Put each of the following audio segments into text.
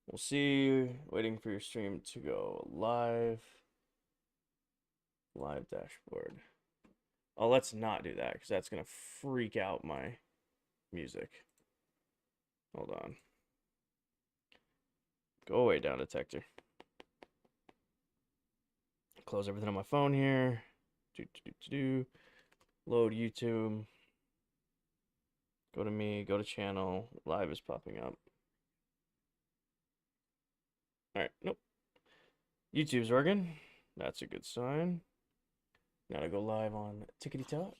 We'll see. Waiting for your stream to go live. Live dashboard. Oh, let's not do that because that's going to freak out my music. Hold on. Go away, down detector. Close everything on my phone here. Load YouTube. Go to me. Go to channel. Live is popping up. All right. Nope. YouTube's working. That's a good sign. Now to go live on Tickety Talk.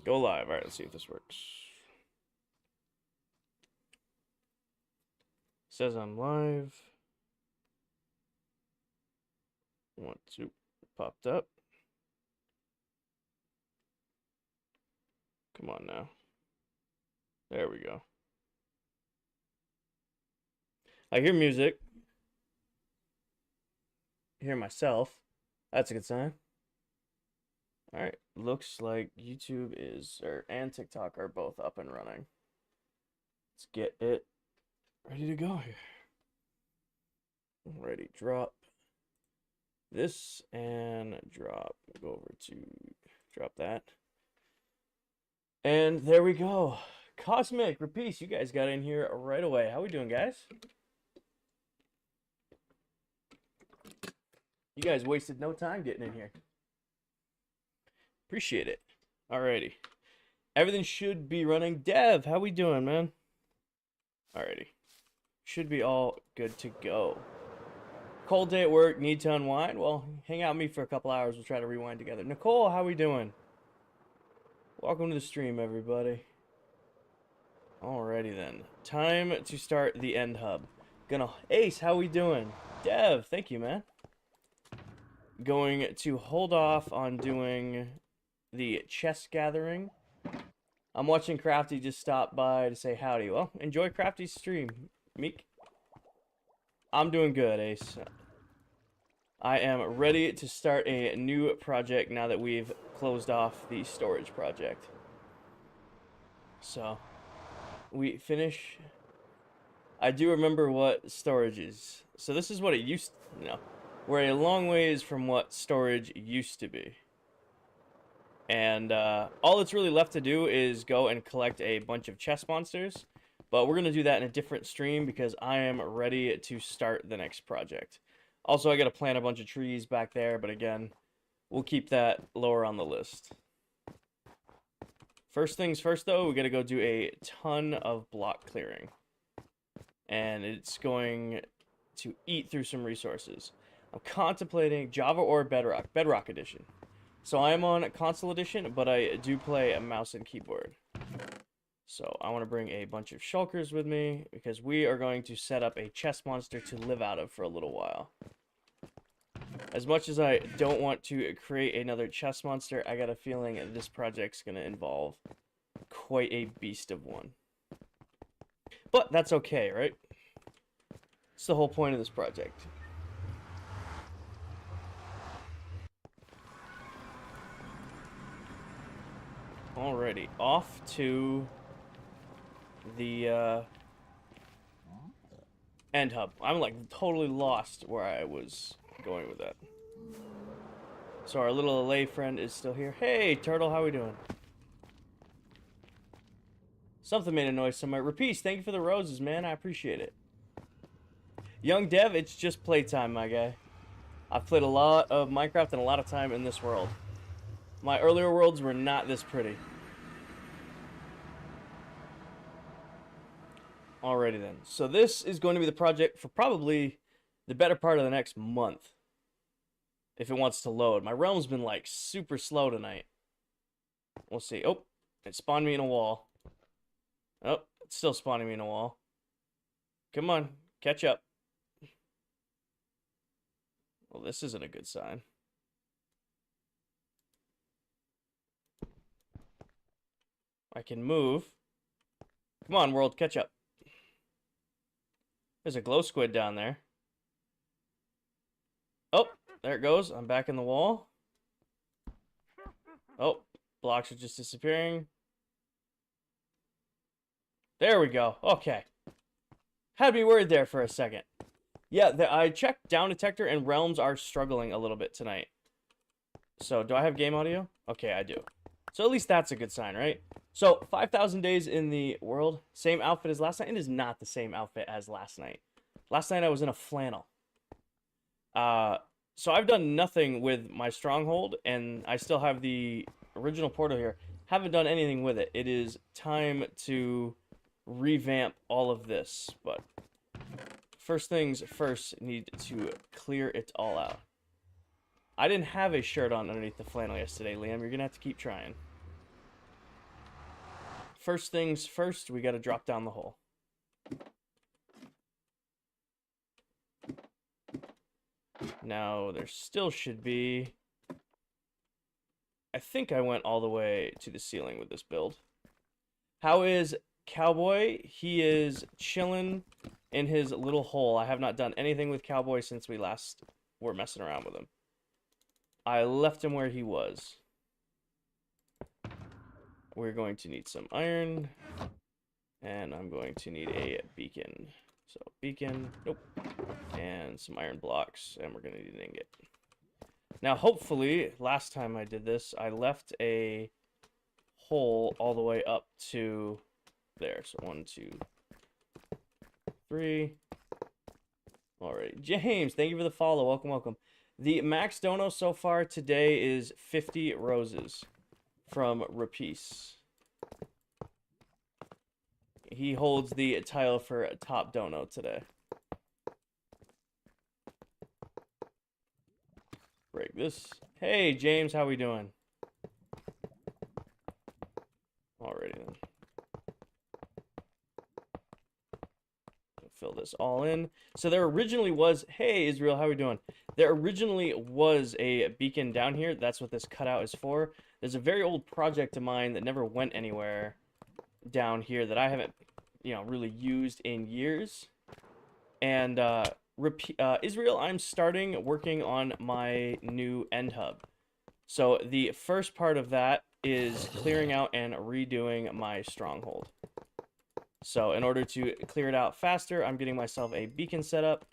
Go live. All right, let's see if this works. Says I'm live. 1, 2, popped up. Come on now. There we go. I hear music. I hear myself. That's a good sign. All right, looks like YouTube and TikTok are both up and running. Let's get it ready to go here. Ready, drop this and drop. Go over to drop that. And there we go. Cosmic, Rapice, you guys got in here right away. How we doing, guys? You guys wasted no time getting in here. Appreciate it. Alrighty. Everything should be running. Dev, how we doing, man? Alrighty. Should be all good to go. Cold day at work, need to unwind? Well, hang out with me for a couple hours. We'll try to rewind together. Nicole, how we doing? Welcome to the stream, everybody. Alrighty then. Time to start the end hub. Ace, how we doing? Dev, thank you, man. Going to hold off on doing the chest gathering. I'm watching Crafty just stop by to say howdy. Well, enjoy Crafty's stream, Meek. I'm doing good, Ace. I am ready to start a new project now that we've closed off the storage project. So, we finish. I do remember what storage is. So this is what it used to, we're a long ways from what storage used to be. And all that's really left to do is go and collect a bunch of chest monsters. But we're going to do that in a different stream because I am ready to start the next project. Also, I got to plant a bunch of trees back there, but again, we'll keep that lower on the list. First things first, though, we got to go do a ton of block clearing. And it's going to eat through some resources. I'm contemplating Java or Bedrock Edition. So I am on console edition, but I do play a mouse and keyboard. So I want to bring a bunch of shulkers with me because we are going to set up a chest monster to live out of for a little while. As much as I don't want to create another chest monster, I got a feeling this project's going to involve quite a beast of one. But that's okay, right? It's the whole point of this project. Alrighty, off to the end hub. I'm like totally lost where I was going with that. So our little LA friend is still here. Hey, Turtle, how we doing? Something made a noise somewhere. Rapice, thank you for the roses, man. I appreciate it. Young Dev, it's just playtime, my guy. I've played a lot of Minecraft and a lot of time in this world. My earlier worlds were not this pretty. Alrighty then. So this is going to be the project for probably the better part of the next month. If it wants to load. My realm's been like super slow tonight. We'll see. Oh, it spawned me in a wall. Oh, it's still spawning me in a wall. Come on, catch up. Well, this isn't a good sign. I can move. Come on, world, catch up. There's a glow squid down there. Oh, there it goes. I'm back in the wall. Oh, blocks are just disappearing. There we go. Okay. Had me worried there for a second. Yeah, I checked Down Detector, and Realms are struggling a little bit tonight. So, do I have game audio? Okay, I do. So, at least that's a good sign, right? So, 5,000 days in the world. Same outfit as last night. It is not the same outfit as last night. Last night, I was in a flannel. So, I've done nothing with my Stronghold, and I still have the original portal here. Haven't done anything with it. It is time to revamp all of this, but first things first, need to clear it all out. I didn't have a shirt on underneath the flannel yesterday, Liam. You're gonna have to keep trying. First things first, we gotta drop down the hole. Now, there still should be... I think I went all the way to the ceiling with this build. How is Cowboy? He is chilling in his little hole. I have not done anything with Cowboy since we last were messing around with him. I left him where he was. We're going to need some iron. And I'm going to need a beacon. So, beacon, nope. And some iron blocks, and we're going to need an ingot. Now, hopefully, last time I did this, I left a hole all the way up to there. So, 1, 2, 3. Alright, James, thank you for the follow. Welcome, welcome. The max dono so far today is 50 roses from Rapice. He holds the title for top dono today. Break this. Hey, James, how we doing? Alrighty then. Fill this all in. So there originally was... Hey, Israel, how we doing? There originally was a beacon down here. That's what this cutout is for. There's a very old project of mine that never went anywhere down here that I haven't, really used in years. And, Israel, I'm starting working on my new end hub. So the first part of that is clearing out and redoing my stronghold. So in order to clear it out faster, I'm getting myself a beacon set up.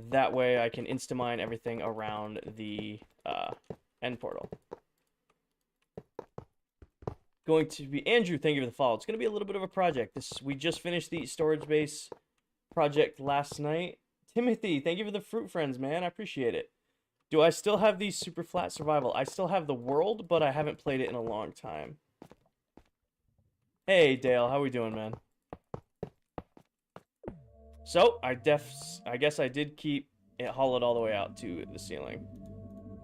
That way I can insta-mine everything around the end portal. Going to be Andrew, thank you for the follow. It's going to be a little bit of a project. We just finished the storage base project last night. Timothy, thank you for the fruit friends, man. I appreciate it. Do I still have the super flat survival? I still have the world, but I haven't played it in a long time. Hey, Dale, how we doing, man? So, I guess I did keep it hollowed all the way out to the ceiling.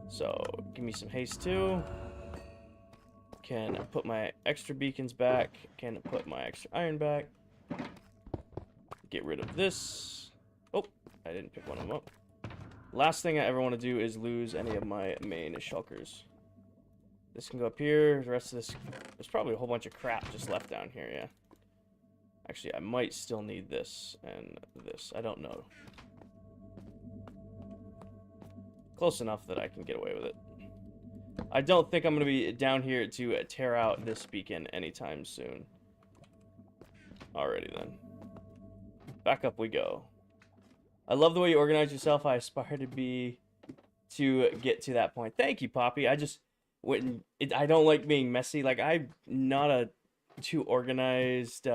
So, give me some haste too. Can put my extra beacons back. Can put my extra iron back. Get rid of this. Oh, I didn't pick one of them up. Last thing I ever want to do is lose any of my main shulkers. This can go up here. The rest of this... There's probably a whole bunch of crap just left down here, yeah. Actually, I might still need this and this. I don't know. Close enough that I can get away with it. I don't think I'm going to be down here to tear out this beacon anytime soon. Alrighty then. Back up we go. I love the way you organize yourself. I aspire to get to that point. Thank you, Poppy. I don't like being messy. Like, I'm not a too organized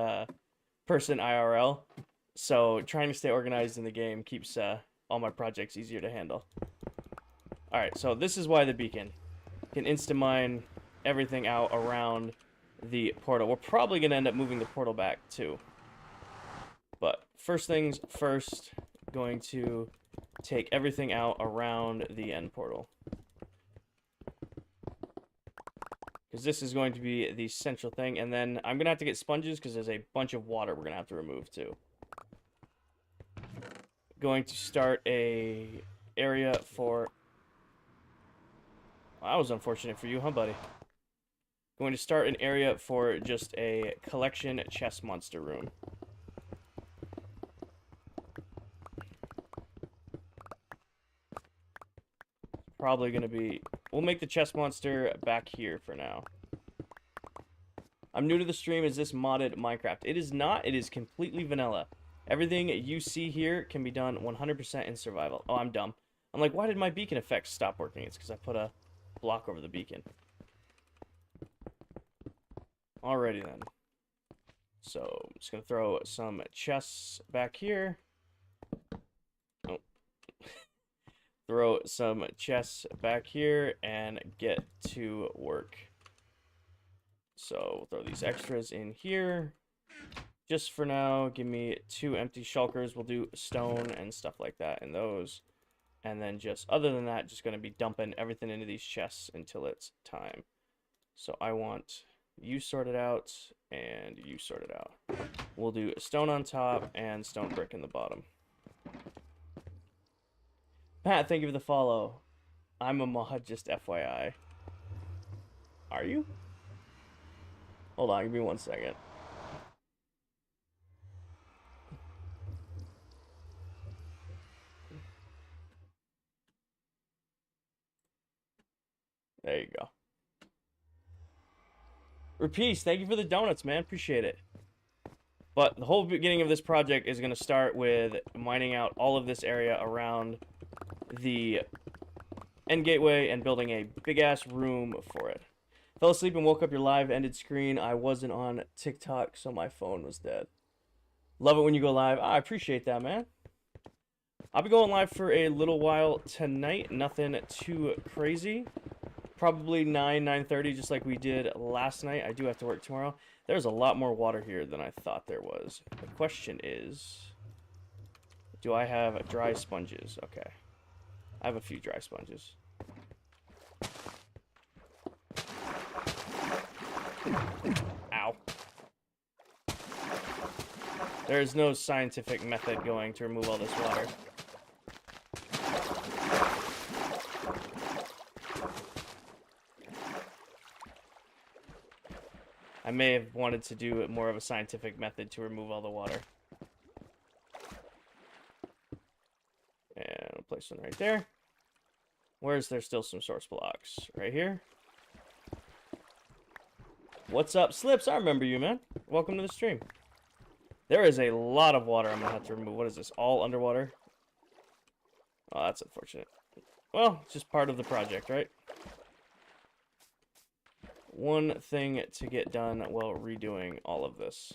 person IRL, so trying to stay organized in the game keeps all my projects easier to handle. Alright, so this is why the beacon can insta-mine everything out around the portal. We're probably going to end up moving the portal back too. But first things first, going to take everything out around the end portal. Because this is going to be the central thing. And then I'm going to have to get sponges because there's a bunch of water we're going to have to remove too. Going to start a area for... Well, that was unfortunate for you, huh, buddy? Going to start an area for just a collection chest monster room. Probably going to be... We'll make the chest monster back here for now. I'm new to the stream. Is this modded Minecraft? It is not. It is completely vanilla. Everything you see here can be done 100% in survival. Oh, I'm dumb. I'm like, why did my beacon effects stop working? It's because I put a block over the beacon. Alrighty then. So, I'm just going to throw some chests back here. Oh. Throw some chests back here and get to work. So, we'll throw these extras in here. Just for now, give me 2 empty shulkers. We'll do stone and stuff like that in those. And then just, other than that, just going to be dumping everything into these chests until it's time. So I want you sorted out and you sorted out. We'll do stone on top and stone brick in the bottom. Pat, thank you for the follow. I'm a mod, just FYI. Are you? Hold on, give me 1 second. There you go. Repeat, thank you for the donuts, man. Appreciate it. But the whole beginning of this project is going to start with mining out all of this area around the end gateway and building a big-ass room for it. Fell asleep and woke up your live ended screen. I wasn't on TikTok, so my phone was dead. Love it when you go live. I appreciate that, man. I'll be going live for a little while tonight. Nothing too crazy. Probably 9:30, just like we did last night. I do have to work tomorrow. There's a lot more water here than I thought there was. The question is, do I have dry sponges? Okay. I have a few dry sponges. Ow. There is no scientific method going to remove all this water. I may have wanted to do more of a scientific method to remove all the water. And I'll place one right there. Where is there still some source blocks? Right here. What's up, Slips? I remember you, man. Welcome to the stream. There is a lot of water I'm going to have to remove. What is this? All underwater? Oh, that's unfortunate. Well, it's just part of the project, right? One thing to get done while redoing all of this.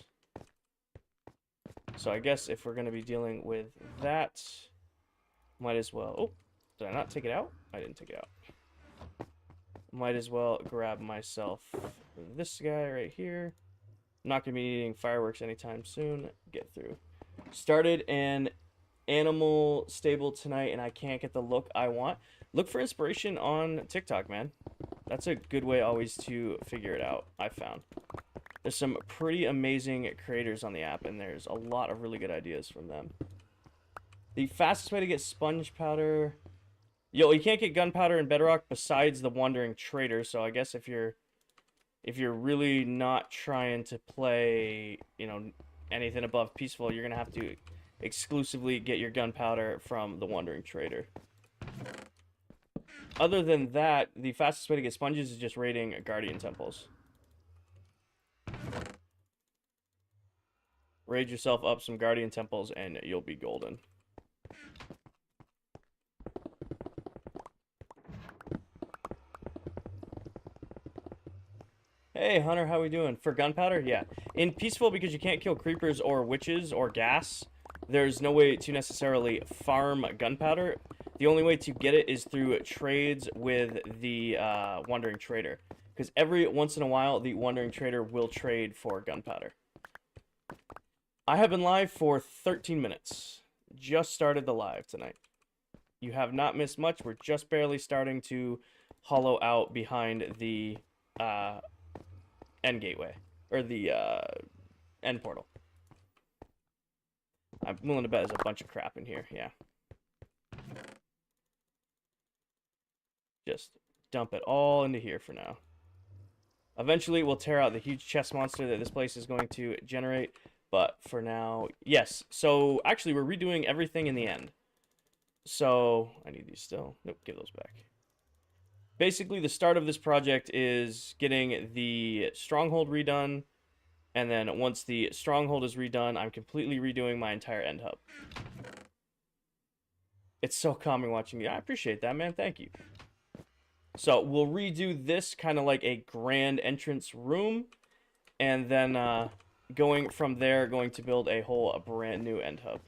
So I guess if we're going to be dealing with that, might as well... Oh, did I not take it out? I didn't take it out. Might as well grab myself this guy right here. I'm not going to be needing fireworks anytime soon. Get through. Started an animal stable tonight, and I can't get the look I want. Look for inspiration on TikTok, man. That's a good way always to figure it out, I found. There's some pretty amazing creators on the app, and there's a lot of really good ideas from them. The fastest way to get sponge powder... Yo, you can't get gunpowder in Bedrock besides the Wandering Trader, so I guess if you're really not trying to play, you know, anything above peaceful, you're going to have to exclusively get your gunpowder from the Wandering Trader. Other than that, the fastest way to get sponges is just raiding Guardian Temples. Raid yourself up some Guardian Temples and you'll be golden. Hey, Hunter, how we doing? For gunpowder? Yeah. In Peaceful, because you can't kill creepers or witches or ghast, there's no way to necessarily farm gunpowder. The only way to get it is through trades with the Wandering Trader. Because every once in a while, the Wandering Trader will trade for gunpowder. I have been live for 13 minutes. Just started the live tonight. You have not missed much. We're just barely starting to hollow out behind the end gateway. Or the end portal. I'm willing to bet there's a bunch of crap in here. Yeah. Just dump it all into here for now. Eventually, we'll tear out the huge chest monster that this place is going to generate. But for now, yes. So, actually, we're redoing everything in the end. So, I need these still. Nope, give those back. Basically, the start of this project is getting the Stronghold redone, And then once the Stronghold is redone, I'm completely redoing my entire end hub. It's so calming watching you. I appreciate that, man. Thank you. So we'll redo this kind of like a grand entrance room. And then going from there, going to build a brand new end hub.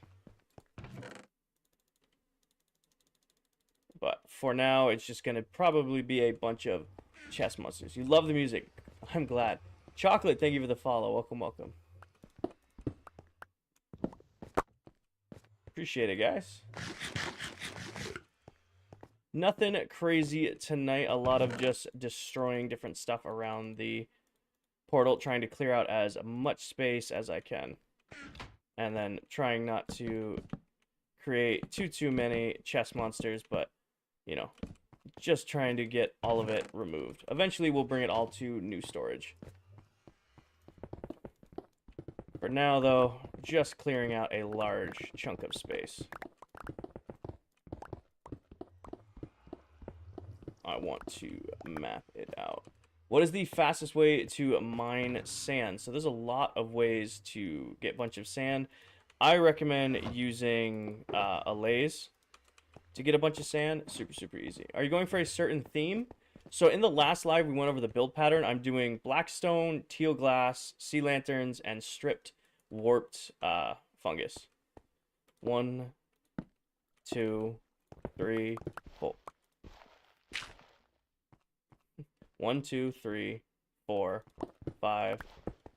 But for now, it's just going to probably be a bunch of chest monsters. You love the music. I'm glad. Chocolate, thank you for the follow. Welcome, welcome. Appreciate it, guys. Nothing crazy tonight. A lot of just destroying different stuff around the portal, trying to clear out as much space as I can. And then trying not to create too many chest monsters, but, you know, just trying to get all of it removed. Eventually, we'll bring it all to new storage. For now, though, just clearing out a large chunk of space. I want to map it out. What is the fastest way to mine sand? So there's a lot of ways to get a bunch of sand. I recommend using a lathe to get a bunch of sand. Super easy. Are you going for a certain theme? So in the last live, we went over the build pattern. I'm doing blackstone, teal glass, sea lanterns, and stripped warped fungus. 1, 2, 3, 4. 1, 2, 3, 4, 5,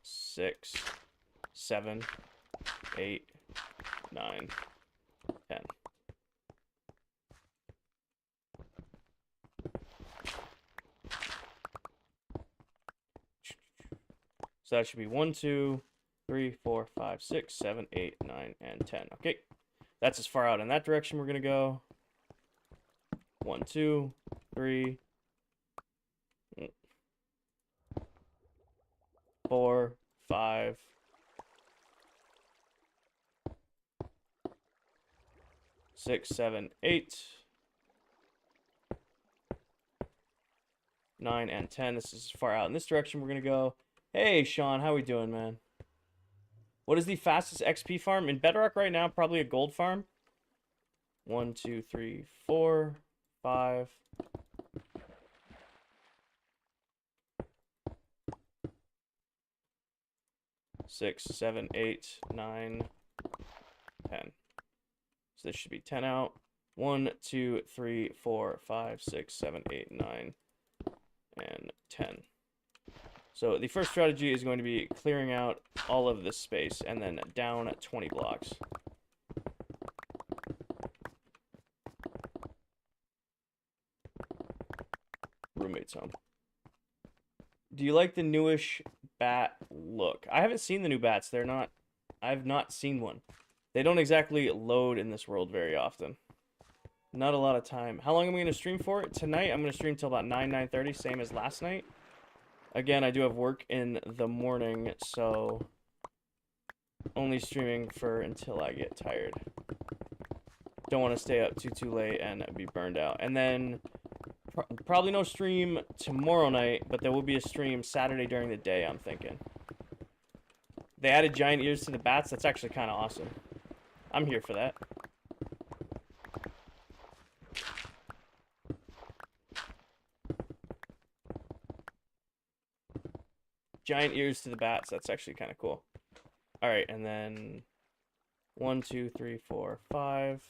6, 7, 8, 9, 10. So that should be 1, 2, 3, 4, 5, 6, 7, 8, 9, and 10. Okay. That's as far out in that direction we're going to go. 1, 2, 3, 4, 5, 6, 7, 8, 9, and 10. This is as far out in this direction we're going to go. Hey, Sean, how we doing, man? What is the fastest XP farm? In Bedrock right now, probably a gold farm. 1, 2, 3, 4, 5. 6, 7, 8, 9, 10. So this should be 10 out. 1, 2, 3, 4, 5, 6, 7, 8, 9, and 10. So the first strategy is going to be clearing out all of this space and then down 20 blocks. Roommate's home. Do you like the newish bat look? I haven't seen the new bats. I've not seen one. They don't exactly load in this world very often. Not a lot of time. How long am I going to stream for? Tonight, I'm going to stream till about 9:30, same as last night. Again, I do have work in the morning, so only streaming for until I get tired. Don't want to stay up too late and be burned out. And then probably no stream tomorrow night, but there will be a stream Saturday during the day, I'm thinking. They added giant ears to the bats. That's actually kind of awesome. I'm here for that. Giant ears to the bats. That's actually kind of cool. All right, and then 1, 2, 3, 4, 5,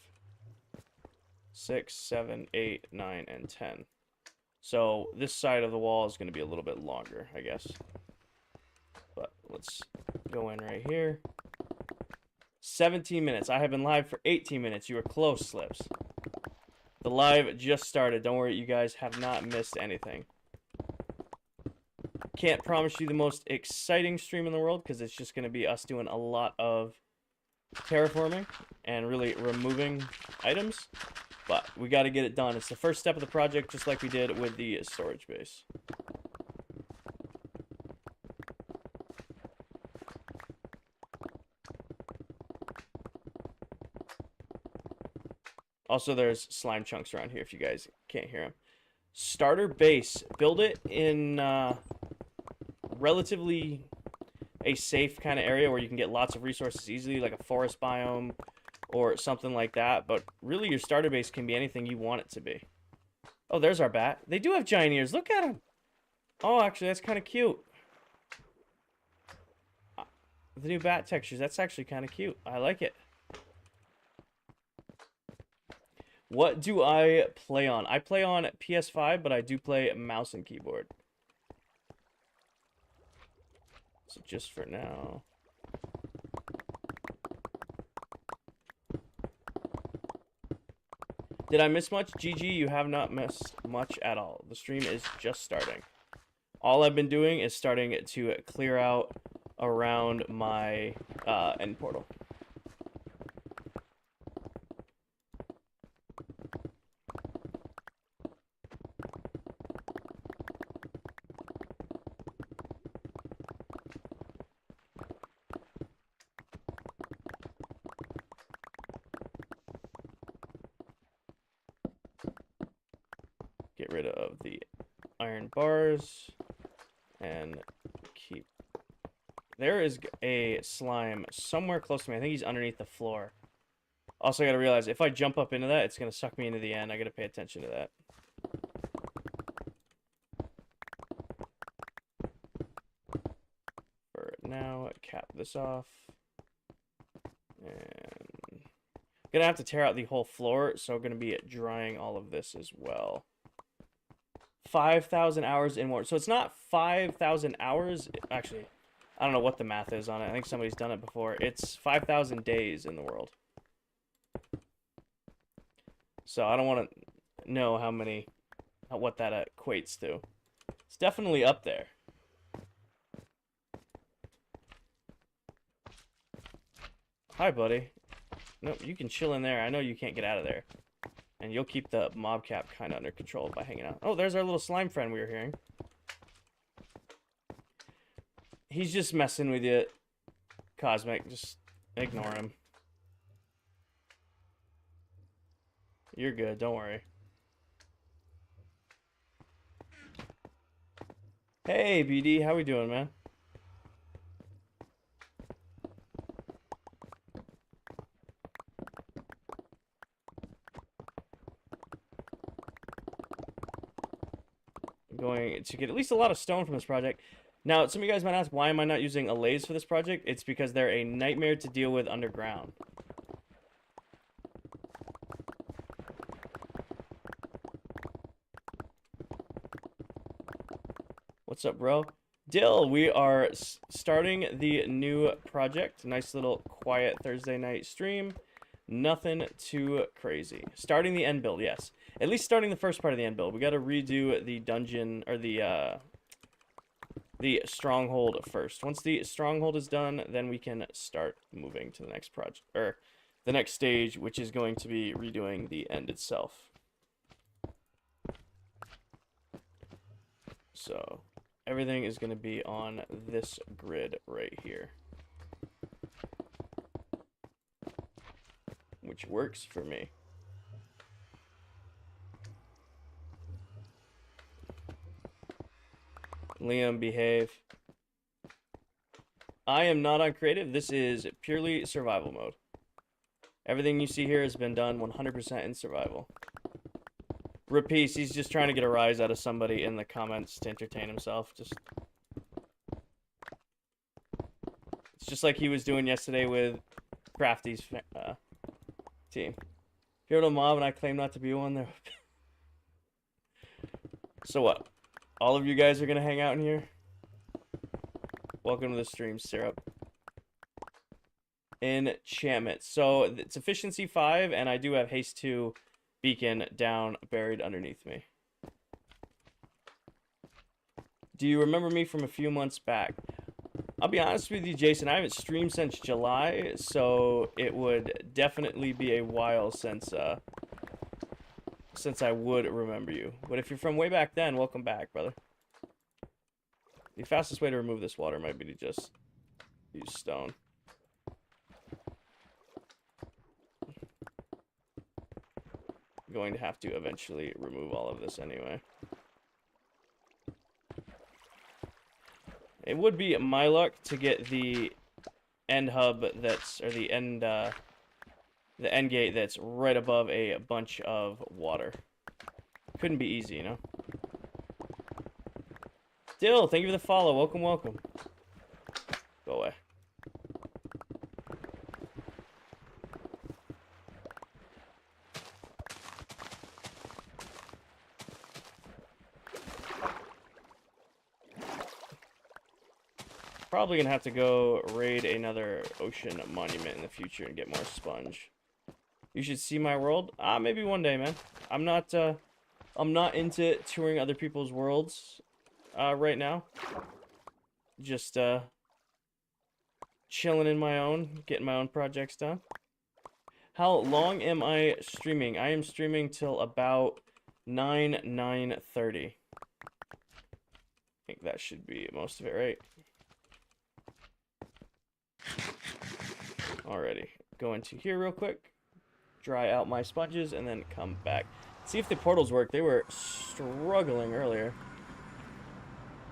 6, 7, 8, 9, and 10. So this side of the wall is going to be a little bit longer, I guess. But let's go in right here. 17 minutes. I have been live for 18 minutes. You were close, Slips. The live just started. Don't worry, you guys have not missed anything. Can't promise you the most exciting stream in the world because it's just going to be us doing a lot of terraforming and really removing items. But we got to get it done. It's the first step of the project, just like we did with the storage base. Also, there's slime chunks around here if you guys can't hear them. Starter base. Build it in relatively a safe kind of area where you can get lots of resources easily, like a forest biome or something like that. But really, your starter base can be anything you want it to be. Oh, there's our bat. They do have giant ears. Look at them. Oh, actually, that's kind of cute. The new bat textures, that's actually kind of cute. I like it. What do I play on? I play on PS5, but I do play mouse and keyboard. So just for now. Did I miss much? GG, you have not missed much at all. The stream is just starting. All I've been doing is starting to clear out around my end portal. Get rid of the iron bars and keep. There is a slime somewhere close to me. I think he's underneath the floor. Also, I gotta realize if I jump up into that, it's gonna suck me into the end. I gotta pay attention to that. For now, cap this off. And I'm gonna have to tear out the whole floor, so I'm gonna be drying all of this as well. 5,000 hours in more. So it's not 5,000 hours. Actually, I don't know what the math is on it. I think somebody's done it before. It's 5,000 days in the world. So I don't want to know what that equates to. It's definitely up there. Hi, buddy. Nope, you can chill in there. I know you can't get out of there. And you'll keep the mob cap kind of under control by hanging out. Oh, there's our little slime friend we were hearing. He's just messing with you, Cosmic. Just ignore him. You're good, don't worry. Hey, BD, how we doing, man? I'm going to get at least a lot of stone from this project. Now, some of you guys might ask, why am I not using allays for this project? It's because they're a nightmare to deal with underground. What's up, bro? Dill, we are starting the new project. Nice little quiet Thursday night stream. Nothing too crazy. Starting the end build, yes. At least starting the first part of the end build. We got to redo the dungeon, or the Stronghold first. Once the Stronghold is done, then we can start moving to the next project, or the next stage, which is going to be redoing the end itself. So everything is going to be on this grid right here, which works for me. Liam, behave. I am not on creative. This is purely survival mode. Everything you see here has been done 100% in survival. Rapice, he's just trying to get a rise out of somebody in the comments to entertain himself. It's just like he was doing yesterday with Crafty's team. If you're a mob and I claim not to be one, there. So what? All of you guys are gonna hang out in here? Welcome to the stream, Syrup. Enchantment. So it's efficiency 5, and I do have haste 2 beacon down buried underneath me. Do you remember me from a few months back? I'll be honest with you, Jason, I haven't streamed since July, so it would definitely be a while since I would remember you. But if you're from way back then, welcome back, brother. The fastest way to remove this water might be to just use stone. I'm going to have to eventually remove all of this anyway. It would be my luck to get the end hub that's, or the end gate that's right above a bunch of water. Couldn't be easy, you know? Dill, thank you for the follow. Welcome, welcome. Go away. Probably gonna have to go raid another ocean monument in the future and get more sponge. You should see my world. Maybe one day, man. I'm not into touring other people's worlds right now. Just chilling in my own, getting my own projects done. How long am I streaming? I am streaming till about 9:30. I think that should be most of it, right? Alrighty, go into here real quick, dry out my sponges, and then come back. See if the portals work. They were struggling earlier.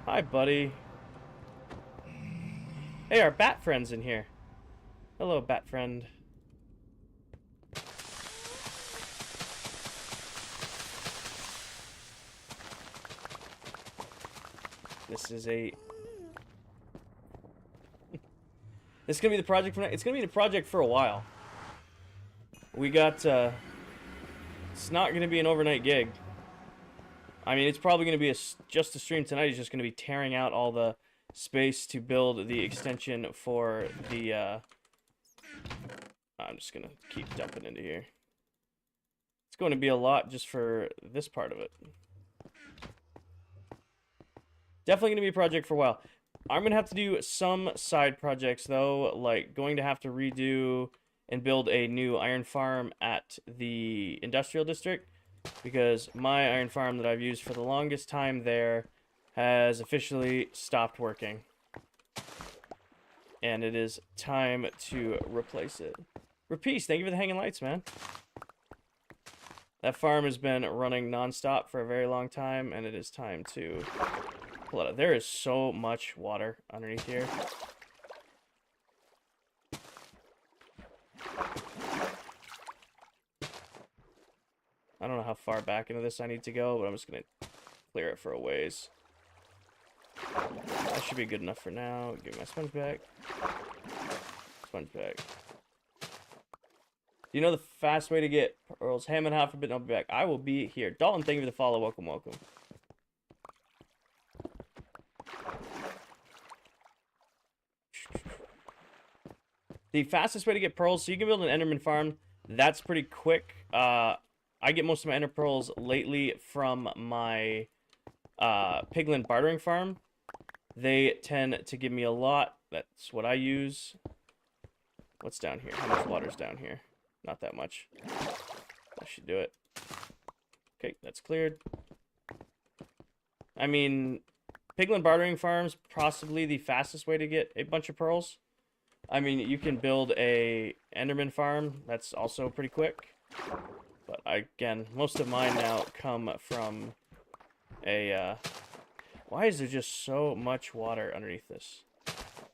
Hi, buddy. Hey, our bat friend's in here. Hello, bat friend. This is a... This is gonna be the project for... It's gonna be the project for a while. We got, it's not gonna be an overnight gig. I mean, it's probably gonna be just a stream tonight. Is just gonna be tearing out all the space to build the extension for the, I'm just gonna keep dumping into here. It's going to be a lot just for this part of it. Definitely gonna be a project for a while. I'm gonna have to do some side projects though, like going to have to redo and build a new iron farm at the industrial district, because my iron farm that I've used for the longest time there has officially stopped working. And it is time to replace it. Rapeace, thank you for the hanging lights, man. That farm has been running non-stop for a very long time, and it is time to pull it out. There is so much water underneath here. I don't know how far back into this I need to go, but I'm just going to clear it for a ways. That should be good enough for now. Give me my sponge back. Sponge back. Do you know the fast way to get pearls? Ham and half a bit, and I'll be back. I will be here. Dalton, thank you for the follow. Welcome, welcome. The fastest way to get pearls, so you can build an Enderman farm. That's pretty quick. I get most of my Ender pearls lately from my piglin bartering farm. They tend to give me a lot. That's what I use. What's down here? How much water's down here? Not that much. That should do it. Okay, that's cleared. I mean, piglin bartering farms, possibly the fastest way to get a bunch of pearls. I mean, you can build a Enderman farm. That's also pretty quick. But again, most of mine now come from a, why is there just so much water underneath this?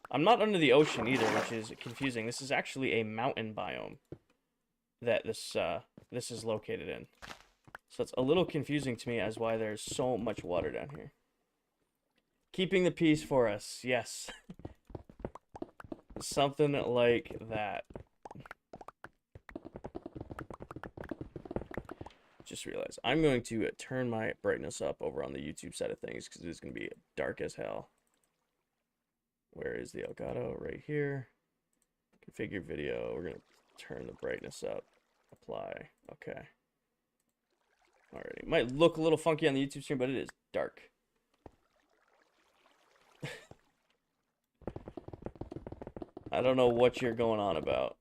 I'm not under the ocean either, which is confusing. This is actually a mountain biome that this is located in. So it's a little confusing to me as why there's so much water down here. Keeping the peace for us, yes. Something like that. Just realized I'm going to turn my brightness up over on the YouTube side of things because it's going to be dark as hell. Where is the Elgato? Right here. Configure video. We're going to turn the brightness up. Apply. Okay. Alrighty. Might look a little funky on the YouTube stream, but it is dark. I don't know what you're going on about.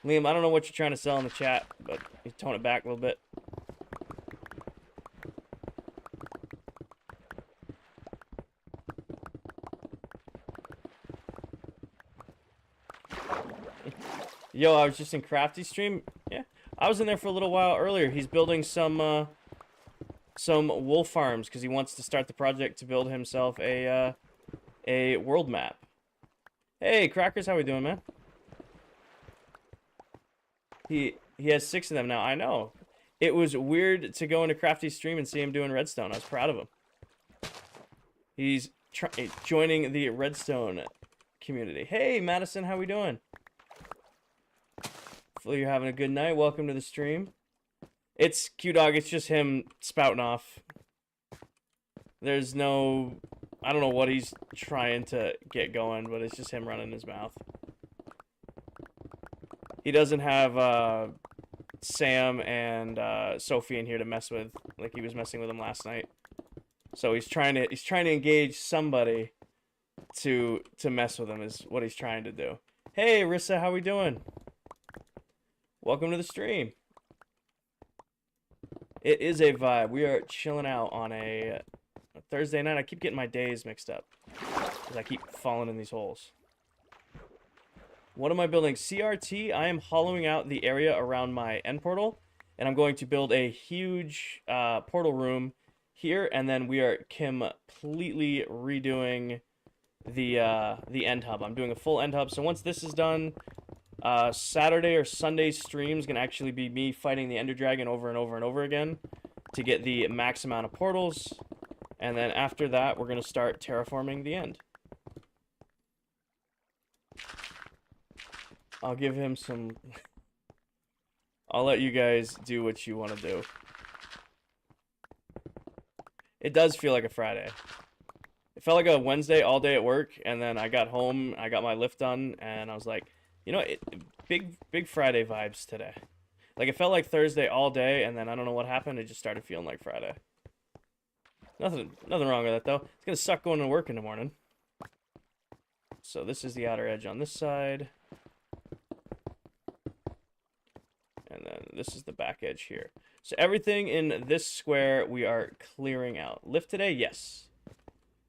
Liam, I don't know what you're trying to sell in the chat, but you tone it back a little bit. Yo, I was just in Crafty stream. Yeah, I was in there for a little while earlier. He's building some wolf farms because he wants to start the project to build himself a world map. Hey, Crackers, how we doing, man? He has 6 of them now. I know. It was weird to go into Crafty's stream and see him doing redstone. I was proud of him. He's joining the redstone community. Hey, Madison, how we doing? Hopefully you're having a good night. Welcome to the stream. It's Q-Dog. It's just him spouting off. There's no... I don't know what he's trying to get going, but it's just him running his mouth. He doesn't have Sam and Sophie in here to mess with, like he was messing with them last night. So he's trying to engage somebody to mess with him is what he's trying to do. Hey, Rissa, how we doing? Welcome to the stream. It is a vibe. We are chilling out on a Thursday night. I keep getting my days mixed up because I keep falling in these holes. What am I building? CRT. I am hollowing out the area around my end portal, and I'm going to build a huge portal room here, and then we are completely redoing the end hub. I'm doing a full end hub. So once this is done, Saturday or Sunday stream is going to actually be me fighting the Ender Dragon over and over and over again to get the max amount of portals. And then after that, we're going to start terraforming the end. I'll give him some... I'll let you guys do what you want to do. It does feel like a Friday. It felt like a Wednesday all day at work, and then I got home, I got my lift done, and I was like, you know, big Friday vibes today. Like, it felt like Thursday all day, and then I don't know what happened, it just started feeling like Friday. Nothing wrong with that, though. It's gonna suck going to work in the morning. So this is the outer edge on this side. And then this is the back edge here. So everything in this square we are clearing out. Lift today? Yes.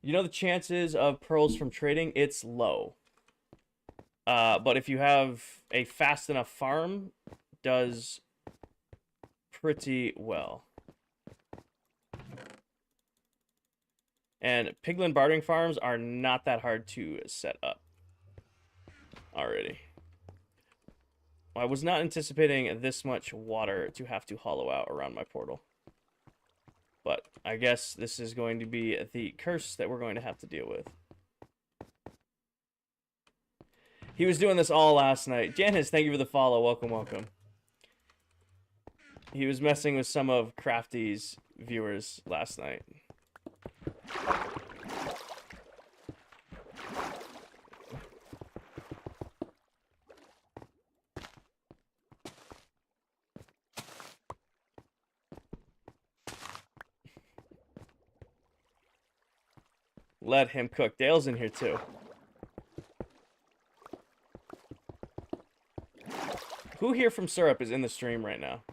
You know the chances of pearls from trading? It's low. But if you have a fast enough farm, does pretty well. And piglin bartering farms are not that hard to set up already. I was not anticipating this much water to have to hollow out around my portal. But I guess this is going to be the curse that we're going to have to deal with. He was doing this all last night. Janice, thank you for the follow. Welcome, welcome. He was messing with some of Crafty's viewers last night. Let him cook. Dale's in here too. Who here from Syrup is in the stream right now?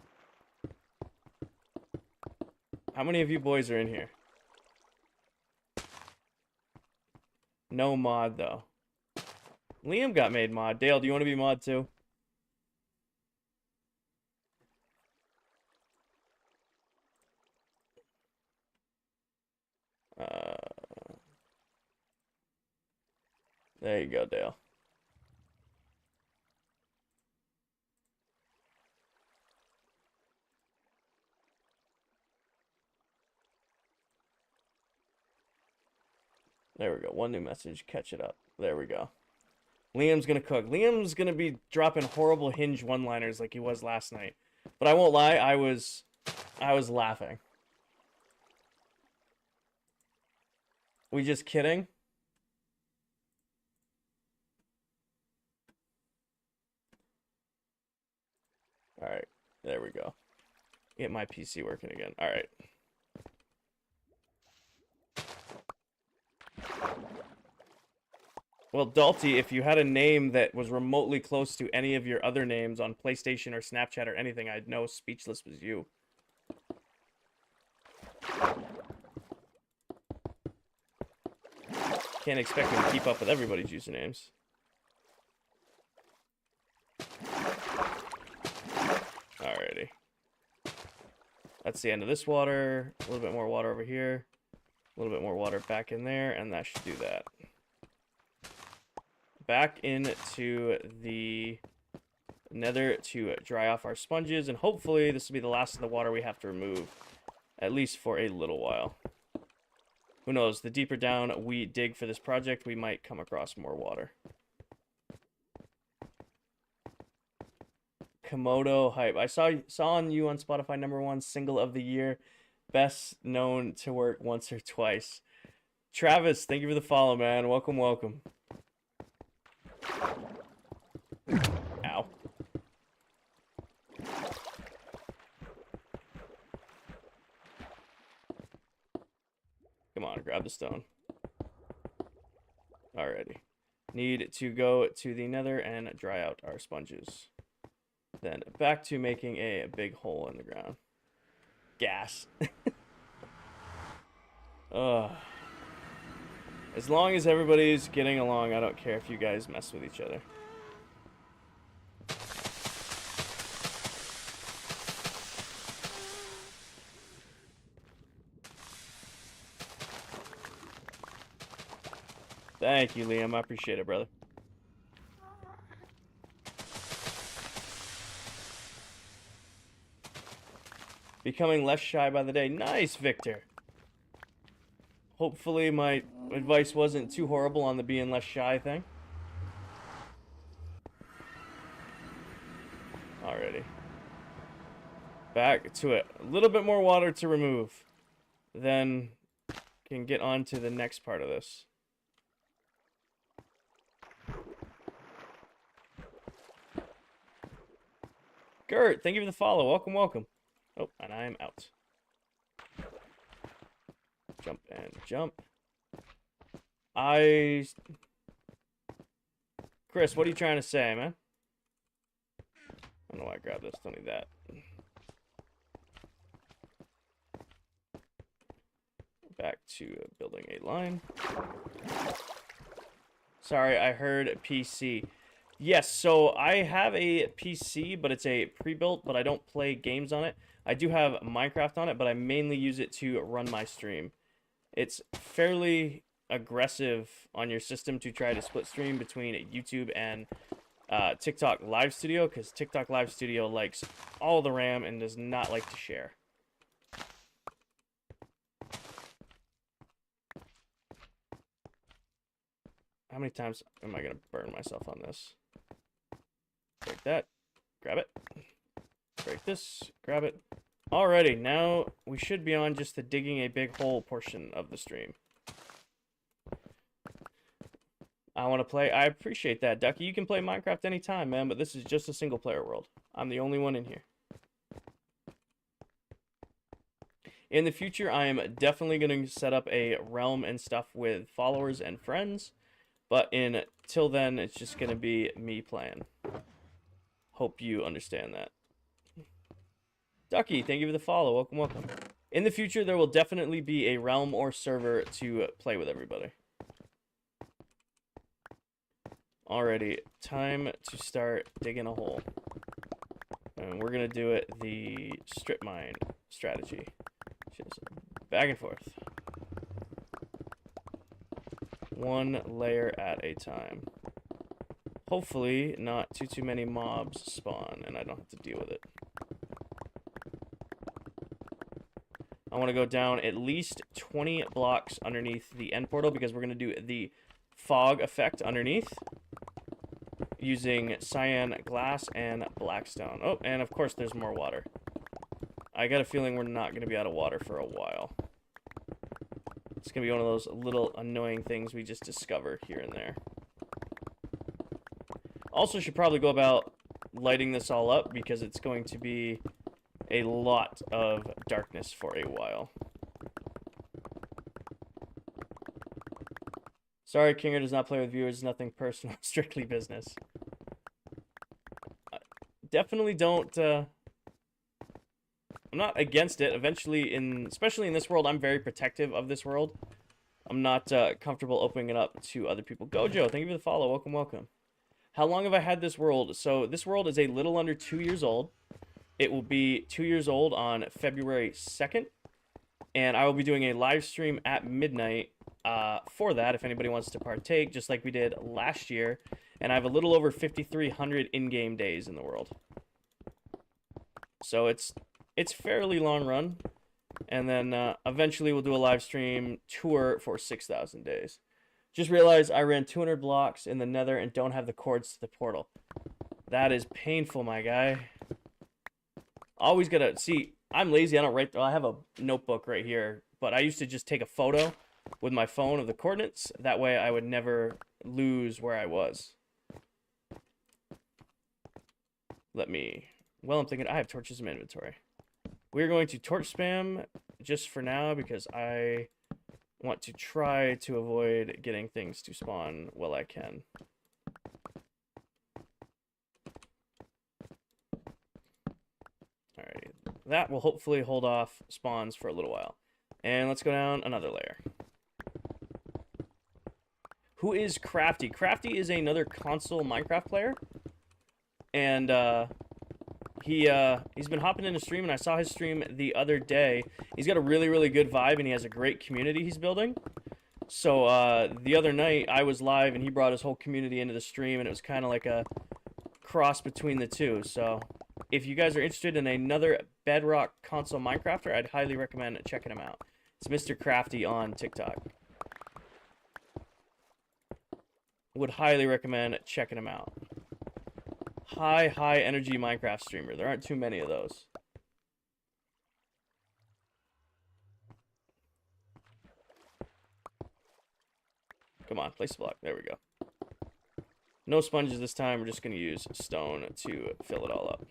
How many of you boys are in here? No mod, though. Liam got made mod. Dale, do you want to be mod, too? There you go, Dale. There we go. One new message. Catch it up. There we go. Liam's gonna cook. Liam's gonna be dropping horrible Hinge one-liners like he was last night. But I won't lie, I was laughing. We just kidding? Alright. There we go. Get my PC working again. Alright. Well, Dalty, if you had a name that was remotely close to any of your other names on PlayStation or Snapchat or anything, I'd know Speechless was you. Can't expect me to keep up with everybody's usernames. That's the end of this water. A little bit more water over here. A little bit more water back in there, and that should do that. Back into the nether to dry off our sponges, and hopefully this will be the last of the water we have to remove, at least for a little while. Who knows, the deeper down we dig for this project, we might come across more water. Komodo hype. I saw on you on Spotify, #1 single of the year. Best known to work once or twice. Travis, thank you for the follow, man. Welcome, welcome. Ow. Come on, grab the stone. Alrighty. Need to go to the nether and dry out our sponges. Then back to making a big hole in the ground. Gas. As long as everybody's getting along, I don't care if you guys mess with each other. Thank you, Liam. I appreciate it, brother. Becoming less shy by the day. Nice, Victor. Hopefully my advice wasn't too horrible on the being less shy thing. Alrighty. Back to it. A little bit more water to remove. Then can get on to the next part of this. Gert, thank you for the follow. Welcome, welcome. Oh, and I am out. Jump and jump. Chris, what are you trying to say, man? I don't know why I grabbed this. Don't need that. Back to building a line. Sorry, I heard PC. Yes, so I have a PC, but it's a pre-built, but I don't play games on it. I do have Minecraft on it, but I mainly use it to run my stream. It's fairly aggressive on your system to try to split stream between YouTube and TikTok Live Studio, because TikTok Live Studio likes all the RAM and does not like to share. How many times am I going to burn myself on this? Break that. Grab it. Break this. Grab it. Alrighty, now we should be on just the digging a big hole portion of the stream. I want to play. I appreciate that, Ducky. You can play Minecraft anytime, man, but this is just a single player world. I'm the only one in here. In the future, I am definitely going to set up a realm and stuff with followers and friends, but until then, it's just going to be me playing. Hope you understand that. Ducky, thank you for the follow. Welcome, welcome. In the future, there will definitely be a realm or server to play with everybody. Alrighty, time to start digging a hole. And we're going to do it the strip mine strategy. Just back and forth. One layer at a time. Hopefully, not too many mobs spawn, and I don't have to deal with it. I want to go down at least 20 blocks underneath the end portal, because we're going to do the fog effect underneath using cyan glass and blackstone. Oh, and of course there's more water. I got a feeling we're not going to be out of water for a while. It's going to be one of those little annoying things we just discover here and there. Also should probably go about lighting this all up, because it's going to be a lot of darkness for a while. Sorry, Kinger does not play with viewers. Nothing personal, strictly business. Definitely don't. I'm not against it. Eventually, especially in this world, I'm very protective of this world. I'm not comfortable opening it up to other people. Gojo, thank you for the follow. Welcome, welcome. How long have I had this world? So this world is a little under 2 years old. It will be 2 years old on February 2nd, and I will be doing a live stream at midnight for that if anybody wants to partake, just like we did last year. And I have a little over 5,300 in-game days in the world. So it's fairly long run. And then eventually we'll do a live stream tour for 6,000 days. Just realized I ran 200 blocks in the nether and don't have the cords to the portal. That is painful, my guy. Always gotta, see, I'm lazy, I don't write, I have a notebook right here, but I used to just take a photo with my phone of the coordinates. That way I would never lose where I was. I'm thinking I have torches in my inventory. We're going to torch spam just for now because I want to try to avoid getting things to spawn while I can. Alright, that will hopefully hold off spawns for a little while. And let's go down another layer. Who is Crafty? Crafty is another console Minecraft player. And he's been hopping in a stream, and I saw his stream the other day. He's got a really, really good vibe, and he has a great community he's building. So the other night, I was live, and he brought his whole community into the stream, and it was kind of like a cross between the two. So if you guys are interested in another Bedrock console Minecrafter, I'd highly recommend checking him out. It's Mr. Crafty on TikTok. Would highly recommend checking him out. High energy Minecraft streamer. There aren't too many of those. Come on, place a block. There we go. No sponges this time. We're just going to use stone to fill it all up.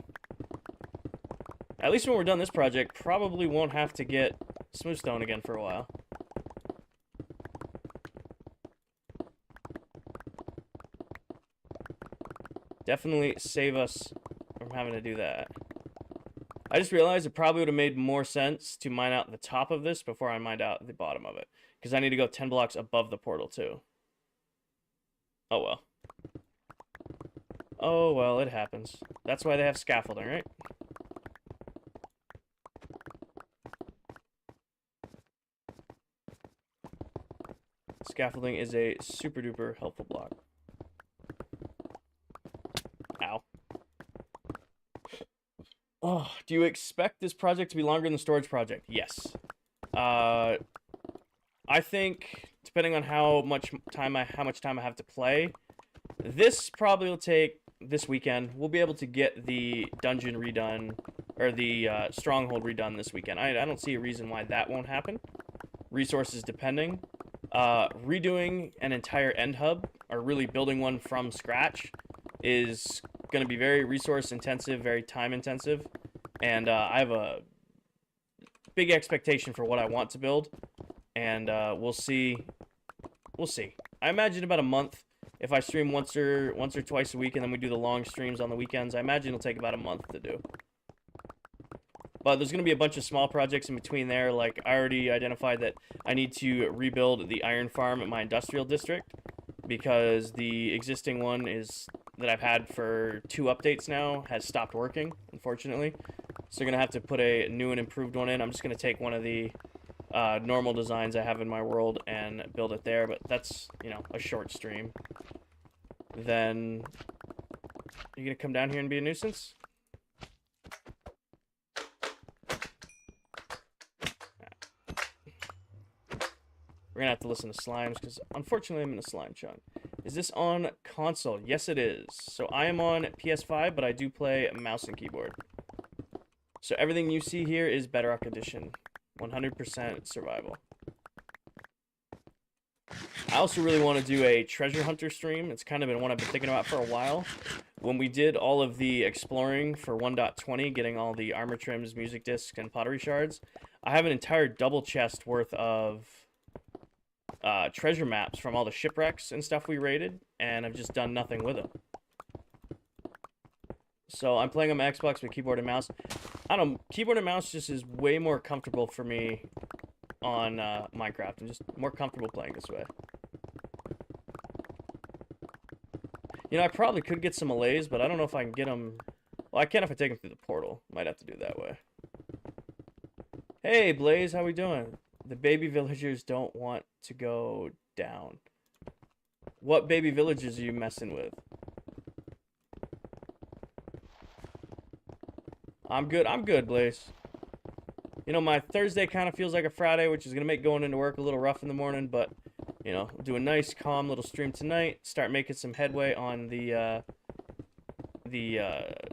At least when we're done this project, probably won't have to get smooth stone again for a while. Definitely save us from having to do that. I just realized it probably would have made more sense to mine out the top of this before I mined out the bottom of it. Because I need to go 10 blocks above the portal too. Oh well. Oh well, it happens. That's why they have scaffolding, right? Scaffolding is a super duper helpful block. Ow. Oh, do you expect this project to be longer than the storage project? Yes. I think, depending on how much time I have to play, this probably will take this weekend. We'll be able to get the dungeon redone, or the Stronghold redone this weekend. I don't see a reason why that won't happen. Resources depending. Redoing an entire end hub, or really building one from scratch, is going to be very resource intensive, very time intensive, and I have a big expectation for what I want to build, and we'll see. I imagine about a month. If I stream once or twice a week, and then we do the long streams on the weekends, I imagine it'll take about a month to do. But there's going to be a bunch of small projects in between there. Like, I already identified that I need to rebuild the iron farm at my industrial district, because the existing one that I've had for 2 updates now has stopped working, unfortunately. So you're going to have to put a new and improved one in. I'm just going to take one of the normal designs I have in my world and build it there, but that's, a short stream. Then, you going to come down here and be a nuisance? We're gonna have to listen to slimes, because unfortunately I'm in a slime chunk. Is this on console? Yes, it is. So I am on PS5, but I do play mouse and keyboard. So everything you see here is Bedrock Edition. 100% survival. I also really want to do a treasure hunter stream. It's kind of been one I've been thinking about for a while. When we did all of the exploring for 1.20, getting all the armor trims, music discs, and pottery shards, I have an entire double chest worth of treasure maps from all the shipwrecks and stuff we raided, and I've just done nothing with them. So I'm playing on my Xbox with keyboard and mouse. I don't know, keyboard and mouse just is way more comfortable for me on Minecraft. I'm just more comfortable playing this way. I probably could get some Malays, but I don't know if I can get them. Well, Well, I can if I take him through the portal. Might have to do it that way. Hey, Blaze, how we doing? The baby villagers don't want to go down. What baby villagers are you messing with? I'm good, Blaze. You know, my Thursday kind of feels like a Friday, which is going to make going into work a little rough in the morning, but, you know, do a nice, calm little stream tonight, start making some headway on the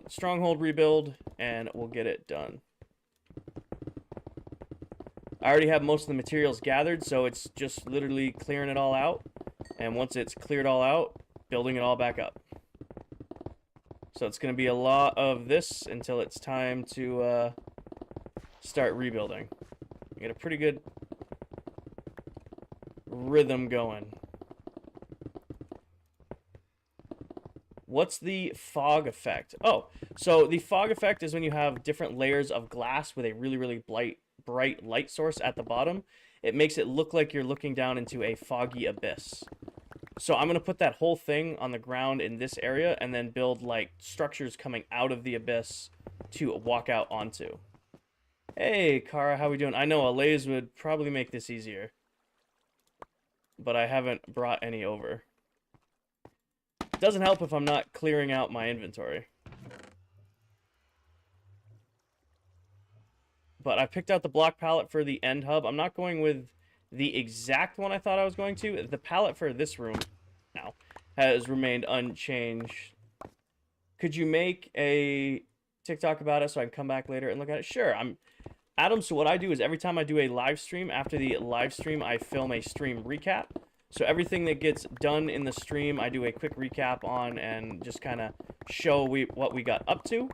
Stronghold rebuild, and we'll get it done. I already have most of the materials gathered, so it's just literally clearing it all out, and once it's cleared all out, building it all back up. So it's going to be a lot of this until it's time to start rebuilding. Get a pretty good rhythm going. What's the fog effect? Oh, so the fog effect is when you have different layers of glass with a really bright light source at the bottom. It makes it look like you're looking down into a foggy abyss. So I'm going to put that whole thing on the ground in this area and then build like structures coming out of the abyss to walk out onto. Hey, Kara, how we doing? I know a laze would probably make this easier, but I haven't brought any over. It doesn't help if I'm not clearing out my inventory. But I picked out the block palette for the end hub. I'm not going with the exact one I thought I was going to. The palette for this room now has remained unchanged. Could you make a TikTok about it so I can come back later and look at it? Sure. Adam, so what I do is every time I do a live stream, after the live stream, I film a stream recap. So everything that gets done in the stream, I do a quick recap on and just kind of show what we got up to.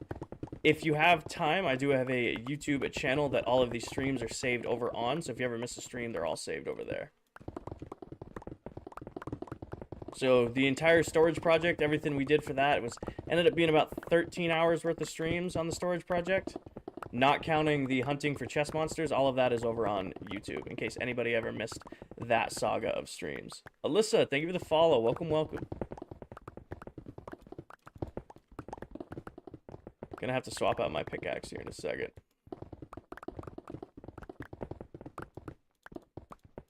If you have time, I do have a YouTube channel that all of these streams are saved over on. So if you ever miss a stream, they're all saved over there. So the entire storage project, everything we did for that, ended up being about 13 hours worth of streams on the storage project. Not counting the hunting for chest monsters, all of that is over on YouTube, in case anybody ever missed that saga of streams. Alyssa, thank you for the follow. Welcome, welcome. Gonna have to swap out my pickaxe here in a second.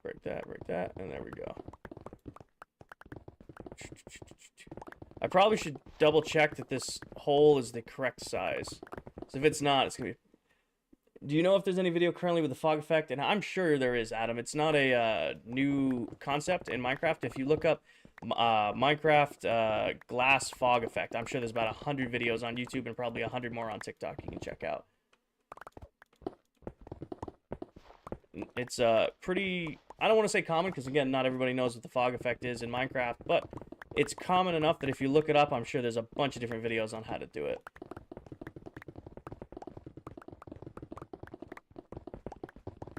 Break that, and there we go. I probably should double check that this hole is the correct size. So if it's not, it's gonna be... Do you know if there's any video currently with the fog effect? And I'm sure there is, Adam. It's not a new concept in Minecraft. If you look up Minecraft glass fog effect, I'm sure there's about 100 videos on YouTube and probably 100 more on TikTok you can check out. It's pretty... I don't want to say common, because again, not everybody knows what the fog effect is in Minecraft, but it's common enough that if you look it up, I'm sure there's a bunch of different videos on how to do it.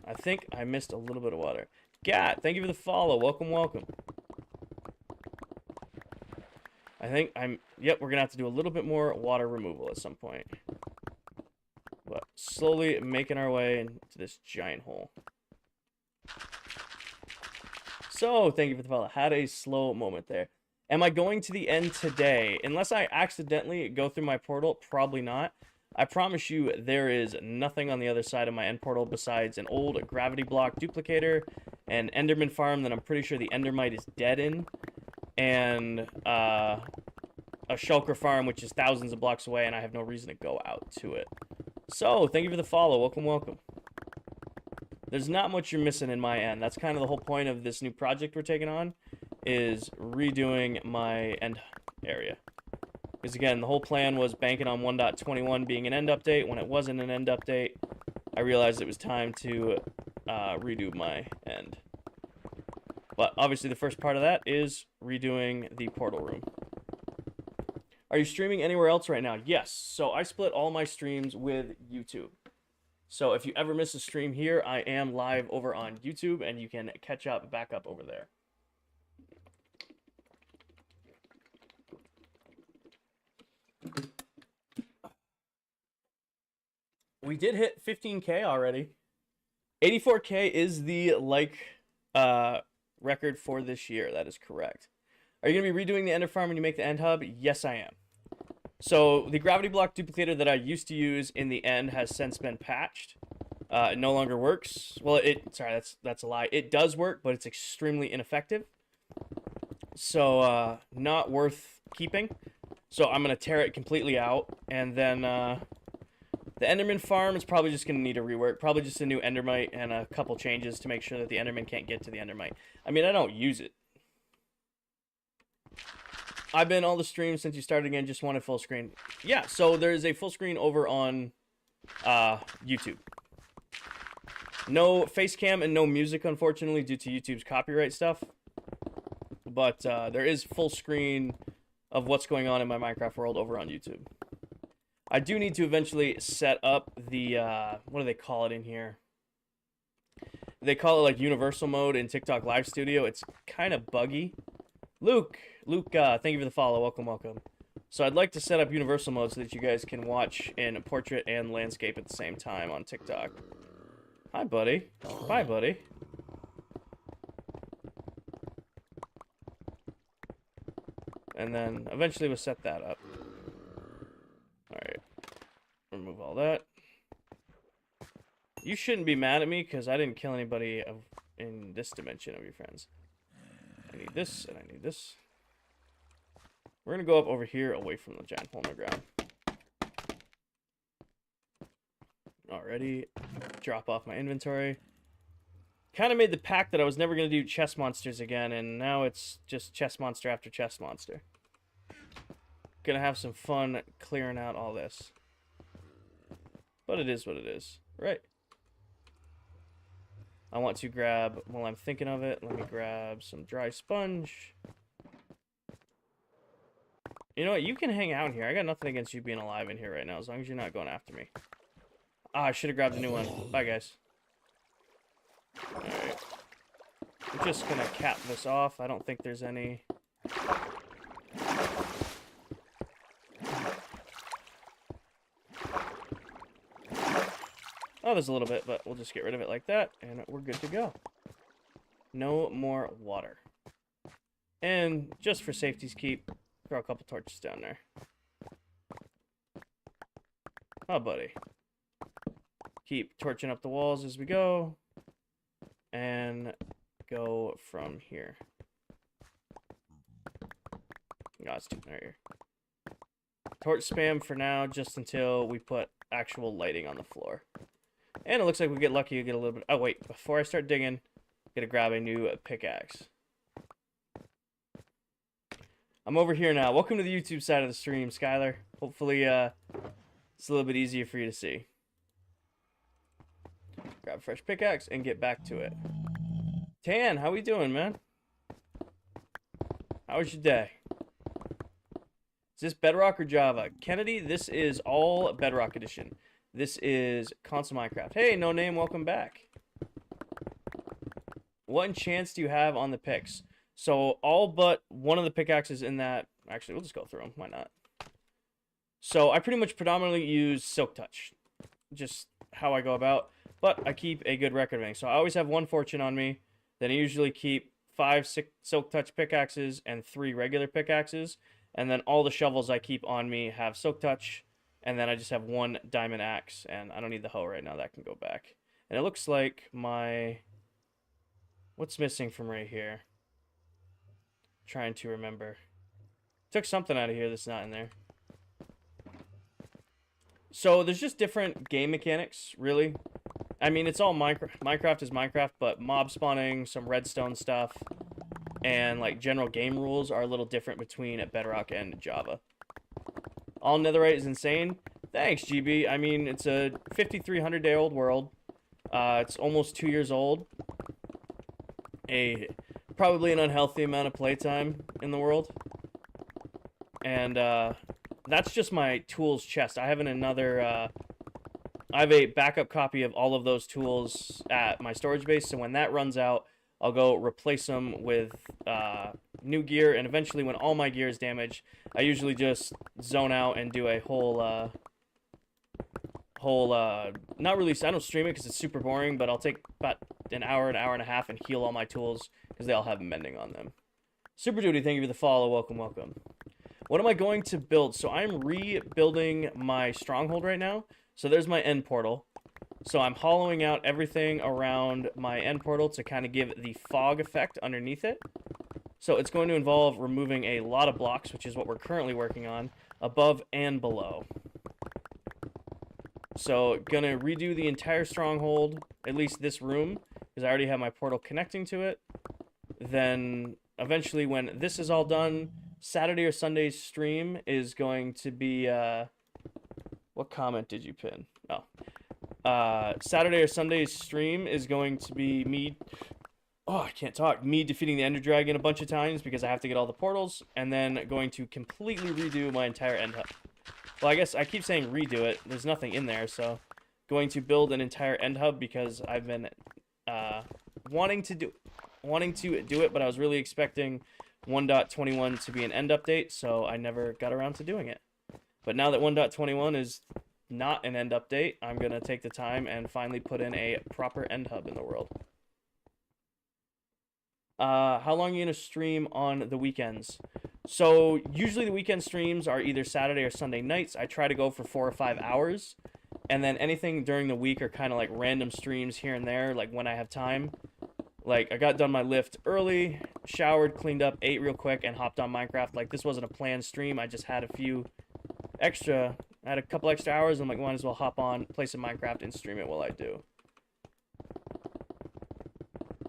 I think I missed a little bit of water. Gat, thank you for the follow. Welcome, welcome. I think yep, we're going to have to do a little bit more water removal at some point. But slowly making our way into this giant hole. So, thank you for the follow. Had a slow moment there. Am I going to the end today? Unless I accidentally go through my portal, probably not. I promise you there is nothing on the other side of my end portal besides an old gravity block duplicator, an enderman farm that I'm pretty sure the endermite is dead in, and a shulker farm which is thousands of blocks away and I have no reason to go out to it. So, thank you for the follow. Welcome, welcome. There's not much you're missing in my end. That's kind of the whole point of this new project we're taking on, is redoing my end area. Because again, the whole plan was banking on 1.21 being an end update. When it wasn't an end update, I realized it was time to redo my end. But obviously the first part of that is redoing the portal room. Are you streaming anywhere else right now? Yes. So I split all my streams with YouTube. So if you ever miss a stream here, I am live over on YouTube, and you can catch up back up over there. We did hit 15K already. 84K is the record for this year. That is correct. Are you going to be redoing the Ender Farm when you make the End Hub? Yes, I am. So the gravity block duplicator that I used to use in the end has since been patched. It no longer works. Well, that's a lie. It does work, but it's extremely ineffective. So not worth keeping. So I'm gonna tear it completely out, and then the Enderman farm is probably just gonna need a rework. Probably just a new Endermite and a couple changes to make sure that the Enderman can't get to the Endermite. I mean, I don't use it. I've been all the streams since you started again. Just wanted full screen. Yeah, so there's a full screen over on YouTube. No face cam and no music, unfortunately, due to YouTube's copyright stuff. But there is full screen of what's going on in my Minecraft world over on YouTube. I do need to eventually set up the, what do they call it in here? They call it like universal mode in TikTok Live Studio. It's kind of buggy. Luke, thank you for the follow. Welcome. So I'd like to set up universal mode so that you guys can watch in portrait and landscape at the same time on TikTok. Hi, buddy. Bye, buddy. And then eventually we'll set that up. Alright. Remove all that. You shouldn't be mad at me because I didn't kill anybody in this dimension of your friends. I need this, and I need this. We're going to go up over here away from the giant hole in the ground. Already. Drop off my inventory. Kind of made the pact that I was never going to do chest monsters again, and now it's just chest monster after chest monster. Gonna have some fun clearing out all this. But it is what it is. Right. I want to grab, while I'm thinking of it, let me grab some dry sponge. You know what? You can hang out here. I got nothing against you being alive in here right now, as long as you're not going after me. Ah, I should have grabbed a new one. Bye, guys. Alright. I'm just gonna cap this off. I don't think there's any... Oh, there's a little bit, but we'll just get rid of it like that, and we're good to go. No more water. And just for safety's keep, throw a couple torches down there. Oh, buddy. Keep torching up the walls as we go. And go from here. Oh, it's too right here. Torch spam for now, just until we put actual lighting on the floor. And it looks like we get lucky, you get a little bit... Oh, wait. Before I start digging, gotta grab a new pickaxe. I'm over here now. Welcome to the YouTube side of the stream, Skylar. Hopefully, it's a little bit easier for you to see. Grab a fresh pickaxe and get back to it. Tan, how we doing, man? How was your day? Is this Bedrock or Java? Kennedy, this is all Bedrock Edition. This is Console Minecraft. Hey, no name, welcome back. What enchants do you have on the picks? So, all but one of the pickaxes in that... Actually, we'll just go through them. Why not? So, I pretty much predominantly use Silk Touch. Just how I go about. But I keep a good record of everything. So, I always have 1 fortune on me. Then I usually keep 5 Silk Touch pickaxes and 3 regular pickaxes. And then all the shovels I keep on me have Silk Touch. And then I just have 1 diamond axe, and I don't need the hoe right now. That can go back. And it looks like my... What's missing from right here? Trying to remember. Took something out of here that's not in there. So there's just different game mechanics, really. I mean, it's all Minecraft. Minecraft is Minecraft, but mob spawning, some redstone stuff, and like general game rules are a little different between Bedrock and Java. All netherite is insane. Thanks, GB. I mean, it's a 5,300-day-old world. It's almost 2 years old. Probably an unhealthy amount of playtime in the world. And that's just my tools chest. I have I have a backup copy of all of those tools at my storage base. So when that runs out, I'll go replace them with new gear, and eventually when all my gear is damaged, I usually just zone out and do a whole not really, I don't stream it because it's super boring, but I'll take about an hour and a half and heal all my tools because they all have mending on them. Super Duty, thank you for the follow. Welcome. What am I going to build? So I'm rebuilding my stronghold right now. So there's my end portal. So I'm hollowing out everything around my end portal to kind of give the fog effect underneath it. So it's going to involve removing a lot of blocks, which is what we're currently working on, above and below. So gonna redo the entire stronghold, at least this room, because I already have my portal connecting to it. Then eventually when this is all done, Saturday or Sunday's stream is going to be, what comment did you pin? Oh. Saturday or Sunday's stream is going to be me, oh, I can't talk, me defeating the Ender Dragon a bunch of times because I have to get all the portals, and then going to completely redo my entire end hub. Well, I guess I keep saying redo it. There's nothing in there, so going to build an entire end hub because I've been wanting to do it, but I was really expecting 1.21 to be an end update, so I never got around to doing it. But now that 1.21 is not an end update, I'm going to take the time and finally put in a proper end hub in the world. How long are you going to stream on the weekends? So usually the weekend streams are either Saturday or Sunday nights. I try to go for 4 or 5 hours. And then anything during the week are kind of like random streams here and there, like when I have time. Like, I got done my lift early, showered, cleaned up, ate real quick, and hopped on Minecraft. Like, this wasn't a planned stream. I just had I had a couple extra hours. I'm like, might as well hop on, play some Minecraft, and stream it while I do.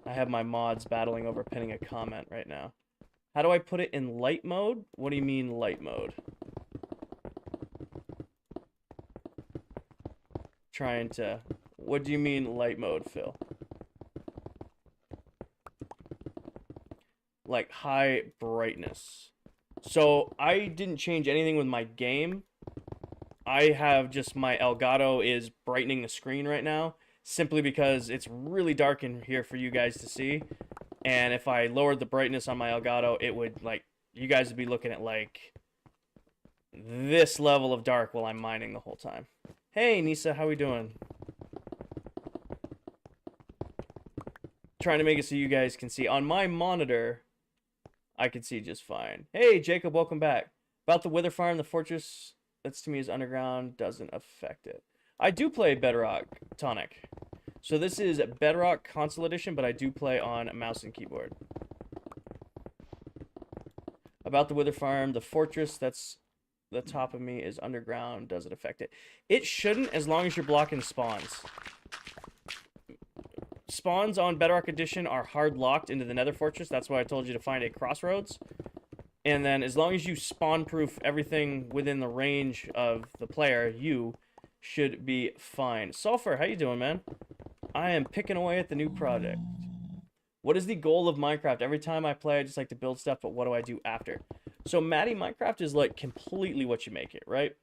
I have my mods battling over pinning a comment right now. How do I put it in light mode? What do you mean light mode? What do you mean light mode, Phil? Like high brightness. So I didn't change anything with my game. I have just my Elgato is brightening the screen right now, simply because it's really dark in here for you guys to see. And if I lowered the brightness on my Elgato, it would, like, you guys would be looking at, like, this level of dark while I'm mining the whole time. Hey, Nisa, how we doing? Trying to make it so you guys can see. On my monitor, I can see just fine. Hey, Jacob, welcome back. About the Wither Farm, the fortress that's to me is underground doesn't affect it. I do play Bedrock, Tonic. So this is Bedrock Console Edition, but I do play on mouse and keyboard. About the Wither Farm, the fortress that's the top of me is underground. Does it affect it? It shouldn't, as long as you're blocking spawns. Spawns on Bedrock Edition are hard locked into the Nether Fortress. That's why I told you to find a crossroads. And then as long as you spawn-proof everything within the range of the player, you should be fine. Sulfur, how you doing, man? I am picking away at the new project. What is the goal of Minecraft? Every time I play, I just like to build stuff, but what do I do after? So, Maddie, Minecraft is like completely what you make it, right?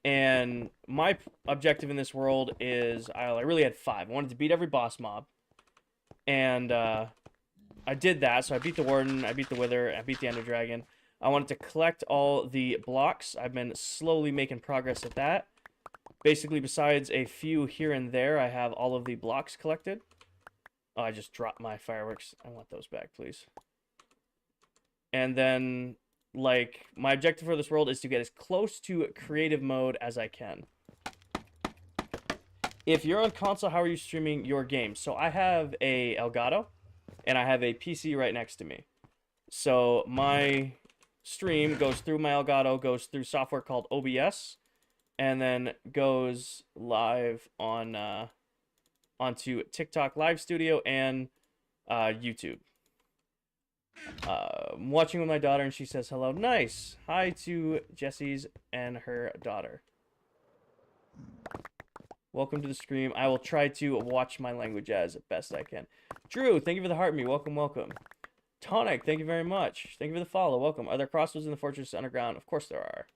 And my objective in this world is, I really had 5. I wanted to beat every boss mob. And I did that, so I beat the Warden, I beat the Wither, I beat the Ender Dragon. I wanted to collect all the blocks. I've been slowly making progress at that. Basically, besides a few here and there, I have all of the blocks collected. Oh, I just dropped my fireworks. I want those back, please. And then, like, my objective for this world is to get as close to creative mode as I can. If you're on console, how are you streaming your game? So I have a Elgato, and I have a PC right next to me. So my stream goes through my Elgato, goes through software called OBS, and then goes live on onto TikTok Live Studio and YouTube. I'm watching with my daughter, and she says hello. Nice. Hi to Jessie's and her daughter. Welcome to the stream. I will try to watch my language as best I can. Drew, thank you for the heart me. Welcome, welcome. Tonic, thank you very much. Thank you for the follow. Welcome. Are there crossroads in the fortress underground? Of course there are.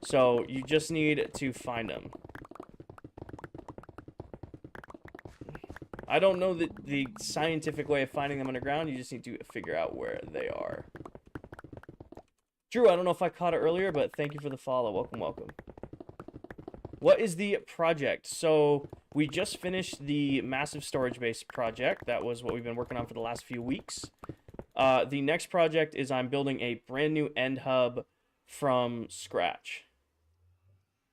So you just need to find them. I don't know the scientific way of finding them underground. You just need to figure out where they are. Drew, I don't know if I caught it earlier, but thank you for the follow. Welcome, welcome. What is the project? So we just finished the massive storage base project. That was what we've been working on for the last few weeks. The next project is I'm building a brand new end hub from scratch.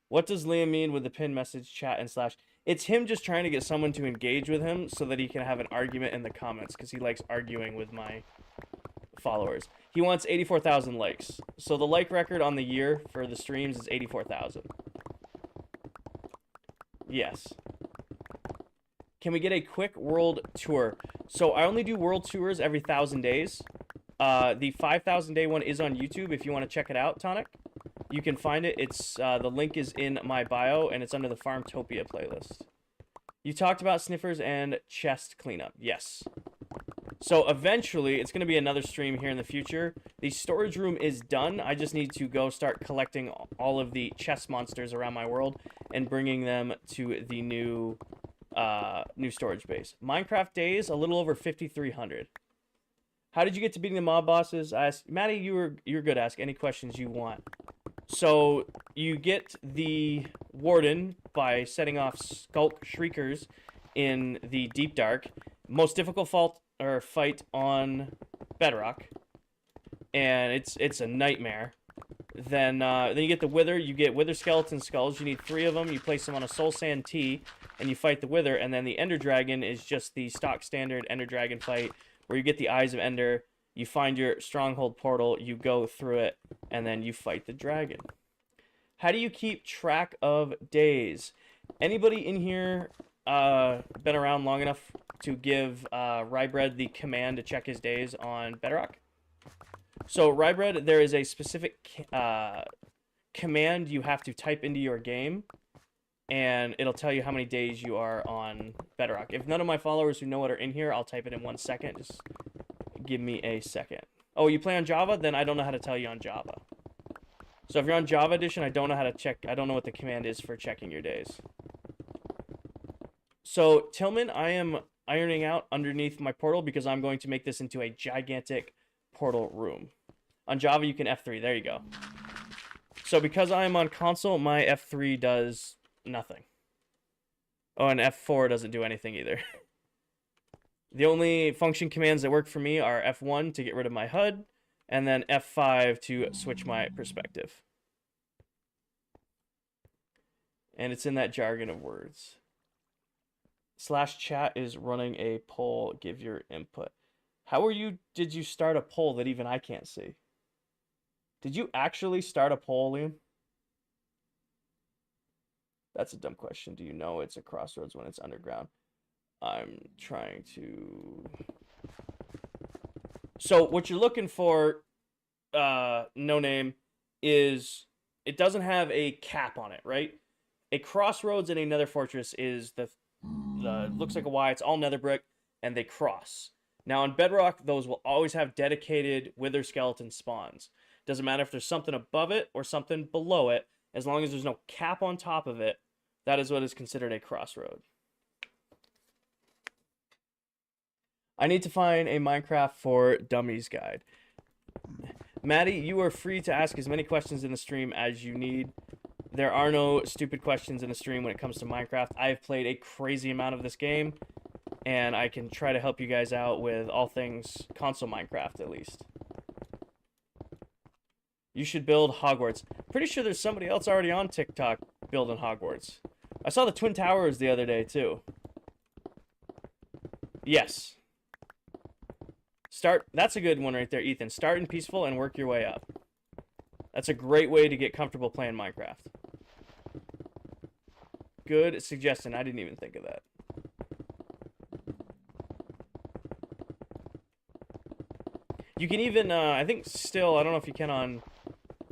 What does Liam mean with the pin message chat and slash? It's him just trying to get someone to engage with him so that he can have an argument in the comments because he likes arguing with my followers. He wants 84,000 likes. So the like record on the year for the streams is 84,000. Yes. Can we get a quick world tour? So I only do world tours every 1,000 days. The 5,000 day one is on YouTube if you want to check it out, Tonic. You can find it. It's the link is in my bio, and it's under the Farmtopia playlist. You talked about sniffers and chest cleanup. Yes. So eventually, it's going to be another stream here in the future. The storage room is done. I just need to go start collecting all of the chest monsters around my world and bringing them to the new storage base. Minecraft days, a little over 5,300. How did you get to beating the mob bosses? I asked Maddie. You're good. Ask any questions you want. So you get the warden by setting off skulk shriekers in the deep dark. Most difficult fight on bedrock, and it's a nightmare. Then you get the wither. You get wither skeleton skulls. You need 3 of them. You place them on a soul sand T, and you fight the wither. And then the ender dragon is just the stock standard ender dragon fight where you get the eyes of ender. You find your stronghold portal, you go through it, and then you fight the dragon. How do you keep track of days? Anybody in here been around long enough to give Rybread the command to check his days on Bedrock? So Rybread, there is a specific command you have to type into your game, and it'll tell you how many days you are on Bedrock. If none of my followers who know what are in here, I'll type it in 1 second. Just give me a second. Oh, you play on Java? Then I don't know how to tell you on Java. So if you're on Java Edition, I don't know how to check. I don't know what the command is for checking your days. So Tillman, I am ironing out underneath my portal because I'm going to make this into a gigantic portal room. On Java, you can F3. There you go. So because I am on console, my F3 does nothing. Oh, and F4 doesn't do anything either. The only function commands that work for me are F1 to get rid of my HUD, and then F5 to switch my perspective. And it's in that jargon of words. /chat is running a poll. Give your input. Did you start a poll that even I can't see? Did you actually start a poll, Liam? That's a dumb question. Do you know it's a crossroads when it's underground? I'm trying to... So what you're looking for, no name, is it doesn't have a cap on it, right? A crossroads in a nether fortress is the looks like a Y, it's all nether brick, and they cross. Now on bedrock, those will always have dedicated wither skeleton spawns. Doesn't matter if there's something above it or something below it, as long as there's no cap on top of it, that is what is considered a crossroad. I need to find a Minecraft for Dummies guide. Maddie, you are free to ask as many questions in the stream as you need. There are no stupid questions in the stream when it comes to Minecraft. I have played a crazy amount of this game, and I can try to help you guys out with all things console Minecraft, at least. You should build Hogwarts. Pretty sure there's somebody else already on TikTok building Hogwarts. I saw the Twin Towers the other day, too. Yes. That's a good one right there, Ethan. Start in peaceful and work your way up. That's a great way to get comfortable playing Minecraft. Good suggestion. I didn't even think of that. You can even, I think still, I don't know if you can on...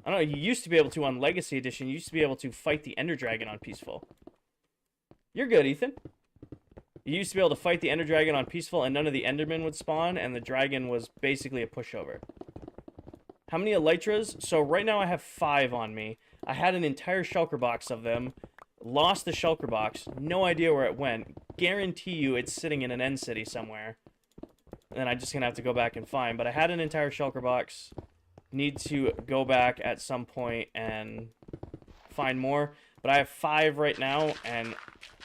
I don't know, you used to be able to on Legacy Edition. You used to be able to fight the Ender Dragon on Peaceful. You're good, Ethan. You used to be able to fight the Ender Dragon on Peaceful, and none of the Endermen would spawn, and the dragon was basically a pushover. How many Elytras? So right now I have 5 on me. I had an entire shulker box of them. Lost the shulker box. No idea where it went. Guarantee you it's sitting in an end city somewhere. And I'm just going to have to go back and find. But I had an entire shulker box. Need to go back at some point and find more. But I have 5 right now, and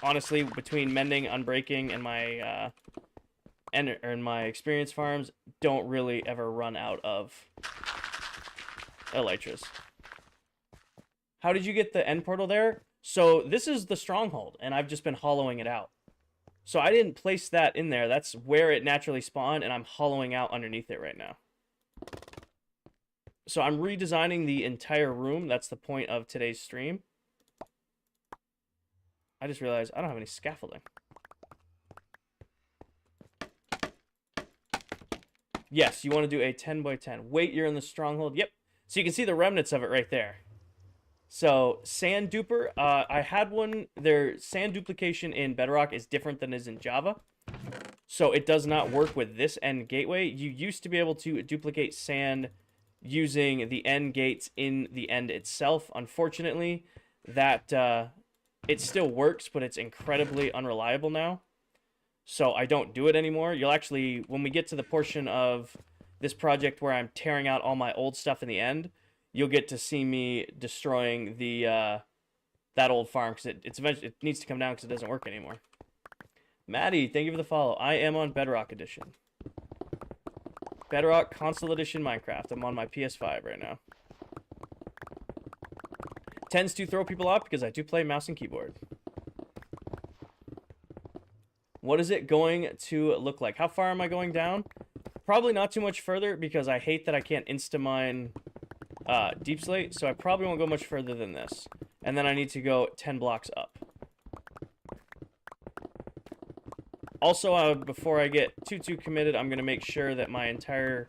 honestly, between mending, unbreaking, and my and my experience farms don't really ever run out of elytras. How did you get the end portal there? So this is the Stronghold, and I've just been hollowing it out. So I didn't place that in there. That's where it naturally spawned, and I'm hollowing out underneath it right now. So I'm redesigning the entire room. That's the point of today's stream. I just realized I don't have any scaffolding. Yes, you want to do a 10 by 10. Wait, you're in the Stronghold. Yep. So you can see the remnants of it right there. So sand duper, I had one. Their sand duplication in Bedrock is different than is in Java. So it does not work with this end gateway. You used to be able to duplicate sand using the end gates in the end itself. Unfortunately, that it still works, but it's incredibly unreliable now. So I don't do it anymore. You'll actually, when we get to the portion of this project where I'm tearing out all my old stuff in the end, you'll get to see me destroying the that old farm because it's eventually, it needs to come down because it doesn't work anymore. Maddie, thank you for the follow. I am on Bedrock Edition. Bedrock Console Edition Minecraft. I'm on my PS5 right now. Tends to throw people off because I do play mouse and keyboard. What is it going to look like? How far am I going down? Probably not too much further because I hate that I can't insta-mine deep slate, so I probably won't go much further than this. And then I need to go 10 blocks up. Also, before I get too committed, I'm going to make sure that my entire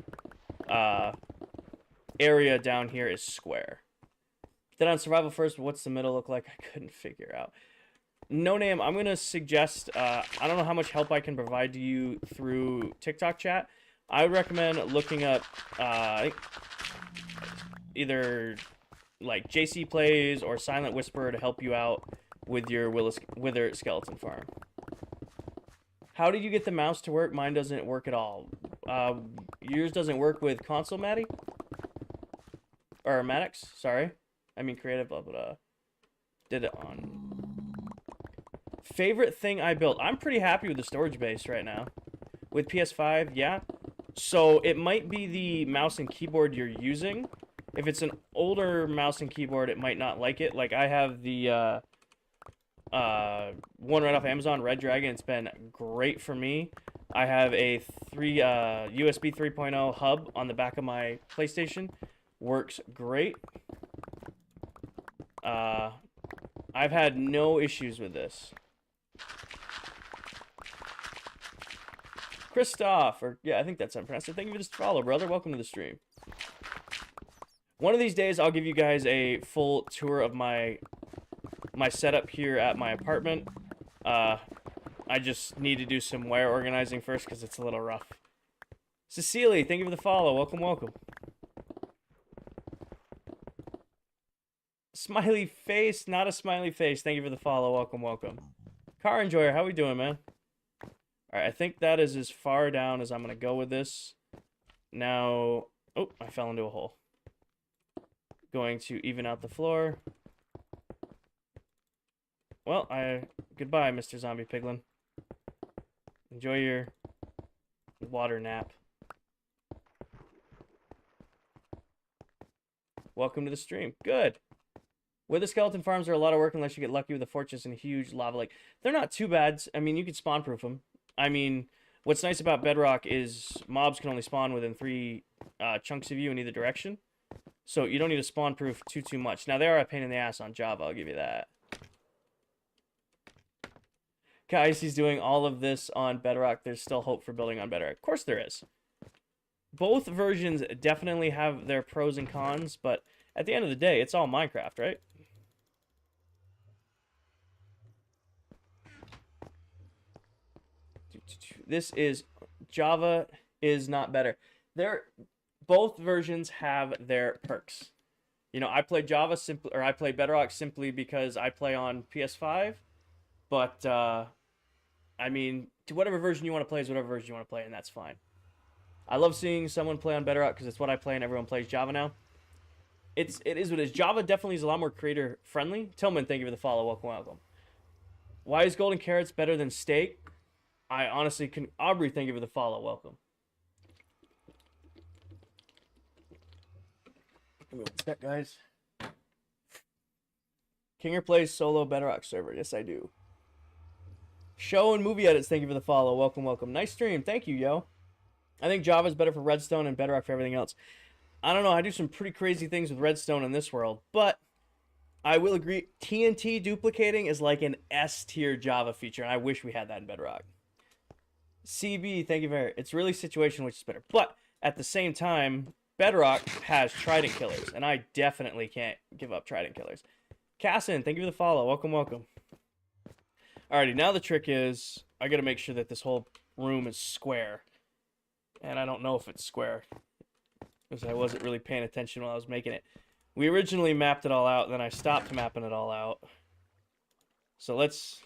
area down here is square. Then on Survival First, what's the middle look like? I couldn't figure out. No name, I'm going to suggest, I don't know how much help I can provide to you through TikTok chat. I would recommend looking up either like JC Plays or Silent Whisperer to help you out with your Wither skeleton farm. How did you get the mouse to work? Mine doesn't work at all. Yours doesn't work with console, Maddie? Or Maddox, sorry. I mean creative, but did it on... Favorite thing I built. I'm pretty happy with the storage base right now. With PS5, yeah. So it might be the mouse and keyboard you're using. If it's an older mouse and keyboard, it might not like it. Like I have the one right off Amazon, Red Dragon. It's been great for me. I have a USB 3.0 hub on the back of my PlayStation. Works great. I've had no issues with this. Christoph, or yeah, I think that's unpronounced. Thank you for this follow, brother. Welcome to the stream. One of these days, I'll give you guys a full tour of my setup here at my apartment. I just need to do some wire organizing first because it's a little rough. Cecilia, thank you for the follow. Welcome, welcome. Smiley face, not a smiley face. Thank you for the follow. Welcome, welcome. Car Enjoyer, how we doing, man? All right, I think that is as far down as I'm going to go with this. Now, oh, I fell into a hole. Going to even out the floor. Well, goodbye, Mr. Zombie Piglin. Enjoy your water nap. Welcome to the stream. Good. Wither skeleton farms are a lot of work unless you get lucky with a fortress and a huge lava lake. They're not too bad. I mean, you could spawn proof them. I mean, what's nice about Bedrock is mobs can only spawn within 3 chunks of you in either direction. So you don't need to spawn proof too much. Now, they are a pain in the ass on Java, I'll give you that. Guys, he's doing all of this on Bedrock. There's still hope for building on Bedrock. Of course there is. Both versions definitely have their pros and cons, but at the end of the day, it's all Minecraft, right? This is Java is not better. Both versions have their perks. You know, I play Java simply, or I play Bedrock simply because I play on PS5. But I mean, to whatever version you want to play is whatever version you want to play, and that's fine. I love seeing someone play on Bedrock because it's what I play, and everyone plays Java now. It is what it is. Java definitely is a lot more creator friendly. Tillman, thank you for the follow. Welcome, welcome. Why is golden carrots better than steak? I honestly can. Aubrey, thank you for the follow. Welcome. Give me one sec, guys. Kinger plays solo Bedrock server. Yes, I do. Show and movie edits. Thank you for the follow. Welcome, welcome. Nice stream. Thank you, yo. I think Java's better for Redstone and Bedrock for everything else. I don't know. I do some pretty crazy things with Redstone in this world, but I will agree. TNT duplicating is like an S tier Java feature, and I wish we had that in Bedrock. CB, thank you very much. It's really situation which is better, but at the same time, Bedrock has Trident killers, and I definitely can't give up Trident killers. Cassin, thank you for the follow. Welcome, welcome. Alrighty, now the trick is I gotta make sure that this whole room is square. And I don't know if it's square, because I wasn't really paying attention while I was making it. We originally mapped it all out, then I stopped mapping it all out. So let's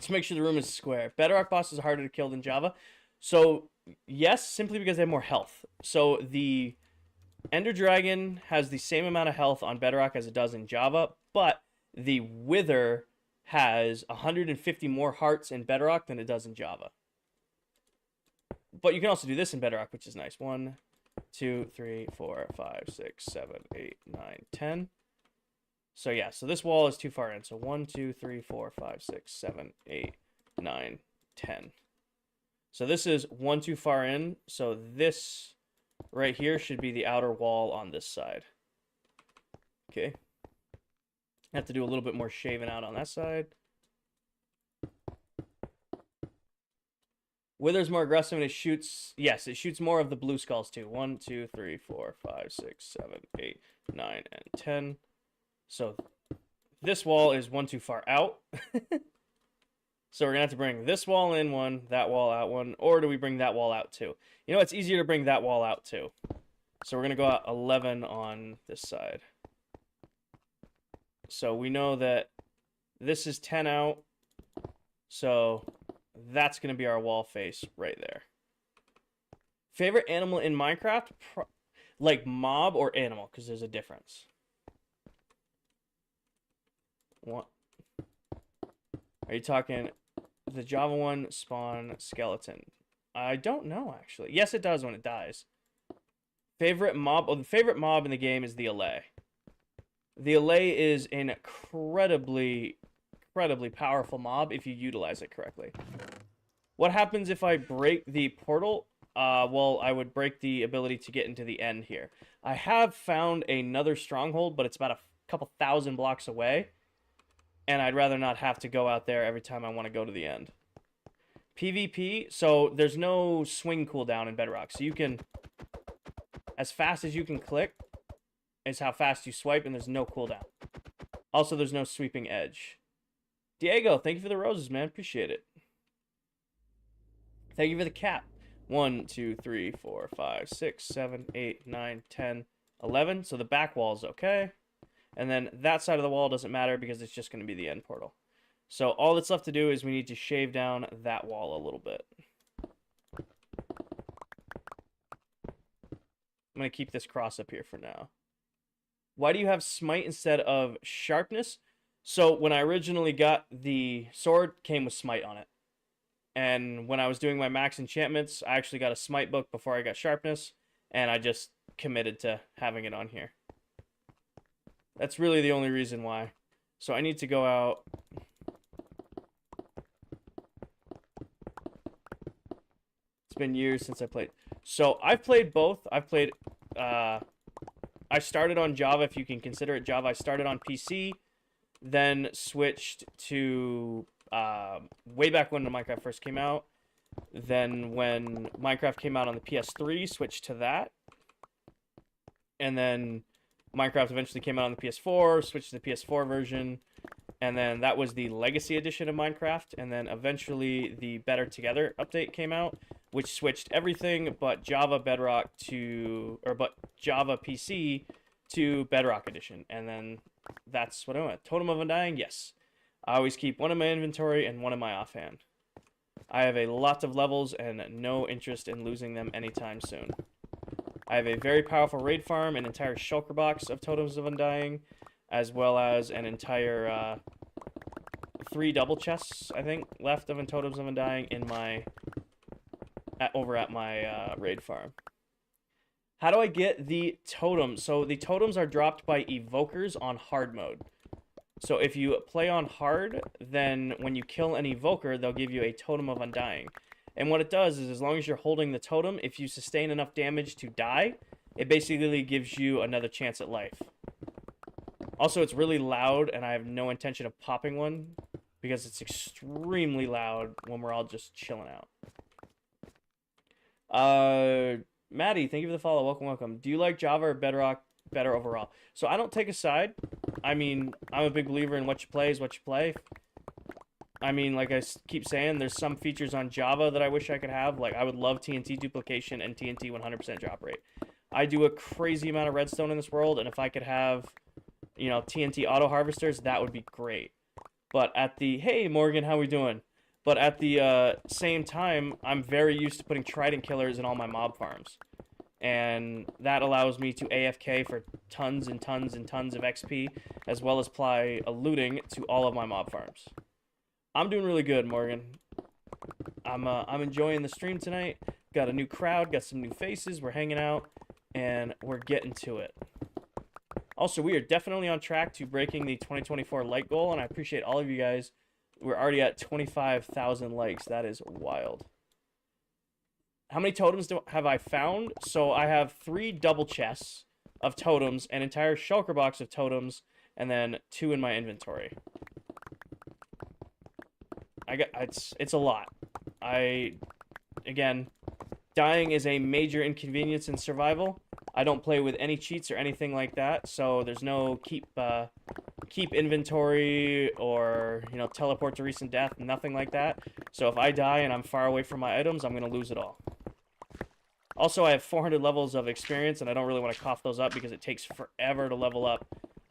make sure the room is square. Bedrock bosses are harder to kill than Java. So yes, simply because they have more health. So the Ender Dragon has the same amount of health on Bedrock as it does in Java, but the Wither has 150 more hearts in Bedrock than it does in Java. But you can also do this in Bedrock, which is nice. 1, 2, 3, 4, 5, 6, 7, 8, 9, 10. So yeah, so this wall is too far in. So 1, 2, 3, 4, 5, 6, 7, 8, 9, 10. So this is 1 too far in. So this right here should be the outer wall on this side. Okay. I have to do a little bit more shaving out on that side. Wither's more aggressive and it shoots. Yes, it shoots more of the blue skulls too. 1, 2, 3, 4, 5, 6, 7, 8, 9, and 10. So this wall is 1 too far out. So we're gonna have to bring this wall in one, that wall out one, or do we bring that wall out too? You know, it's easier to bring that wall out too. So we're gonna go out 11 on this side. So we know that this is 10 out. So that's going to be our wall face right there. Favorite animal in Minecraft? Like mob or animal? Because there's a difference. What? Are you talking the Java one spawn skeleton? I don't know, actually. Yes, it does when it dies. Favorite mob? Well, the favorite mob in the game is the Allay. The Allay is an incredibly powerful mob if you utilize it correctly. What happens if I break the portal? Well, I would break the ability to get into the end here. I have found another stronghold, but it's about a couple thousand blocks away. And I'd rather not have to go out there every time I want to go to the end. PvP, so there's no swing cooldown in Bedrock. So you can, as fast as you can click, is how fast you swipe, and there's no cooldown. Also, there's no sweeping edge. Diego, thank you for the roses, man. Appreciate it. Thank you for the cap. 1, 2, 3, 4, 5, 6, 7, 8, 9, 10, 11. So the back wall is okay. And then that side of the wall doesn't matter because it's just going to be the end portal. So all that's left to do is we need to shave down that wall a little bit. I'm going to keep this cross up here for now. Why do you have smite instead of sharpness? So when I originally got the sword, came with smite on it. And when I was doing my max enchantments, I actually got a smite book before I got sharpness. And I just committed to having it on here. That's really the only reason why. So I need to go out. It's been years since I played. So I've played both. I've played... I started on Java, if you can consider it Java. I started on PC, then switched to way back when Minecraft first came out. Then when Minecraft came out on the PS3, switched to that. And then Minecraft eventually came out on the PS4, switched to the PS4 version. And then that was the Legacy edition of Minecraft. And then eventually the Better Together update came out, which switched everything but Java Bedrock to, or but Java PC to Bedrock edition. And then that's what I went. Totem of Undying, yes. I always keep one in my inventory and one in my offhand. I have a lot of levels and no interest in losing them anytime soon. I have a very powerful raid farm, an entire shulker box of Totems of Undying, as well as an entire 3 double chests, I think, left of Totems of Undying in my over at my raid farm. How do I get the totems? So the totems are dropped by evokers on hard mode. So if you play on hard, then when you kill an evoker, they'll give you a Totem of Undying. And what it does is, as long as you're holding the totem, if you sustain enough damage to die, it basically gives you another chance at life. Also, it's really loud, and I have no intention of popping one, because it's extremely loud when we're all just chilling out. Maddie, thank you for the follow. Welcome, welcome. Do you like Java or Bedrock better overall? So I don't take a side. I mean, I'm a big believer in what you play is what you play. I mean, like I keep saying, there's some features on Java that I wish I could have. Like, I would love TNT duplication and TNT 100% drop rate. I do a crazy amount of redstone in this world, and if I could have, you know, TNT auto harvesters, that would be great. But at the... Hey, Morgan, how we doing? But at the same time, I'm very used to putting trident killers in all my mob farms. And that allows me to AFK for tons and tons and tons of XP, as well as apply a looting to all of my mob farms. I'm doing really good, Morgan. I'm enjoying the stream tonight. Got a new crowd, got some new faces, we're hanging out, and we're getting to it. Also, we are definitely on track to breaking the 2024 like goal, and I appreciate all of you guys. We're already at 25,000 likes. That is wild. How many totems have I found? So I have 3 double chests of totems, an entire shulker box of totems, and then 2 in my inventory. It's a lot. Again, dying is a major inconvenience in survival. I don't play with any cheats or anything like that, so there's no keep inventory or, you know, teleport to recent death, nothing like that. So if I die and I'm far away from my items, I'm going to lose it all. Also, I have 400 levels of experience, and I don't really want to cough those up because it takes forever to level up.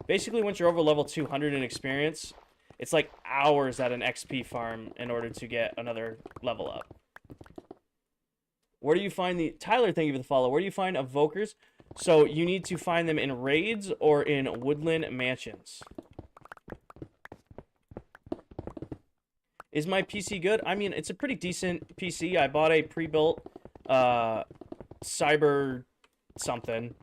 Basically, once you're over level 200 in experience, it's like hours at an XP farm in order to get another level up. Where do you find the... Tyler, thank you for the follow. Where do you find evokers? So you need to find them in raids or in woodland mansions. Is my PC good? I mean, it's a pretty decent PC. I bought a pre-built cyber something.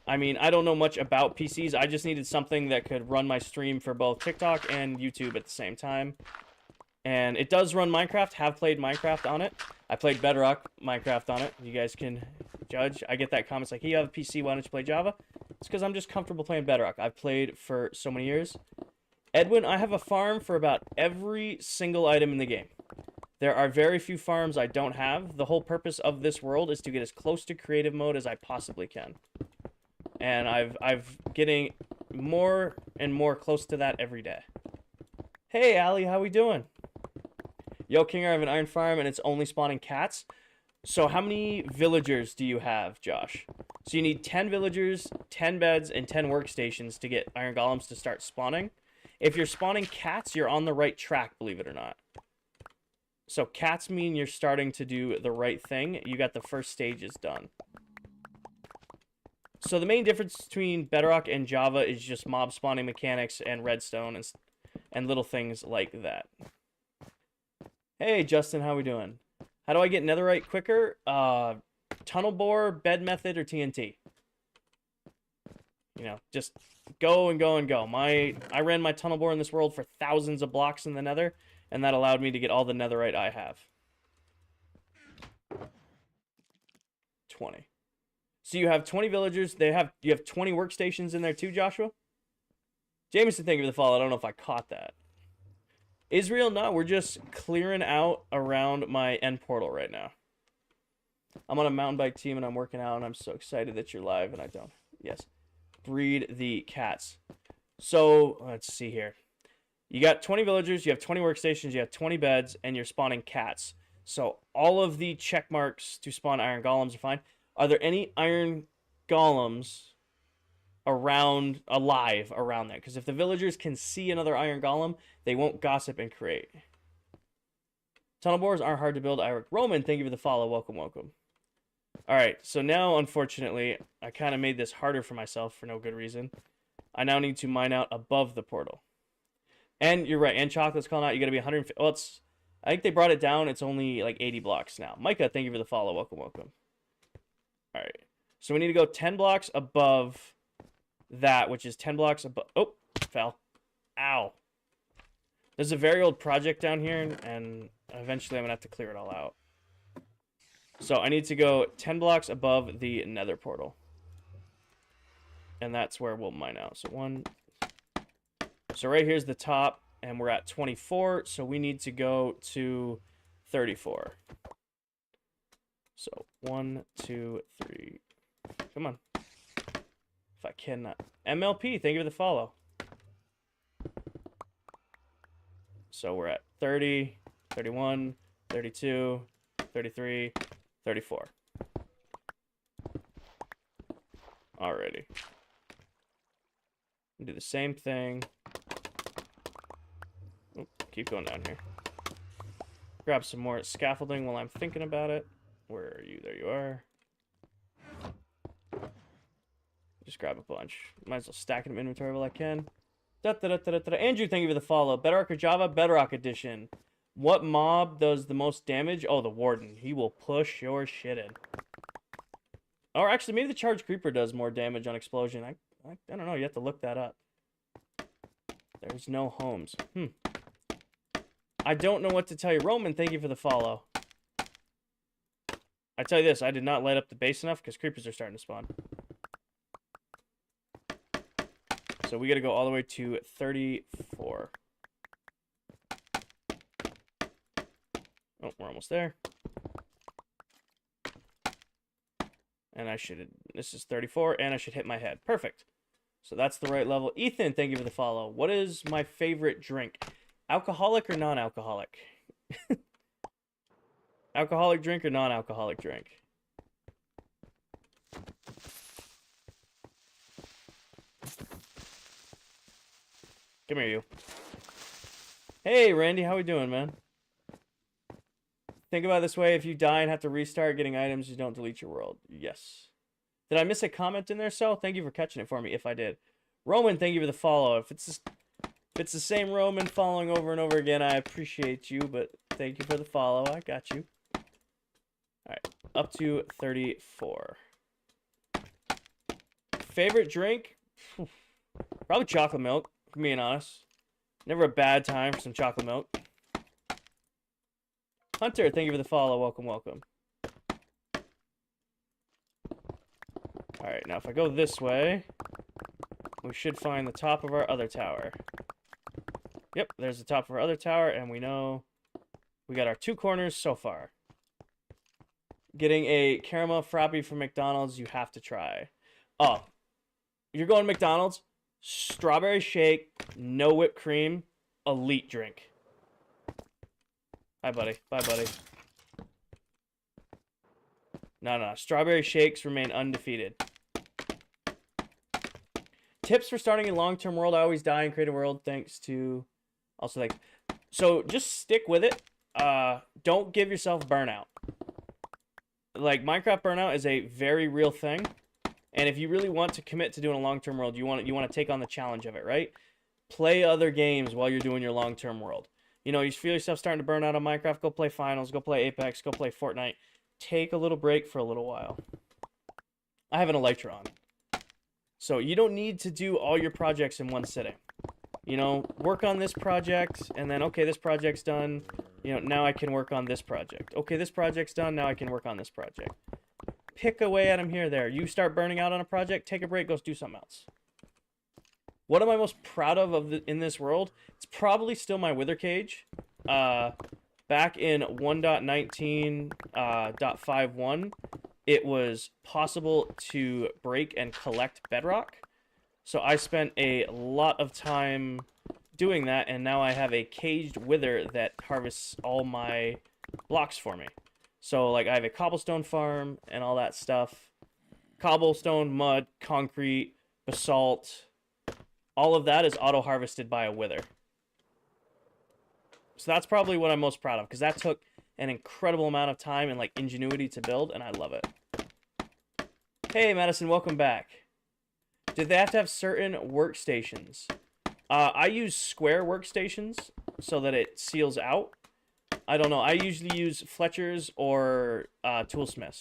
I mean, I don't know much about PCs. I just needed something that could run my stream for both TikTok and YouTube at the same time. And it does run Minecraft. Have played Minecraft on it. I played Bedrock Minecraft on it. You guys can judge. I get that comments like, hey, you have a PC, why don't you play Java? It's because I'm just comfortable playing Bedrock. I've played for so many years. Edwin, I have a farm for about every single item in the game. There are very few farms I don't have. The whole purpose of this world is to get as close to creative mode as I possibly can. And I've getting more and more close to that every day. Hey, Allie, how we doing? Yo, King, I have an iron farm and it's only spawning cats. So how many villagers do you have, Josh? So you need 10 villagers, 10 beds, and 10 workstations to get iron golems to start spawning. If you're spawning cats, you're on the right track, believe it or not. So cats mean you're starting to do the right thing. You got the first stages done. So the main difference between Bedrock and Java is just mob spawning mechanics and redstone and little things like that. Hey, Justin, how we doing? How do I get netherite quicker? Tunnel bore, bed method, or TNT? You know, just go and go and go. I ran my tunnel bore in this world for thousands of blocks in the nether, and that allowed me to get all the netherite I have. 20. So you have 20 villagers. You have 20 workstations in there too, Joshua? Jameson, thank you for the follow. I don't know if I caught that. Israel, no, we're just clearing out around my end portal right now. I'm on a mountain bike team and I'm working out and I'm so excited that you're live and I don't. Yes. Breed the cats. So, let's see here. You got 20 villagers, you have 20 workstations, you have 20 beds, and you're spawning cats. So all of the check marks to spawn iron golems are fine. Are there any iron golems alive around there? Because if the villagers can see another iron golem, they won't gossip and create. Tunnel bores aren't hard to build. Iric Roman, thank you for the follow. Welcome, welcome. Alright, so now, unfortunately, I kind of made this harder for myself for no good reason. I now need to mine out above the portal. And you're right. And chocolate's calling out. You got to be 150. Well, it's. I think they brought it down. It's only like 80 blocks now. Micah, thank you for the follow. Welcome, welcome. All right. So we need to go 10 blocks above that, which is 10 blocks above. Oh, fell. Ow. There's a very old project down here, and eventually I'm going to have to clear it all out. So I need to go 10 blocks above the nether portal. And that's where we'll mine out. So one. So right here's the top, and we're at 24, so we need to go to 34. So 1, 2, 3. Come on. If I cannot. MLP, thank you for the follow. So we're at 30, 31, 32, 33, 34. Alrighty. Do the same thing. Oh, keep going down here. Grab some more scaffolding while I'm thinking about it. Where are you? There you are. Just grab a bunch. Might as well stack it in inventory while I can. Andrew, thank you for the follow. Bedrock or Java? Bedrock Edition. What mob does the most damage? Oh, the Warden. He will push your shit in. Or actually, maybe the Charge Creeper does more damage on explosion. I don't know. You have to look that up. There's no homes. I don't know what to tell you. Roman, thank you for the follow. I tell you this. I did not light up the base enough because creepers are starting to spawn. So we got to go all the way to 34. Oh, we're almost there. And I should, this is 34, and I should hit my head. Perfect. So that's the right level. Ethan, thank you for the follow. What is my favorite drink? Alcoholic or non-alcoholic? Alcoholic drink or non-alcoholic drink? Come here, you. Hey, Randy, how we doing, man? Think about it this way. If you die and have to restart getting items, you don't delete your world. Yes. Did I miss a comment in there, so? Thank you for catching it for me, if I did. Roman, thank you for the follow. If it's the same Roman following over and over again, I appreciate you, but thank you for the follow. I got you. Alright, up to 34. Favorite drink? Probably chocolate milk, being honest. Never a bad time for some chocolate milk. Hunter, thank you for the follow. Welcome, welcome. Alright, now if I go this way, we should find the top of our other tower. Yep, there's the top of our other tower, and we know we got our 2 corners so far. Getting a caramel frappe from McDonald's, you have to try. Oh, you're going to McDonald's? Strawberry shake, no whipped cream, elite drink. Bye, buddy. Bye, buddy. No. Strawberry shakes remain undefeated. Tips for starting a long-term world. I always die in creative world thanks to... Also, like... So, just stick with it. Don't give yourself burnout. Like, Minecraft burnout is a very real thing. And if you really want to commit to doing a long-term world, you want to take on the challenge of it, right? Play other games while you're doing your long-term world. You know, you feel yourself starting to burn out on Minecraft, go play Finals, go play Apex, go play Fortnite. Take a little break for a little while. I have an Elytra on. So you don't need to do all your projects in one sitting. You know, work on this project, and then, okay, this project's done. You know, now I can work on this project. Okay, this project's done, now I can work on this project. Pick away at them here or there. You start burning out on a project, take a break, go do something else. What am I most proud of in this world? It's probably still my Wither Cage. Back in 1.19.51, it was possible to break and collect bedrock. So I spent a lot of time doing that, and now I have a caged wither that harvests all my blocks for me. So, like, I have a cobblestone farm and all that stuff. Cobblestone, mud, concrete, basalt. All of that is auto-harvested by a wither. So that's probably what I'm most proud of, because that took an incredible amount of time and, like, ingenuity to build, and I love it. Hey, Madison, welcome back. Did they have to have certain workstations? I use square workstations so that it seals out. I don't know. I usually use Fletcher's or Toolsmiths.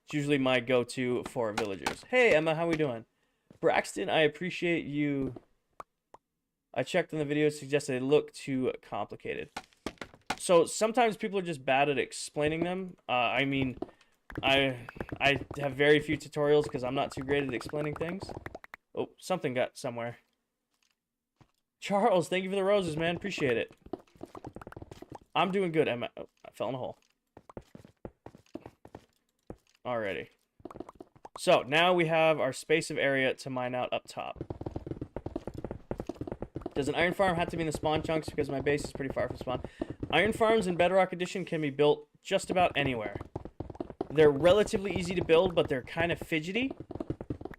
It's usually my go-to for villagers. Hey, Emma, how we doing? Braxton, I appreciate you. I checked on the video. It suggested they look too complicated. So sometimes people are just bad at explaining them. I mean, I have very few tutorials because I'm not too great at explaining things. Oh, something got somewhere. Charles, thank you for the roses, man. Appreciate it. I'm doing good, Emma. Oh, I fell in a hole. Alrighty. So, now we have our space of area to mine out up top. Does an iron farm have to be in the spawn chunks because my base is pretty far from spawn? Iron farms in Bedrock Edition can be built just about anywhere. They're relatively easy to build, but they're kind of fidgety.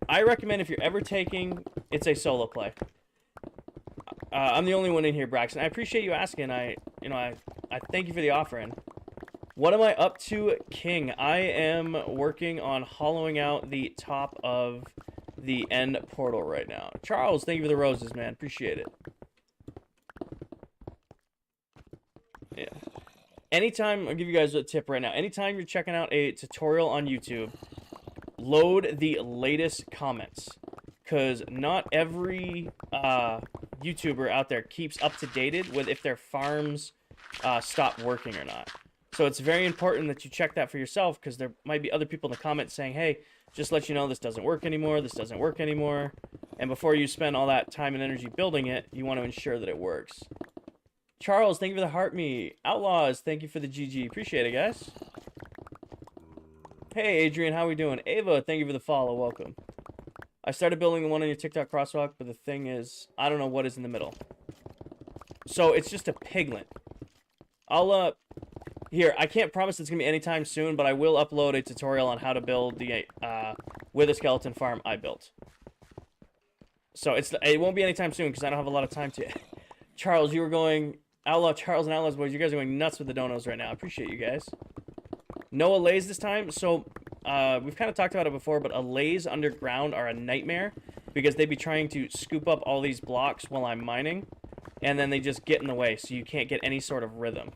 I recommend if you're ever taking, it's a solo play. I'm the only one in here, Braxton. I appreciate you asking. I thank you for the offering. What am I up to, King? I am working on hollowing out the top of the end portal right now. Charles, thank you for the roses, man. Appreciate it. Yeah. Anytime, I'll give you guys a tip right now. Anytime you're checking out a tutorial on YouTube, load the latest comments. Because not every YouTuber out there keeps up to date with if their farms stop working or not. So it's very important that you check that for yourself, because there might be other people in the comments saying, hey, just let you know this doesn't work anymore, this doesn't work anymore. And before you spend all that time and energy building it, you want to ensure that it works. Charles, thank you for the heart me. Outlaws, thank you for the GG. Appreciate it, guys. Hey, Adrian, how we doing? Ava, thank you for the follow. Welcome. I started building the one on your TikTok crosswalk, but the thing is, I don't know what is in the middle. So it's just a piglet. I'll, here, I can't promise it's going to be anytime soon, but I will upload a tutorial on how to build the wither skeleton farm I built. So it won't be anytime soon because I don't have a lot of time to. Charles, you were going... Charles and Outlaws boys, you guys are going nuts with the donos right now. I appreciate you guys. No allays this time. So, we've kind of talked about it before, but allays underground are a nightmare because they'd be trying to scoop up all these blocks while I'm mining, and then they just get in the way, so you can't get any sort of rhythm.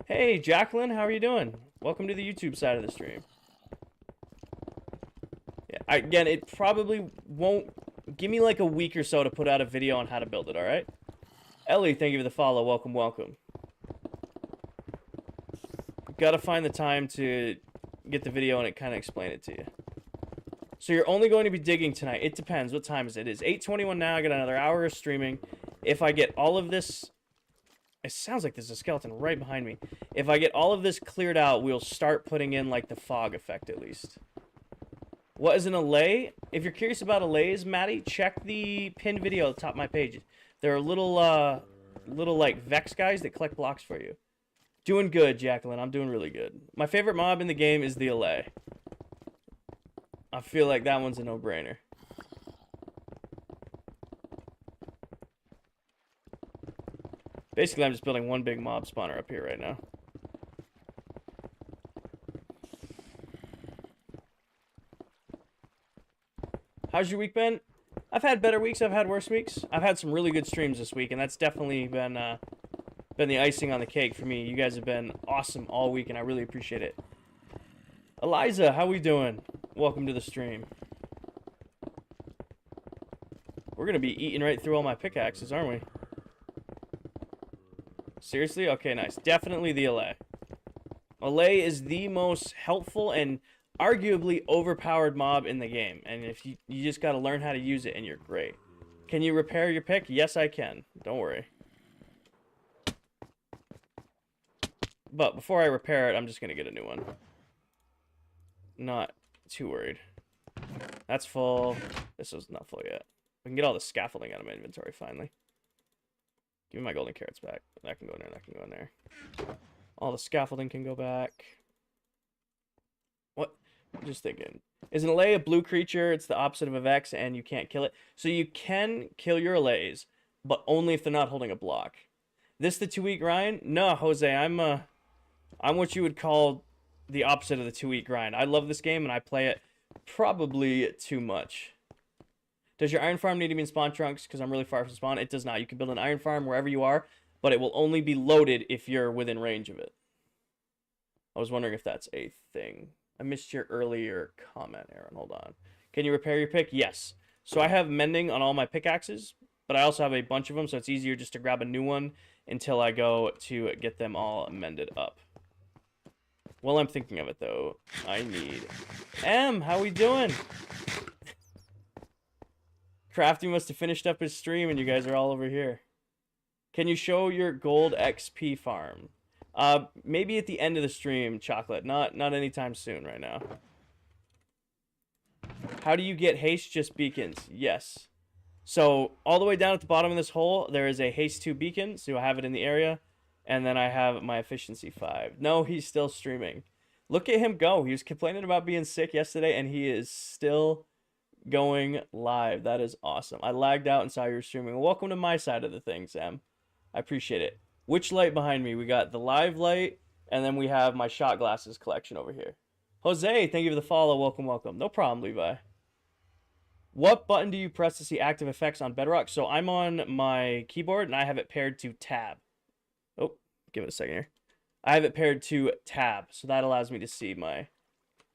Hey, Jacqueline, how are you doing? Welcome to the YouTube side of the stream. Yeah, again, it probably won't... Give me like a week or so to put out a video on how to build it, alright? Ellie, thank you for the follow. Welcome, welcome. Gotta find the time to get the video and it kind of explain it to you. So you're only going to be digging tonight. It depends. What time is it? It's 8:21 now. I got another hour of streaming. If I get all of this... It sounds like there's a skeleton right behind me. If I get all of this cleared out, we'll start putting in like the fog effect at least. What is an allay? If you're curious about allays, Maddie, check the pinned video at the top of my page. There are little like Vex guys that collect blocks for you. Doing good, Jacqueline. I'm doing really good. My favorite mob in the game is the allay. I feel like that one's a no-brainer. Basically, I'm just building one big mob spawner up here right now. How's your week been? I've had better weeks. I've had worse weeks. I've had some really good streams this week, and that's definitely been the icing on the cake for me. You guys have been awesome all week, and I really appreciate it. Eliza, how we doing? Welcome to the stream. We're going to be eating right through all my pickaxes, aren't we? Seriously? Okay, nice. Definitely the allay. Allay is the most helpful and arguably overpowered mob in the game. And if you just got to learn how to use it and you're great. Can you repair your pick? Yes, I can. Don't worry. But before I repair it, I'm just going to get a new one. Not too worried. That's full. This is not full yet. We can get all the scaffolding out of my inventory finally. Give me my golden carrots back. That can go in there, that can go in there. All the scaffolding can go back. What? I'm just thinking. Is an allay a blue creature? It's the opposite of a Vex, and you can't kill it. So you can kill your allays, but only if they're not holding a block. This the 2-week grind? No, Jose, I'm what you would call the opposite of the 2-week grind. I love this game, and I play it probably too much. Does your iron farm need to be in spawn trunks? Because I'm really far from spawn. It does not. You can build an iron farm wherever you are, but it will only be loaded if you're within range of it. I was wondering if that's a thing. I missed your earlier comment, Aaron. Hold on. Can you repair your pick? Yes. So I have mending on all my pickaxes, but I also have a bunch of them, so it's easier just to grab a new one until I go to get them all mended up. While I'm thinking of it, though, I need... how we doing? Crafty must have finished up his stream, and you guys are all over here. Can you show your gold XP farm? Maybe at the end of the stream, Chocolate. Not anytime soon right now. How do you get haste? Just beacons. Yes. So all the way down at the bottom of this hole, there is a haste 2 beacon. So I have it in the area. And then I have my efficiency 5. No, he's still streaming. Look at him go. He was complaining about being sick yesterday, and he is still going live. That is awesome. I lagged out and saw you were streaming. Welcome to my side of the thing, Sam. I appreciate it. Which light behind me? We got the live light, and then we have my shot glasses collection over here. Jose, thank you for the follow. Welcome, welcome. No problem, Levi. What button do you press to see active effects on Bedrock? So I'm on my keyboard, and I have it paired to tab. Oh, give it a second here. I have it paired to tab, so that allows me to see my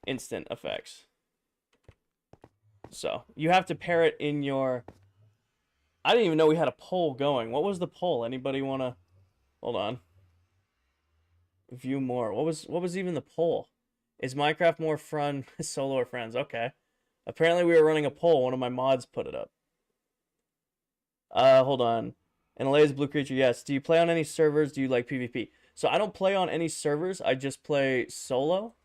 instant effects. So you have to pair it in your... I didn't even know we had a poll going. What was the poll? Anybody want to... Hold on. View more. What was even the poll? Is Minecraft more fun solo or friends? Okay. Apparently we were running a poll. One of my mods put it up. Hold on. And Alea's Blue Creature, yes. Do you play on any servers? Do you like PvP? So I don't play on any servers. I just play solo.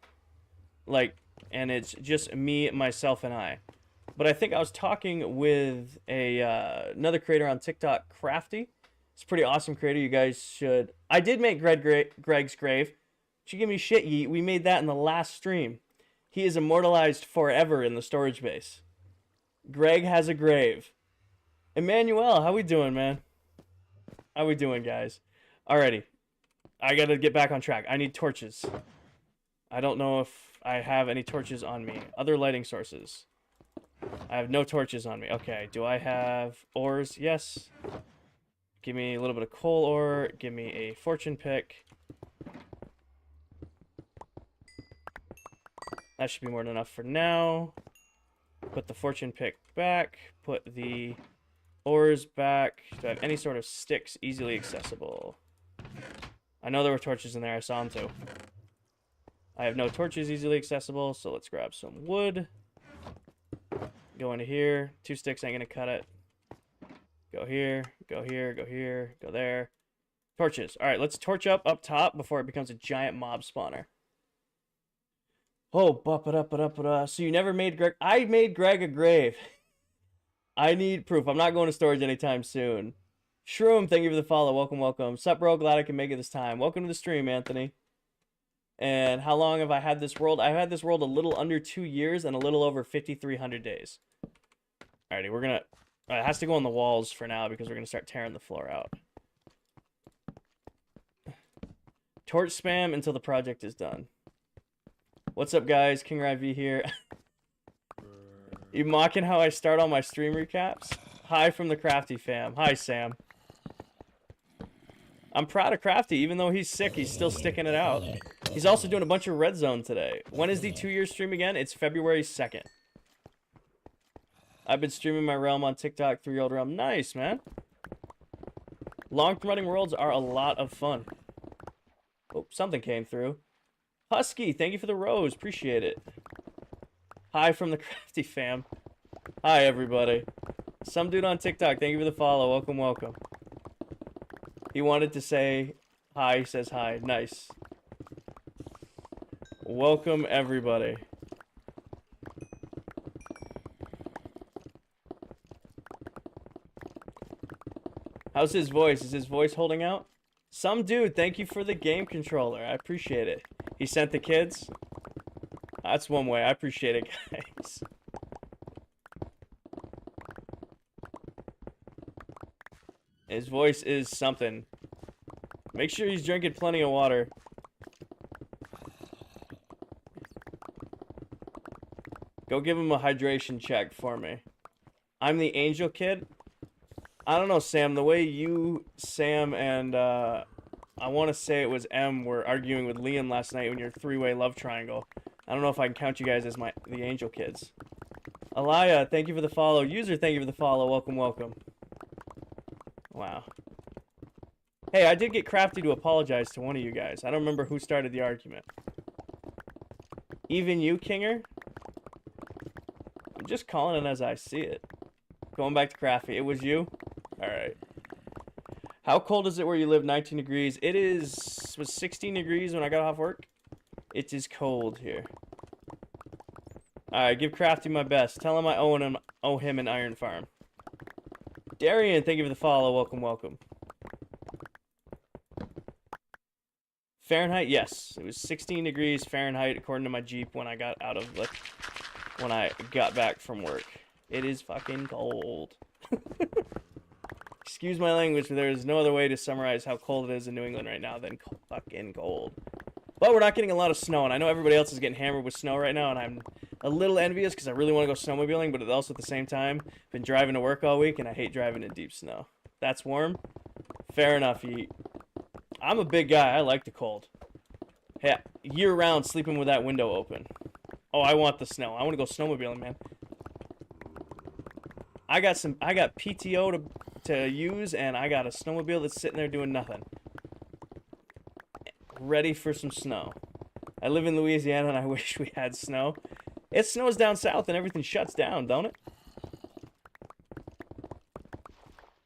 Like, and it's just me, myself, and I. But I think I was talking with another creator on TikTok, Crafty. It's a pretty awesome creator. You guys should... I did make Greg's grave. She give me shit, Yeet. We made that in the last stream. He is immortalized forever in the storage base. Greg has a grave. Emmanuel, how we doing, man? How we doing, guys? Alrighty. I gotta get back on track. I need torches. I don't know if I have any torches on me. Other lighting sources. I have no torches on me. Okay, do I have ores? Yes. Give me a little bit of coal ore. Give me a fortune pick. That should be more than enough for now. Put the fortune pick back. Put the ores back. Do I have any sort of sticks easily accessible? I know there were torches in there. I saw them too. I have no torches easily accessible, so let's grab some wood. Go into here. 2 sticks ain't gonna cut it. Go here, go here, go here, go there. Torches. All right, let's torch up top before it becomes a giant mob spawner. Oh, ba-ba-da-ba-da-ba-da. So you never made Greg... I made Greg a grave. I need proof. I'm not going to storage anytime soon. Shroom, thank you for the follow. Welcome, welcome. Sup, bro? Glad I can make it this time. Welcome to the stream, Anthony. And how long have I had this world? I've had this world a little under 2 years and a little over 5,300 days. Alrighty, we're gonna... it has to go on the walls for now because we're gonna start tearing the floor out. Torch spam until the project is done. What's up, guys? King Rai V here. You mocking how I start all my stream recaps? Hi from the Crafty fam. Hi, Sam. I'm proud of Crafty. Even though he's sick, he's still sticking it out. He's also doing a bunch of Red Zone today. When is the 2-year stream again? It's February 2nd. I've been streaming my realm on TikTok, 3-year-old realm. Nice, man. Long-running worlds are a lot of fun. Oh, something came through. Husky, thank you for the rose. Appreciate it. Hi from the Crafty fam. Hi, everybody. Some dude on TikTok, thank you for the follow. Welcome, welcome. He wanted to say hi. He says hi. Nice. Welcome, everybody. How's his voice? Is his voice holding out? Some dude, thank you for the game controller. I appreciate it. He sent the kids. That's one way. I appreciate it, guys. His voice is something. Make sure he's drinking plenty of water. Go give him a hydration check for me. I'm the angel kid. I don't know, Sam. The way you, Sam, and I want to say it was M were arguing with Liam last night when your three-way love triangle. I don't know if I can count you guys as the angel kids. Alaya, thank you for the follow. User, thank you for the follow. Welcome, welcome. Wow. Hey, I did get crafty to apologize to one of you guys. I don't remember who started the argument. Even you, Kinger? I'm just calling it as I see it. Going back to crafty. It was you? Alright. How cold is it where you live? 19 degrees. It was 16 degrees when I got off work. It is cold here. Alright, give Crafty my best. Tell him I owe him an iron farm. Darian, thank you for the follow. Welcome, welcome. Fahrenheit, yes. It was 16 degrees Fahrenheit according to my Jeep when I got out of when I got back from work. It is fucking cold. Excuse my language, but there is no other way to summarize how cold it is in New England right now than fucking cold. But we're not getting a lot of snow, and I know everybody else is getting hammered with snow right now, and I'm a little envious because I really want to go snowmobiling, but also at the same time, been driving to work all week, and I hate driving in deep snow. That's warm? Fair enough, Yeet. I'm a big guy. I like the cold. Yeah, year-round sleeping with that window open. Oh, I want the snow. I want to go snowmobiling, man. I got PTO to use, and I got a snowmobile that's sitting there doing nothing. Ready for some snow. I live in Louisiana, and I wish we had snow. It snows down south, and everything shuts down, don't it?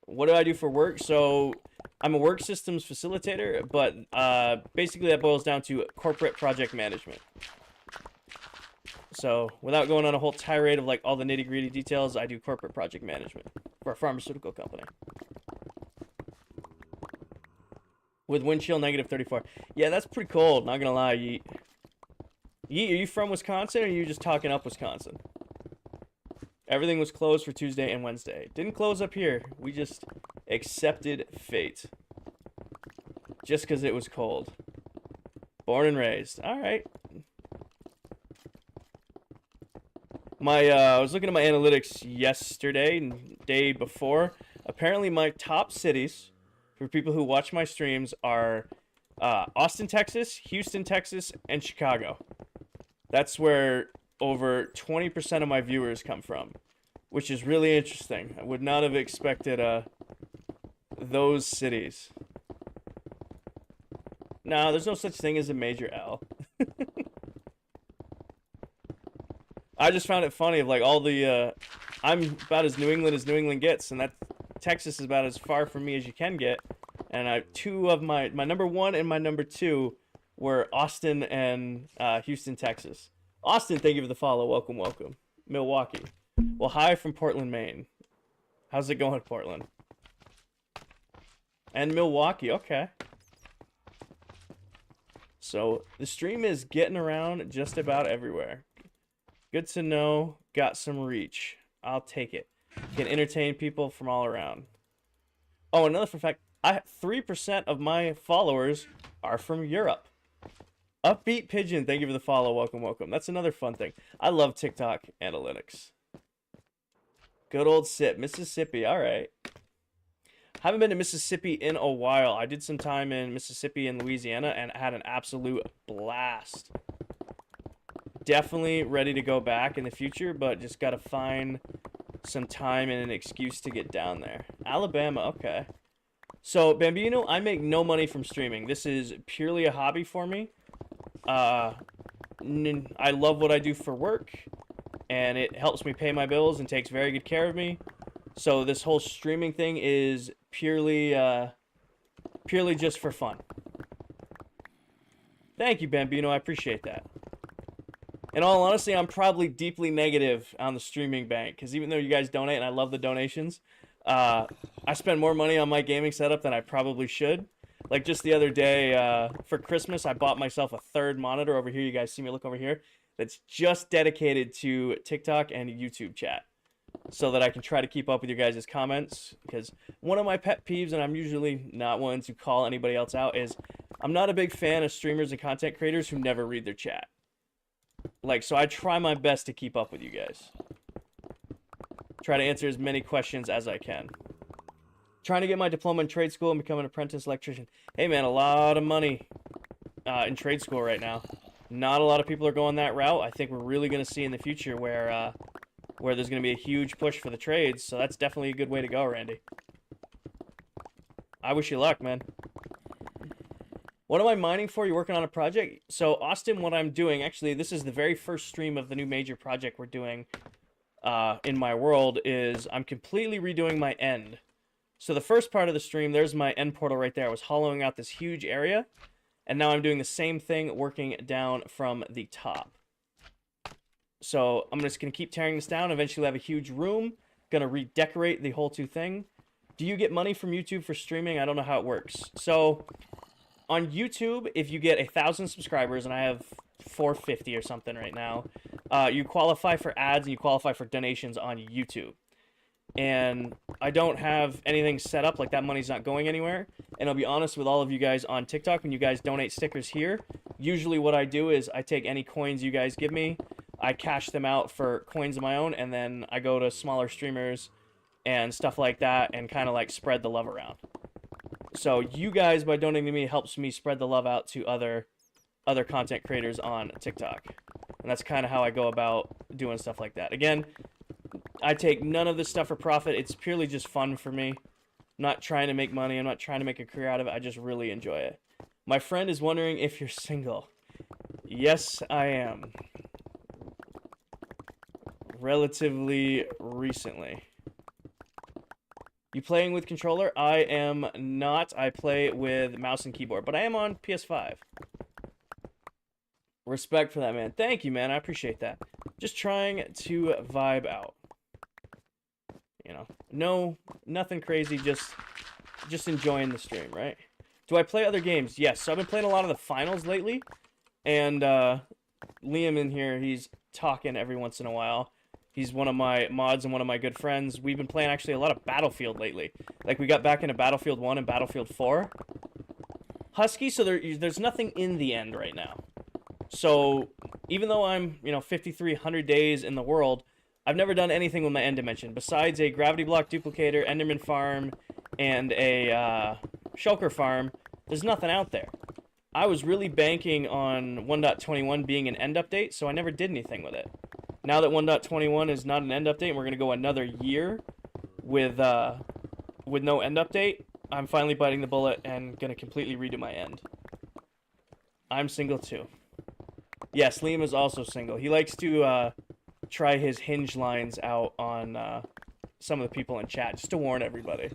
What do I do for work? So, I'm a work systems facilitator, but basically that boils down to corporate project management. So, without going on a whole tirade of like all the nitty-gritty details, I do corporate project management for a pharmaceutical company. With wind chill negative 34. Yeah, that's pretty cold, not gonna lie, Yeet. Yeet, are you from Wisconsin, or are you just talking up Wisconsin? Everything was closed for Tuesday and Wednesday. Didn't close up here. We just accepted fate. Just because it was cold. Born and raised. Alright. I was looking at my analytics yesterday and day before. Apparently my top cities for people who watch my streams are Austin, Texas, Houston, Texas, and Chicago. That's where over 20% of my viewers come from, which is really interesting. I would not have expected those cities. No, there's no such thing as a major L. I just found it funny of like all the I'm about as New England gets, and that Texas is about as far from me as you can get. And two of my number one and my number two were Austin and Houston, Texas. Austin, thank you for the follow. Welcome, welcome. Milwaukee. Well, hi from Portland, Maine. How's it going, Portland? And Milwaukee, okay. So, the stream is getting around just about everywhere. Good to know. Got some reach. I'll take it. Can entertain people from all around. Oh, another fun fact. 3% of my followers are from Europe. Upbeat Pigeon, thank you for the follow. Welcome, welcome. That's another fun thing. I love TikTok analytics. Good old sip. Mississippi, all right. Haven't been to Mississippi in a while. I did some time in Mississippi and Louisiana and had an absolute blast. Definitely ready to go back in the future, but just got to find some time and an excuse to get down there. Alabama, okay. So, Bambino, I make no money from streaming. This is purely a hobby for me. I love what I do for work, and it helps me pay my bills and takes very good care of me. So this whole streaming thing is purely just for fun. Thank you, Bambino. I appreciate that. In all honesty, I'm probably deeply negative on the streaming bank, because even though you guys donate, and I love the donations, I spend more money on my gaming setup than I probably should. Like just the other day, for Christmas, I bought myself a third monitor over here. You guys see me look over here. That's just dedicated to TikTok and YouTube chat, so that I can try to keep up with your guys' comments. Because one of my pet peeves, and I'm usually not one to call anybody else out, is I'm not a big fan of streamers and content creators who never read their chat. Like, so I try my best to keep up with you guys. Try to answer as many questions as I can. Trying to get my diploma in trade school and become an apprentice electrician. Hey man, a lot of money in trade school right now. Not a lot of people are going that route. I think we're really going to see in the future where there's going to be a huge push for the trades. So that's definitely a good way to go, Randy. I wish you luck, man. What am I mining for? You're working on a project? So, Austin, what I'm doing, actually, this is the very first stream of the new major project we're doing in my world, is I'm completely redoing my end. So the first part of the stream, there's my end portal right there. I was hollowing out this huge area, and now I'm doing the same thing, working down from the top. So I'm just going to keep tearing this down. Eventually have a huge room. Going to redecorate the whole thing. Do you get money from YouTube for streaming? I don't know how it works. So on YouTube, if you get 1,000 subscribers, and I have 450 or something right now, you qualify for ads and you qualify for donations on YouTube. And I don't have anything set up, like that money's not going anywhere. And I'll be honest with all of you guys on TikTok, when you guys donate stickers here, usually what I do is I take any coins you guys give me, I cash them out for coins of my own, and then I go to smaller streamers and stuff like that and kind of like spread the love around. So you guys, by donating to me, helps me spread the love out to other content creators on TikTok. And that's kind of how I go about doing stuff like that. Again, I take none of this stuff for profit. It's purely just fun for me. I'm not trying to make money. I'm not trying to make a career out of it. I just really enjoy it. My friend is wondering if you're single. Yes, I am. Relatively recently. You playing with controller? I am not. I play with mouse and keyboard, but I am on PS5. Respect for that, man. Thank you, man. I appreciate that. Just trying to vibe out. You know, no, nothing crazy, just enjoying the stream, right? Do I play other games? Yes, so I've been playing a lot of the finals lately, and Liam in here, he's talking every once in a while. He's one of my mods and one of my good friends. We've been playing actually a lot of Battlefield lately. Like, we got back into Battlefield 1 and Battlefield 4. Husky, so there's nothing in the end right now. So, even though I'm, 5,300 days in the world, I've never done anything with my end dimension besides a gravity block duplicator, Enderman farm, and a shulker farm. There's nothing out there. I was really banking on 1.21 being an end update, so I never did anything with it. Now that 1.21 is not an end update, and we're gonna go another year with no end update, I'm finally biting the bullet and gonna completely redo my end. I'm single too. Yes, Liam is also single. He likes to try his hinge lines out on some of the people in chat, just to warn everybody.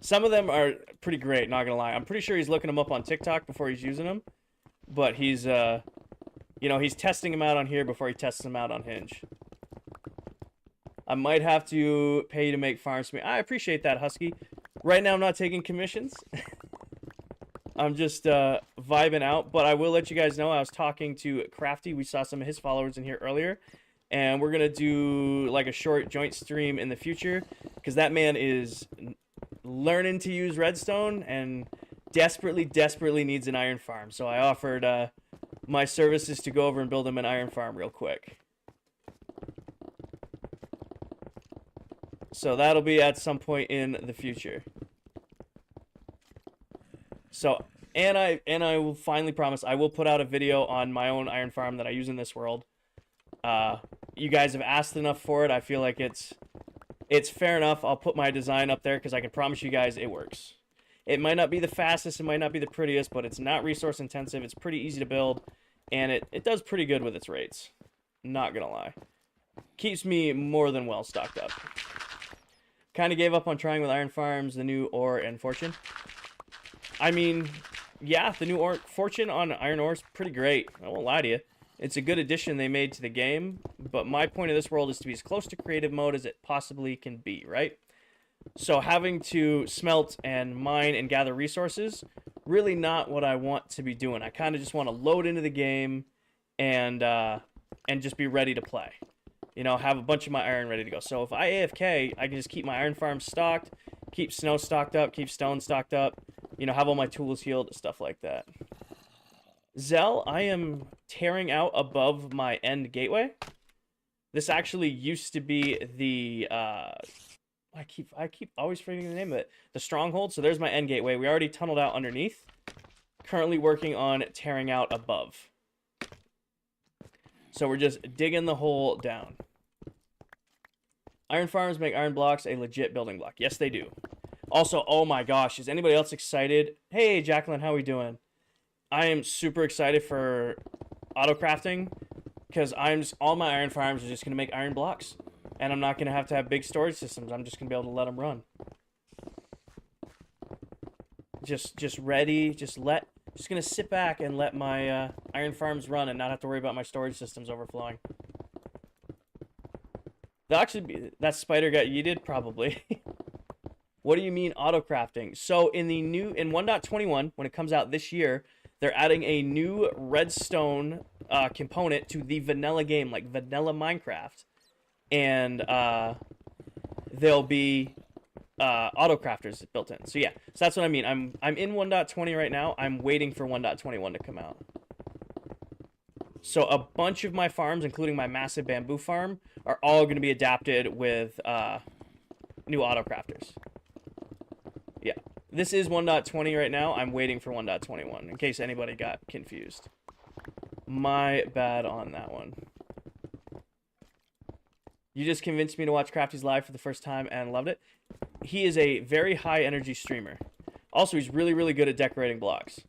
Some of them are pretty great, not gonna lie. I'm pretty sure he's looking them up on TikTok before he's using them, but he's he's testing them out on here before he tests them out on Hinge. I might have to pay you to make farms for me. I appreciate that, Husky. Right now I'm not taking commissions. I'm just vibing out, but I will let you guys know I was talking to Crafty. We saw some of his followers in here earlier, and we're going to do like a short joint stream in the future, because that man is learning to use redstone and desperately needs an iron farm. So I offered my services to go over and build him an iron farm real quick. So that'll be at some point in the future. So, and I will finally promise I will put out a video on my own iron farm that I use in this world. You guys have asked enough for it. I feel like it's fair enough. I'll put my design up there because I can promise you guys it works. It might not be the fastest, it might not be the prettiest, but it's not resource intensive. It's pretty easy to build, and it does pretty good with its rates. Not gonna lie. Keeps me more than well stocked up. Kind of gave up on trying with iron farms, the new ore, and fortune. I mean, yeah, the new fortune on iron ore is pretty great. I won't lie to you. It's a good addition they made to the game, but my point of this world is to be as close to creative mode as it possibly can be, right? So having to smelt and mine and gather resources, really not what I want to be doing. I kind of just want to load into the game and just be ready to play. You know, have a bunch of my iron ready to go. So if I AFK, I can just keep my iron farm stocked, keep snow stocked up, keep stone stocked up, you know, have all my tools healed, stuff like that. Zell, I am tearing out above my end gateway. This actually used to be the I keep always forgetting the name of it. The Stronghold. So there's my end gateway. We already tunneled out underneath. Currently working on tearing out above. So we're just digging the hole down. Iron farms make iron blocks a legit building block. Yes, they do. Also, oh my gosh, is anybody else excited? Hey, Jacqueline, how we doing? I am super excited for auto crafting because all my iron farms are just going to make iron blocks. And I'm not going to have big storage systems. I'm just going to be able to let them run. Just ready, just going to sit back and let my iron farms run and not have to worry about my storage systems overflowing. They'll actually be, that spider got yeeted? Probably. What do you mean auto crafting? So in 1.21, when it comes out this year, they're adding a new redstone component to the vanilla game, like vanilla Minecraft. And there'll be auto crafters built in. So yeah, so that's what I mean. I'm in 1.20 right now. I'm waiting for 1.21 to come out. So a bunch of my farms, including my massive bamboo farm, are all going to be adapted with new auto crafters. Yeah, this is 1.20 right now. I'm waiting for 1.21 in case anybody got confused. My bad on that one. You just convinced me to watch Crafty's live for the first time and loved it. He is a very high energy streamer. Also, he's really, really good at decorating blocks.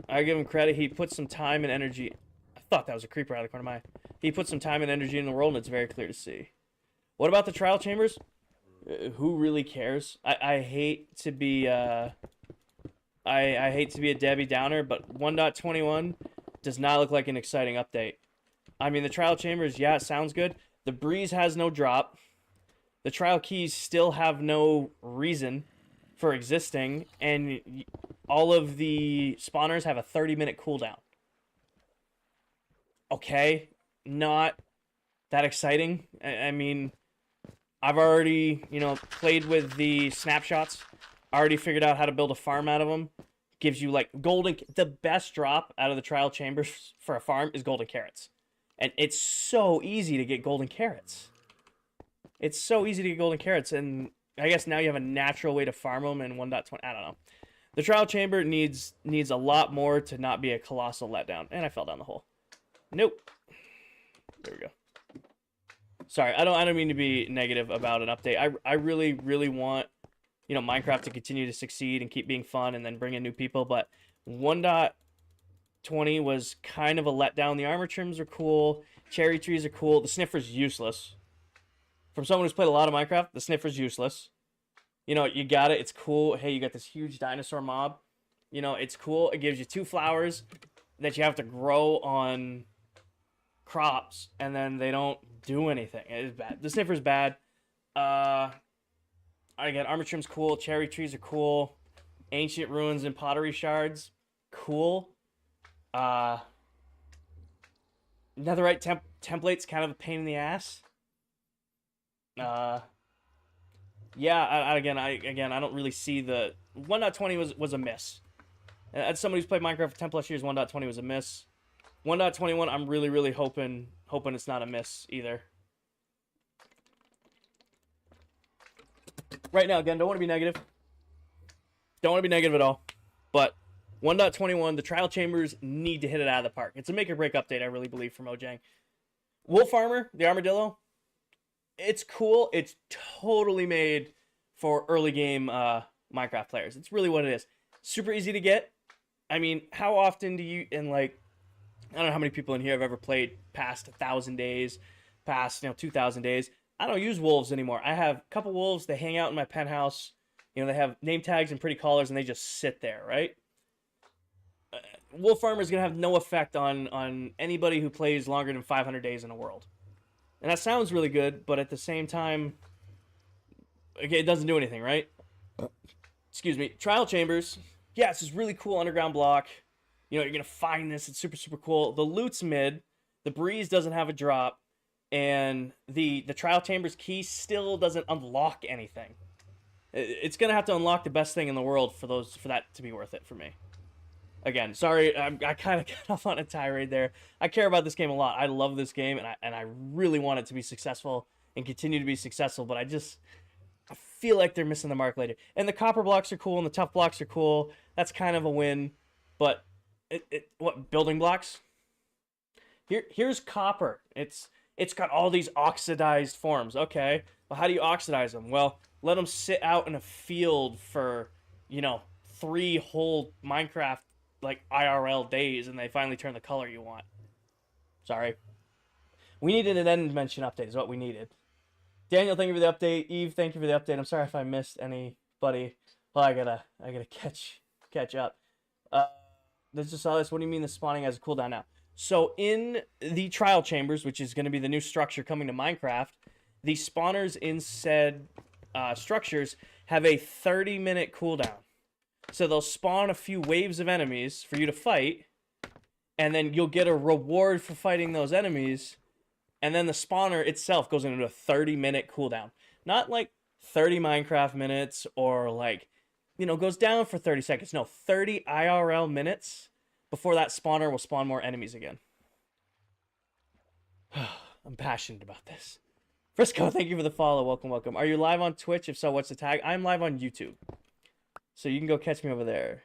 I give him credit. He put some time and energy. I thought that was a creeper out of the corner of my eye. He put some time and energy in the world, and it's very clear to see. What about the trial chambers? Who really cares? I hate to be I hate to be a Debbie Downer, but 1.21 does not look like an exciting update. I mean, the trial chambers, yeah, it sounds good. The breeze has no drop. The trial keys still have no reason for existing, and all of the spawners have a 30-minute cooldown. Okay, not that exciting. I mean, I've already, played with the snapshots. I already figured out how to build a farm out of them. Gives you, like, the best drop out of the trial chambers for a farm is golden carrots. And it's so easy to get golden carrots. It's so easy to get golden carrots, and I guess now you have a natural way to farm them in 1.20. I don't know. The trial chamber needs a lot more to not be a colossal letdown. And I fell down the hole. Nope. There we go. Sorry, I don't mean to be negative about an update. I really, really want, Minecraft to continue to succeed and keep being fun and then bring in new people, but 1.20 was kind of a letdown. The armor trims are cool. Cherry trees are cool. The sniffer's useless. From someone who's played a lot of Minecraft, the sniffer's useless. You got it. It's cool. Hey, you got this huge dinosaur mob. It's cool. It gives you 2 flowers that you have to grow on crops, and then they don't do anything. It is bad. The sniffer's bad. Again, armor trim's cool. Cherry trees are cool. Ancient ruins and pottery shards, cool. Netherite template's kind of a pain in the ass. Yeah. Again, I don't really see the 1.20 was a miss. As somebody who's played Minecraft for 10 plus years, 1.20 was a miss. 1.21, I'm really, really hoping it's not a miss either. Right now, again, don't want to be negative. Don't want to be negative at all. But 1.21, the trial chambers need to hit it out of the park. It's a make or break update, I really believe, for Mojang. Wolf Armor, the Armadillo, it's cool. It's totally made for early game Minecraft players. It's really what it is. Super easy to get. I mean, how often do you, I don't know how many people in here have ever played past 1,000 days, past 2,000 days. I don't use wolves anymore. I have a couple wolves. They hang out in my penthouse. They have name tags and pretty collars, and they just sit there, right? Wolf Armor is going to have no effect on anybody who plays longer than 500 days in a world. And that sounds really good, but at the same time, okay, it doesn't do anything, right? Excuse me. Trial chambers. Yeah, it's this really cool underground block. You're going to find this. It's super, super cool. The loot's mid. The breeze doesn't have a drop. And the trial chambers key still doesn't unlock anything. It's going to have to unlock the best thing in the world for that to be worth it for me. Again, sorry, I kind of got off on a tirade there. I care about this game a lot. I love this game, and I really want it to be successful and continue to be successful. But I feel like they're missing the mark later. And the copper blocks are cool, and the tough blocks are cool. That's kind of a win. But what building blocks? Here's copper. It's got all these oxidized forms. Okay, well, how do you oxidize them? Well, let them sit out in a field for 3 whole Minecraft like IRL days, and they finally turn the color you want. Sorry, we needed an end dimension update. Is what we needed. Daniel, thank you for the update. Eve, thank you for the update. I'm sorry if I missed anybody. Well, I gotta catch up. Let's just saw this. What do you mean the spawning has a cooldown now? So in the trial chambers, which is going to be the new structure coming to Minecraft, the spawners in said structures have a 30-minute cooldown. So they'll spawn a few waves of enemies for you to fight, and then you'll get a reward for fighting those enemies, and then the spawner itself goes into a 30-minute cooldown. Not like 30 Minecraft minutes or like, goes down for 30 seconds. No, 30 IRL minutes before that spawner will spawn more enemies again. I'm passionate about this. Frisco, thank you for the follow. Welcome, welcome. Are you live on Twitch? If so, what's the tag? I'm live on YouTube. So you can go catch me over there.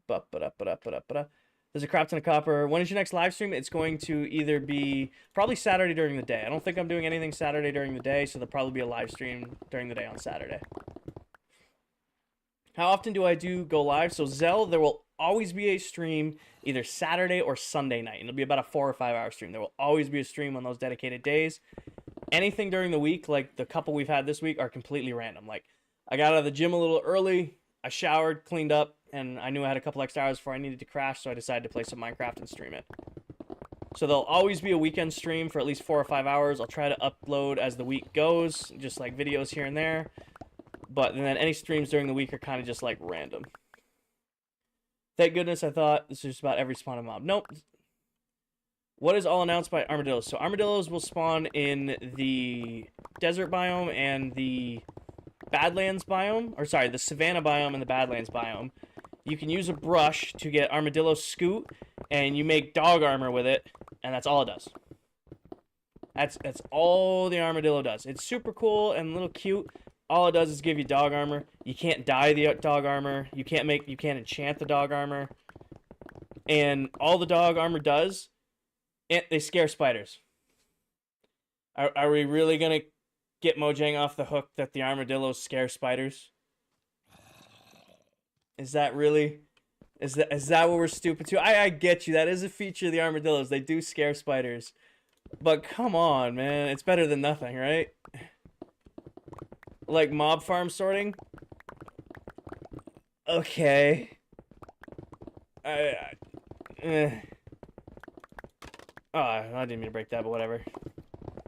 There's a crap ton of copper. When is your next live stream? It's going to either be probably Saturday during the day. I don't think I'm doing anything Saturday during the day, so there'll probably be a live stream during the day on Saturday. How often do I go live? So Zell, there will always be a stream either Saturday or Sunday night. And it'll be about a 4 or 5 hour stream. There will always be a stream on those dedicated days. Anything during the week, like the couple we've had this week, are completely random. Like, I got out of the gym a little early. I showered, cleaned up, and I knew I had a couple extra hours before I needed to crash, so I decided to play some Minecraft and stream it. So there'll always be a weekend stream for at least 4 or 5 hours. I'll try to upload as the week goes, just like videos here and there. But then any streams during the week are kind of just like random. Thank goodness I thought this was just about every spawn of mob. Nope. What is all announced by armadillos? So armadillos will spawn in the desert biome and the Badlands biome, or sorry, the Savannah biome and the Badlands biome. You can use a brush to get armadillo scoot, and you make dog armor with it, and that's all it does. That's all the armadillo does. It's super cool and a little cute. All it does is give you dog armor. You can't dye the dog armor. You can't enchant the dog armor. And all the dog armor does, they scare spiders. Are we really gonna get Mojang off the hook that the armadillos scare spiders? Is that really? Is that what we're stupid to? I get you. That is a feature of the armadillos. They do scare spiders. But come on, man. It's better than nothing, right? Like mob farm sorting? Okay. Oh, I didn't mean to break that, but whatever.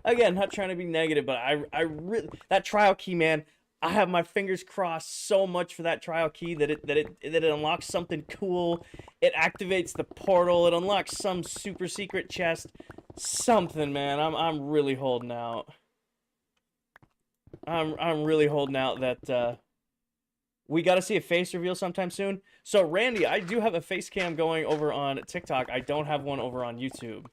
Again, not trying to be negative, but I really, that trial key, man, I have my fingers crossed so much for that trial key that it unlocks something cool. It activates the portal. It unlocks some super secret chest. Something, man. I'm really holding out. I'm really holding out that we got to see a face reveal sometime soon. So Randy, I do have a face cam going over on TikTok. I don't have one over on YouTube.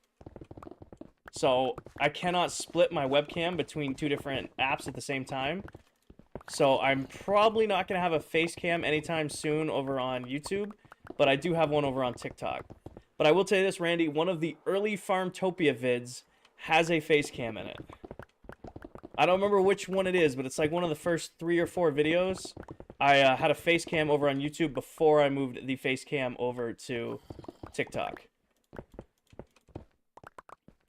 So I cannot split my webcam between 2 different apps at the same time. So I'm probably not going to have a face cam anytime soon over on YouTube, but I do have one over on TikTok. But I will tell you this, Randy, one of the early Farmtopia vids has a face cam in it. I don't remember which one it is, but it's like one of the first 3 or 4 videos. I had a face cam over on YouTube before I moved the face cam over to TikTok.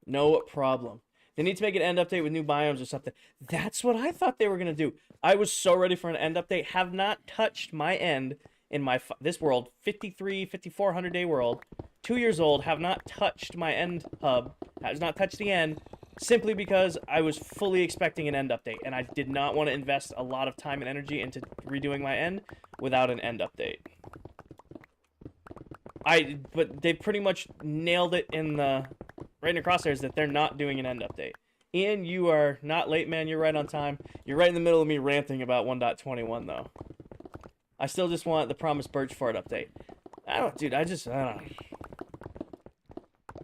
No problem. They need to make an end update with new biomes or something. That's what I thought they were going to do. I was so ready for an end update. Have not touched my end in my this world. 5,400 day world. 2 years old. Have not touched my end hub. Has not touched the end. Simply because I was fully expecting an end update. And I did not want to invest a lot of time and energy into redoing my end without an end update. But they pretty much nailed it in the... right in the crosshairs that they're not doing an end update. Ian, you are not late, man. You're right on time. You're right in the middle of me ranting about 1.21, though. I still just want the promised Birch Fort update. Dude, I don't know.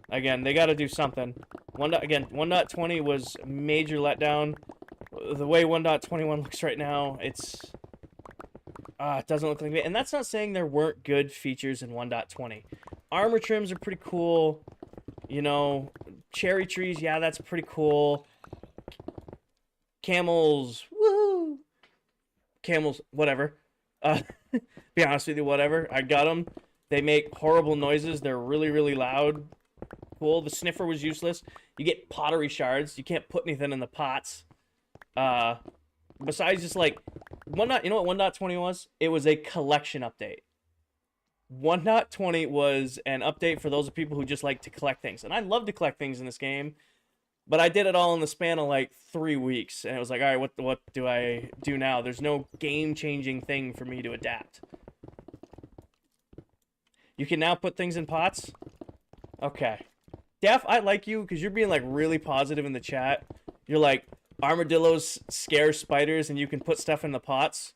Again, they got to do something. 1.20 was a major letdown. The way 1.21 looks right now, it doesn't look like it. And that's not saying there weren't good features in 1.20. Armor trims are pretty cool. You know, cherry trees, yeah, that's pretty cool. Camels, woo! Camels, whatever. Be honest with you, whatever. I got them. They make horrible noises. They're really, really loud. Cool. The sniffer was useless. You get pottery shards. You can't put anything in the pots. Besides just like you know what 1.20 was? It was a collection update. 1.20 was an update for those people who just like to collect things. And I love to collect things in this game. But I did it all in the span of like 3 weeks. And it was like, all right, what do I do now? There's no game-changing thing for me to adapt. You can now put things in pots? Okay. Def, I like you because you're being like really positive in the chat. You're like, armadillos scare spiders and you can put stuff in the pots.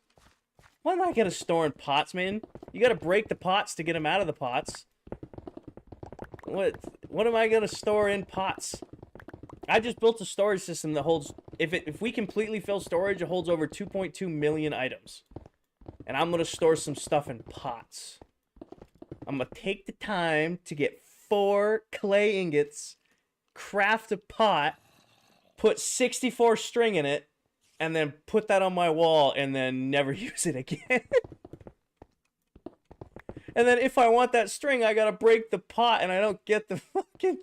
Why am I gonna store in pots, man? You gotta break the pots to get them out of the pots. What am I gonna store in pots? I just built a storage system that holds, if we completely fill storage, it holds over 2.2 million items. And I'm gonna store some stuff in pots. I'm gonna take the time to get 4 clay ingots, craft a pot, put 64 string in it, and then put that on my wall and then never use it again. And then if I want that string, I gotta break the pot and I don't get the fucking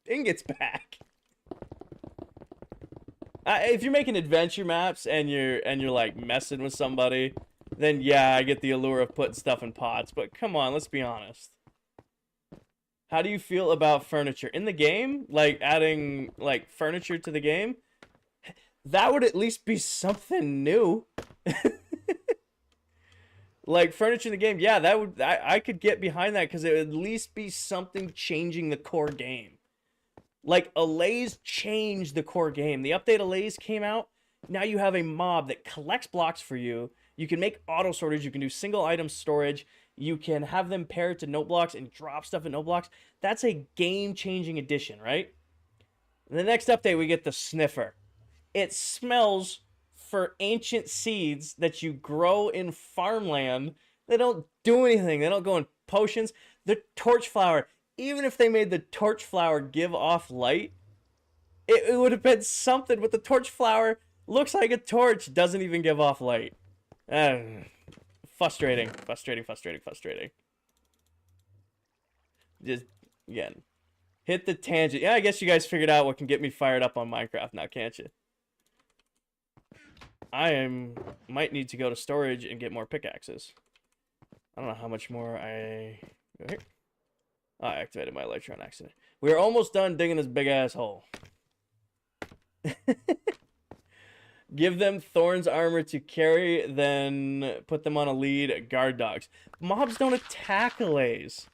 ingots back. If you're making adventure maps and you're like messing with somebody, then yeah, I get the allure of putting stuff in pots. But come on, let's be honest. How do you feel about furniture in the game? Like adding like furniture to the game? That would at least be something new. Like furniture in the game, yeah, that would I could get behind that because it would at least be something changing the core game. Like Allays changed the core game. The update Allays came out. Now you have a mob that collects blocks for you. You can make auto sorters. You can do single item storage. You can have them paired to note blocks and drop stuff in note blocks. That's a game-changing addition, right? In the next update, we get the sniffer. It smells for ancient seeds that you grow in farmland. They don't do anything. They don't go in potions. The torch flower, even if they made the torch flower give off light, it would have been something. But the torch flower looks like a torch, doesn't even give off light. Frustrating. Just, again, hit the tangent. Yeah, I guess you guys figured out what can get me fired up on Minecraft now, can't you? Might need to go to storage and get more pickaxes. I don't know how much more I... Go here. Oh, I activated my elytra on accident. We're almost done digging this big-ass hole. Give them Thorn's armor to carry, then put them on a lead. Guard dogs. Mobs don't attack Allays.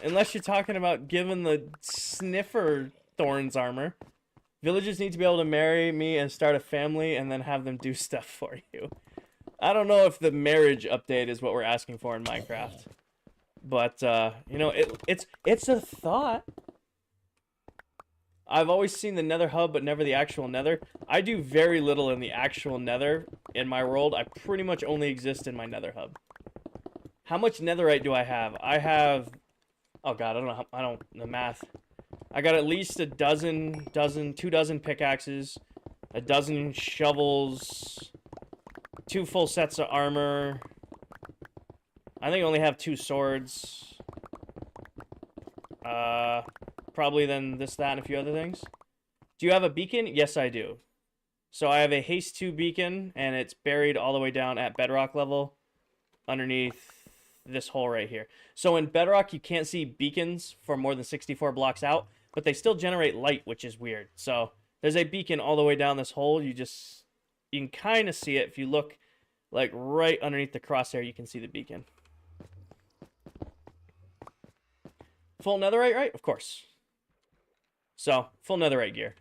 Unless you're talking about giving the sniffer Thorn's armor. Villagers need to be able to marry me and start a family and then have them do stuff for you. I don't know if the marriage update is what we're asking for in Minecraft. But, you know, it's a thought. I've always seen the nether hub, but never the actual nether. I do very little in the actual nether in my world. I pretty much only exist in my nether hub. How much netherite do I have? I have... Oh, God, I don't... The math... I got at least two dozen pickaxes, a dozen shovels, 2 full sets of armor. I think I only have 2 swords. Probably then this, that, and a few other things. Do you have a beacon? Yes, I do. So I have a haste 2 beacon, and it's buried all the way down at bedrock level underneath this hole right here. So in bedrock, you can't see beacons for more than 64 blocks out. But they still generate light, which is weird. So there's a beacon all the way down this hole. You can kind of see it. If you look like right underneath the crosshair, you can see the beacon. Full netherite, right? Of course. So, full netherite gear.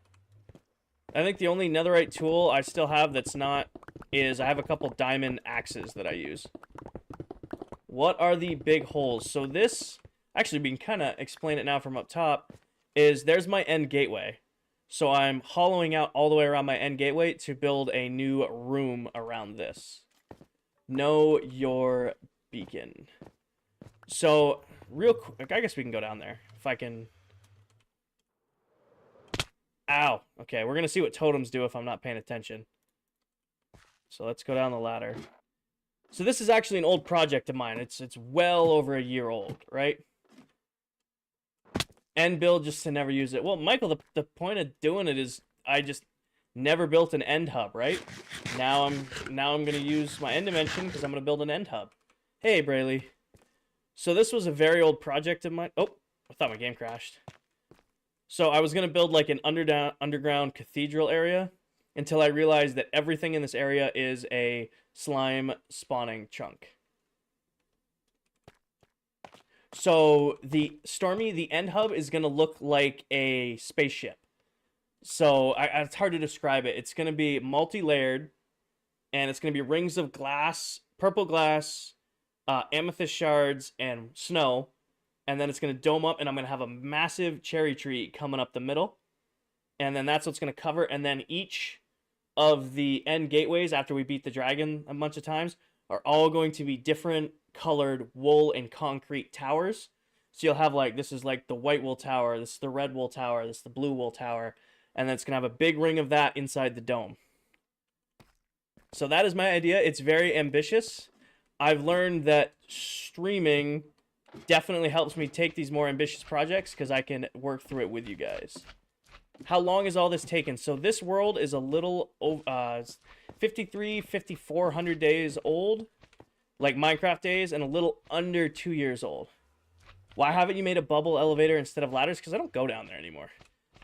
I think the only netherite tool I still have that's not is I have a couple diamond axes that I use. What are the big holes? So this, actually, we can kind of explain it now from up top, is there's my end gateway. So I'm hollowing out all the way around my end gateway to build a new room around this. Know your beacon. So, real quick, I guess we can go down there. If I can... Ow! Okay, we're gonna see what totems do if I'm not paying attention. So let's go down the ladder. So this is actually an old project of mine. It's well over a year old, right? End build just to never use it. Well, Michael, the point of doing it is I just never built an end hub, right? Now I'm gonna use my end dimension because I'm gonna build an end hub. Hey, Brayley. So this was a very old project of mine. Oh, I thought my game crashed. So I was gonna build like an underground cathedral area until I realized that everything in this area is a slime spawning chunk. So the Stormy, the end hub, is gonna look like a spaceship. So it's hard to describe it. It's gonna be multi-layered, and it's gonna be rings of glass, purple glass, amethyst shards, and snow. And then it's gonna dome up, and I'm gonna have a massive cherry tree coming up the middle. And then that's what's gonna cover. And then each of the end gateways, after we beat the dragon a bunch of times, are all going to be different colored wool and concrete towers. So you'll have like, this is like the white wool tower, this is the red wool tower, this is the blue wool tower, and then it's gonna have a big ring of that inside the dome. So that is my idea. It's very ambitious. I've learned that streaming definitely helps me take these more ambitious projects because I can work through it with you guys. How long is all this taken? So this world is a little 5,400 days old, like Minecraft days, and a little under 2 years old. Why haven't you made a bubble elevator instead of ladders? Because I don't go down there anymore.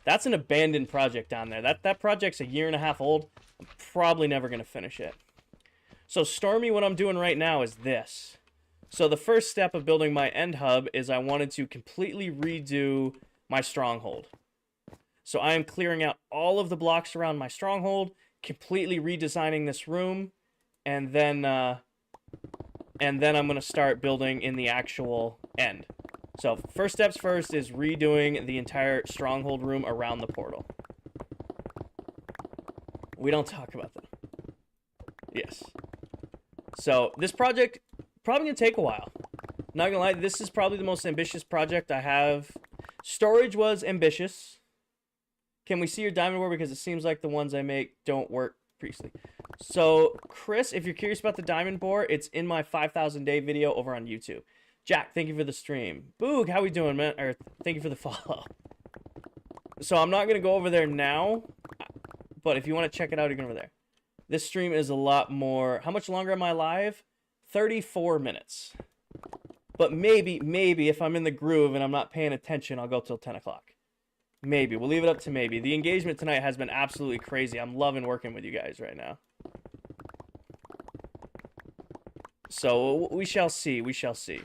That's an abandoned project down there. That project's a year and a half old. I'm probably never going to finish it. So Stormy, what I'm doing right now is this. So the first step of building my end hub is I wanted to completely redo my stronghold. So I am clearing out all of the blocks around my stronghold, completely redesigning this room, and then I'm going to start building in the actual end. So first steps first is redoing the entire stronghold room around the portal. We don't talk about that. Yes. So this project probably going to take a while. Not going to lie, this is probably the most ambitious project I have. Storage was ambitious. Can we see your diamond board? Because it seems like the ones I make don't work previously. So, Chris, if you're curious about the diamond board, it's in my 5,000 day video over on YouTube. Jack, thank you for the stream. Boog, how we doing, man? Or thank you for the follow. So I'm not going to go over there now, but if you want to check it out, you can over there. This stream is a lot more... How much longer am I live? 34 minutes. But maybe if I'm in the groove and I'm not paying attention, I'll go till 10 o'clock. Maybe. We'll leave it up to maybe. The engagement tonight has been absolutely crazy. I'm loving working with you guys right now. So, we shall see. We shall see.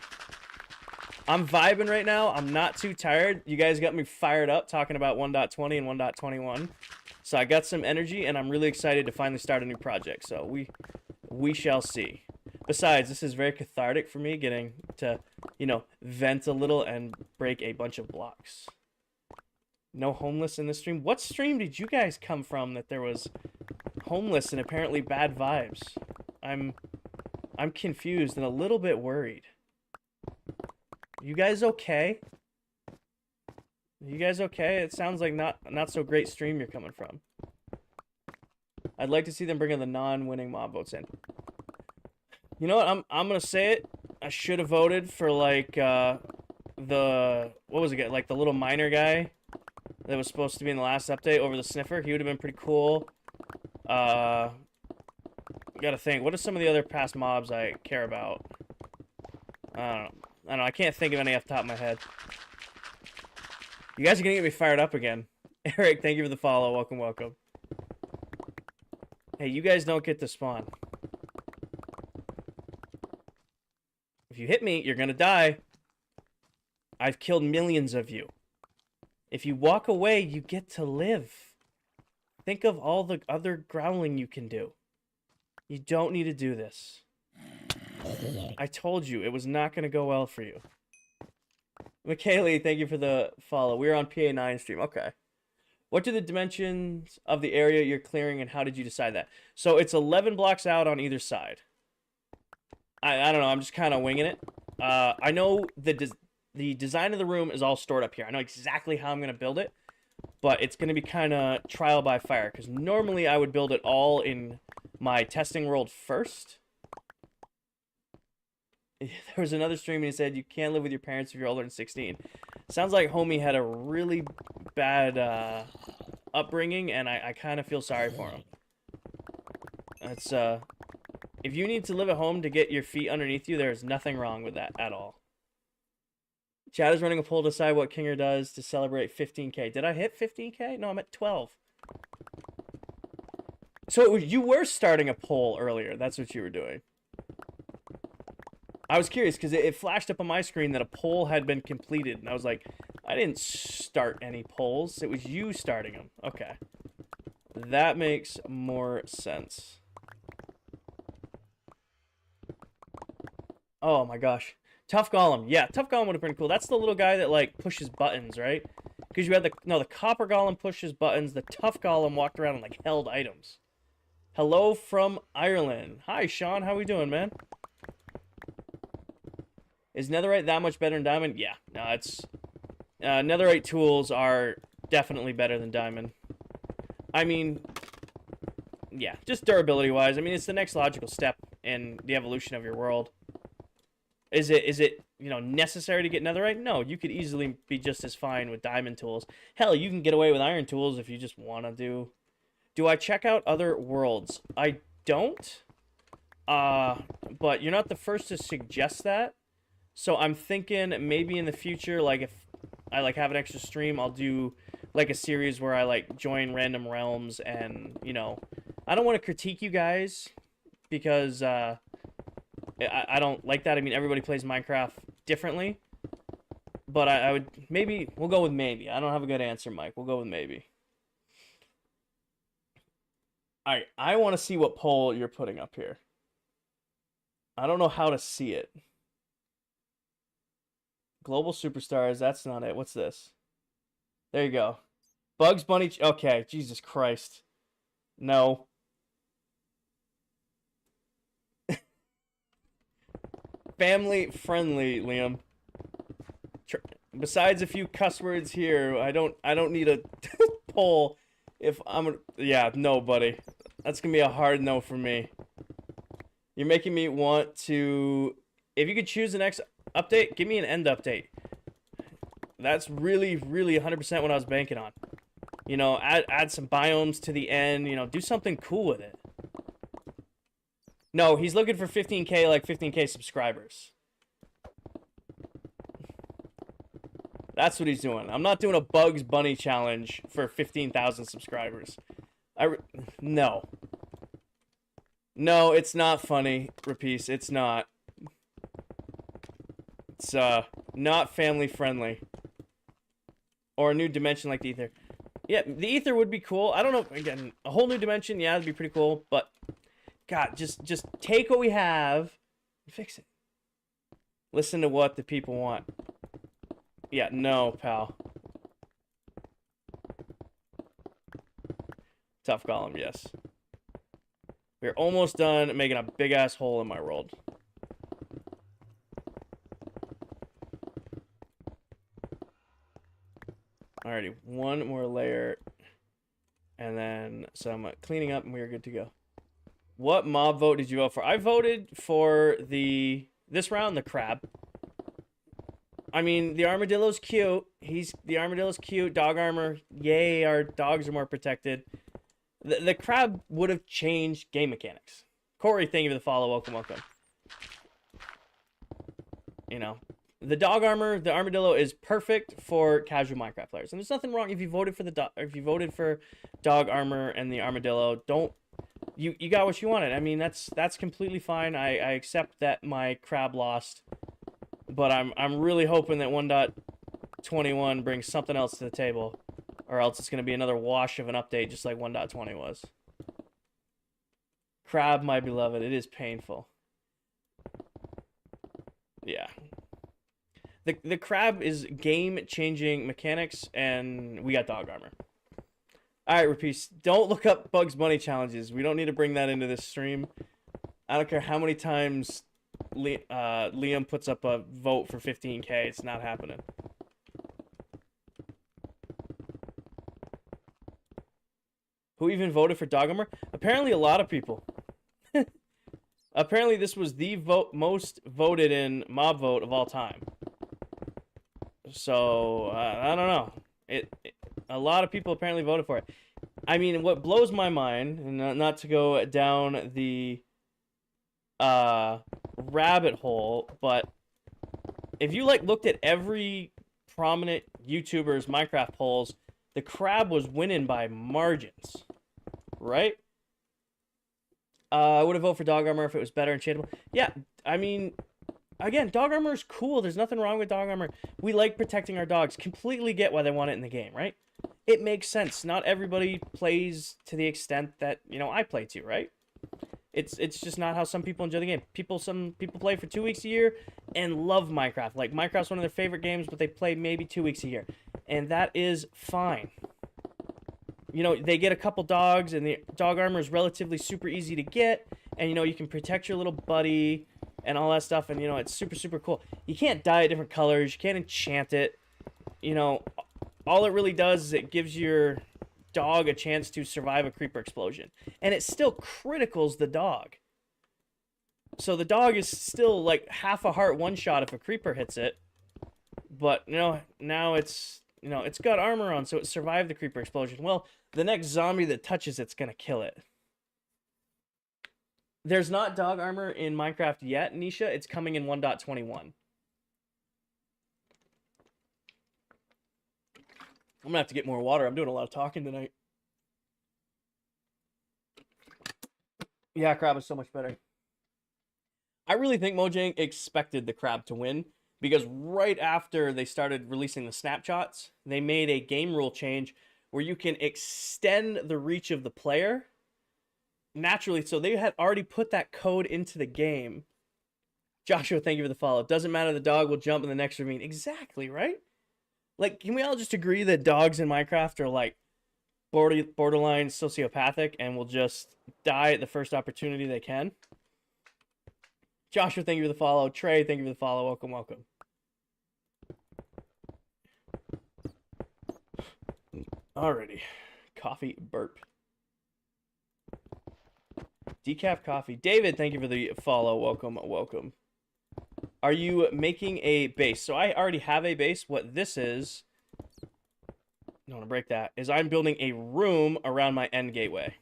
I'm vibing right now. I'm not too tired. You guys got me fired up talking about 1.20 and 1.21. So, I got some energy, and I'm really excited to finally start a new project. So, we shall see. Besides, this is very cathartic for me, getting to, you know, vent a little and break a bunch of blocks. No homeless in this stream. What stream did you guys come from that there was homeless and apparently bad vibes? I'm confused and a little bit worried. You guys okay? You guys okay? It sounds like not so great stream you're coming from. I'd like to see them bringing the non-winning mob votes in. You know what? I'm gonna say it. I should have voted for like the what was it? Like the little miner guy that was supposed to be in the last update over the sniffer. He would have been pretty cool. Gotta think. What are some of the other past mobs I care about? I don't know. I can't think of any off the top of my head. You guys are gonna get me fired up again. Eric, thank you for the follow. Welcome, welcome. Hey, you guys don't get to spawn. If you hit me, you're gonna die. I've killed millions of you. If you walk away, you get to live. Think of all the other growling you can do. You don't need to do this. I told you it was not going to go well for you. McKaylee, thank you for the follow. We're on PA9 stream. Okay. What do the dimensions of the area you're clearing and how did you decide that? So it's 11 blocks out on either side. I don't know. I'm just kind of winging it. I know the design of the room is all stored up here. I know exactly how I'm going to build it, but it's going to be kind of trial by fire because normally I would build it all in my testing world first. There was another stream and he said you can't live with your parents if you're older than 16. Sounds like homie had a really bad upbringing, and I kind of feel sorry for him. That's if you need to live at home to get your feet underneath you, there's nothing wrong with that at all. Chad is running a poll to decide what Kinger does to celebrate 15K. Did I hit 15K? No, I'm at 12. So you were starting a poll earlier. That's what you were doing. I was curious because it flashed up on my screen that a poll had been completed. And I was like, I didn't start any polls. It was you starting them. Okay. That makes more sense. Oh my gosh. Tough Golem. Yeah, Tough Golem would have been cool. That's the little guy that, like, pushes buttons, right? Because you had the Copper Golem pushes buttons. The Tough Golem walked around and, like, held items. Hello from Ireland. Hi, Sean. How we doing, man? Is Netherite that much better than Diamond? Yeah. No, it's... Netherite tools are definitely better than Diamond. I mean... Yeah, just durability-wise. I mean, it's the next logical step in the evolution of your world. Is it, you know, necessary to get Netherite? No, you could easily be just as fine with Diamond tools. Hell, you can get away with Iron tools if you just want to do... Do I check out other worlds? I don't. But you're not the first to suggest that. So I'm thinking maybe in the future, like if I like have an extra stream, I'll do like a series where I like join random realms and, you know, I don't want to critique you guys because I don't like that. I mean, everybody plays Minecraft differently. But I would maybe we'll go with maybe. I don't have a good answer, Mike. We'll go with maybe. Alright, I want to see what poll you're putting up here. I don't know how to see it. Global Superstars, that's not it. What's this? There you go. Bugs Bunny... Okay, Jesus Christ. No. Family friendly, Liam. Besides a few cuss words here, I don't need a poll if I'm... Yeah, no, buddy. That's gonna be a hard no for me. You're making me want to... If you could choose the next update, give me an end update. That's really, really 100% what I was banking on. You know, add some biomes to the end. You know, do something cool with it. No, he's looking for 15K, like 15K subscribers. That's what he's doing. I'm not doing a Bugs Bunny challenge for 15,000 subscribers. No. No, it's not funny, Rapice. It's not. It's, not family friendly. Or a new dimension like the Ether. Yeah, the Ether would be cool. I don't know. Again, a whole new dimension, yeah, that'd be pretty cool. But, God, just take what we have and fix it. Listen to what the people want. Yeah, no, pal. Tough Golem, yes. We're almost done making a big-ass hole in my world. Alrighty, one more layer. And then, so I'm cleaning up and we're good to go. What mob vote did you vote for? I voted for this round, the crab. I mean, the armadillo's cute. The armadillo's cute. Dog armor. Yay, our dogs are more protected. The crab would have changed game mechanics. Corey, thank you for the follow. Welcome, welcome. You know, the dog armor, the armadillo is perfect for casual Minecraft players, and there's nothing wrong if you voted for dog armor and the armadillo. Don't you got what you wanted? I mean, that's completely fine. I accept that my crab lost, but I'm really hoping that 1.21 brings something else to the table, or else it's gonna be another wash of an update, just like 1.20 was. Crab, my beloved, it is painful. Yeah. The crab is game-changing mechanics, and we got dog armor. All right, Rapice, don't look up Bugs Bunny challenges. We don't need to bring that into this stream. I don't care how many times Liam puts up a vote for 15K. It's not happening. Who even voted for dog armor? Apparently a lot of people. Apparently this was the most voted in mob vote of all time. So, I don't know. A lot of people apparently voted for it. I mean, what blows my mind, and not to go down the rabbit hole, but if you looked at every prominent YouTuber's Minecraft polls, the crab was winning by margins, right? I would have voted for dog armor if it was better enchantable. Yeah, I mean, again, dog armor is cool. There's nothing wrong with dog armor. We like protecting our dogs. Completely get why they want it in the game, right? It makes sense. Not everybody plays to the extent that, I play to, right? It's just not how some people enjoy the game. Some people play for 2 weeks a year and love Minecraft. Like, Minecraft's one of their favorite games, but they play maybe 2 weeks a year. And that is fine. They get a couple dogs, and the dog armor is relatively super easy to get. And, you can protect your little buddy and all that stuff. And, it's super, super cool. You can't dye it different colors. You can't enchant it. All it really does is it gives your dog a chance to survive a creeper explosion. And it still criticals the dog. So the dog is still like half a heart one shot if a creeper hits it. But, now it's got armor on, so it survived the creeper explosion. Well, the next zombie that touches it's going to kill it. There's not dog armor in Minecraft yet, Nisha. It's coming in 1.21. I'm going to have to get more water. I'm doing a lot of talking tonight. Yeah, crab is so much better. I really think Mojang expected the crab to win, because right after they started releasing the snapshots, they made a game rule change where you can extend the reach of the player naturally. So they had already put that code into the game. Joshua, thank you for the follow. Doesn't matter, the dog will jump in the next ravine. Exactly, right? Like, can we all just agree that dogs in Minecraft are like borderline sociopathic and will just die at the first opportunity they can? Joshua, thank you for the follow. Trey, thank you for the follow. Welcome, welcome. Alrighty. Coffee burp. Decaf coffee. David, thank you for the follow. Welcome, welcome. Are you making a base? So I already have a base. What this is, I don't want to break that, is I'm building a room around my end gateway.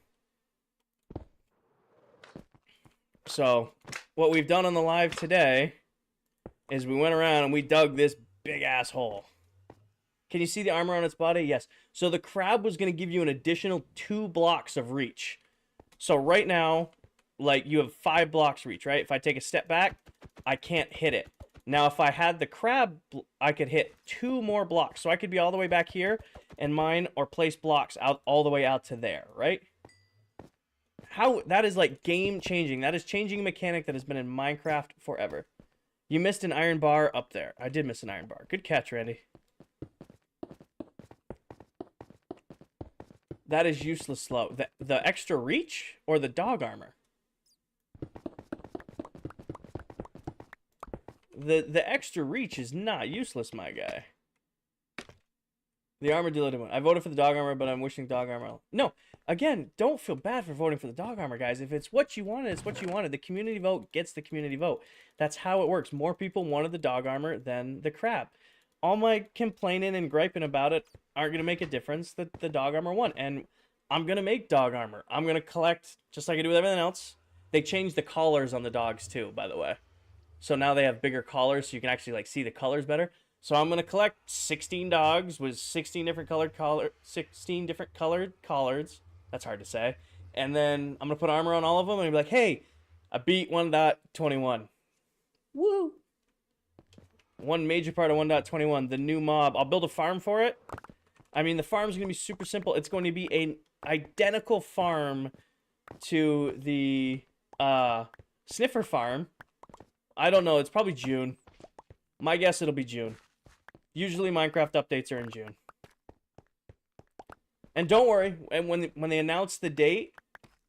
So what we've done on the live today is we went around and we dug this big ass hole. Can you see the armor on its body? Yes. So the crab was going to give you an additional 2 blocks of reach. So right now, like, you have 5 blocks reach, right? If I take a step back, I can't hit it. Now, if I had the crab, I could hit 2 more blocks. So I could be all the way back here and mine or place blocks out all the way out to there, right? That is like game changing. That is changing a mechanic that has been in Minecraft forever. You missed an iron bar up there. I did miss an iron bar. Good catch, Randy. That is useless slow. The extra reach or the dog armor? The extra reach is not useless, my guy. The armor deleted one. I voted for the dog armor, but I'm wishing dog armor. No, again, don't feel bad for voting for the dog armor, guys. If it's what you wanted, it's what you wanted. The community vote gets the community vote. That's how it works. More people wanted the dog armor than the crab. All my complaining and griping about it aren't going to make a difference. The dog armor won. And I'm going to make dog armor. I'm going to collect, just like I do with everything else. They changed the collars on the dogs too, by the way. So now they have bigger collars, so you can actually like see the colors better. So I'm gonna collect 16 dogs with 16 different colored collars. That's hard to say. And then I'm gonna put armor on all of them and be like, hey, I beat 1.21. Woo! One major part of 1.21, the new mob. I'll build a farm for it. I mean, the farm's gonna be super simple. It's going to be an identical farm to the sniffer farm. I don't know. It's probably June. My guess it'll be June. Usually Minecraft updates are in June. And don't worry, and when they announce the date,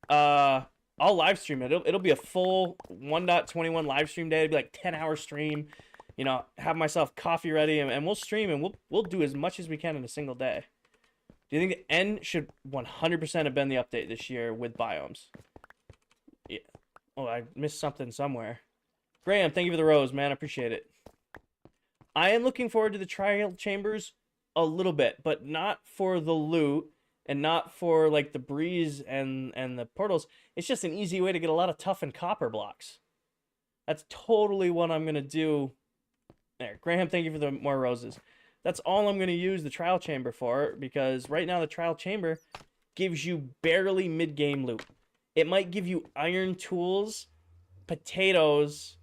I'll live stream it. It'll be a full 1.21 live stream day. It'll be like 10-hour stream. You know, have myself coffee ready, and we'll stream, and we'll do as much as we can in a single day. Do you think the N should 100% have been the update this year with biomes? Yeah. Oh, I missed something somewhere. Graham, thank you for the rose, man. I appreciate it. I am looking forward to the trial chambers a little bit, but not for the loot and not for like the breeze and the portals. It's just an easy way to get a lot of tough and copper blocks. That's totally what I'm gonna do. There, Graham, thank you for the more roses. That's all I'm gonna use the trial chamber for, because right now the trial chamber gives you barely mid-game loot. It might give you iron tools, potatoes,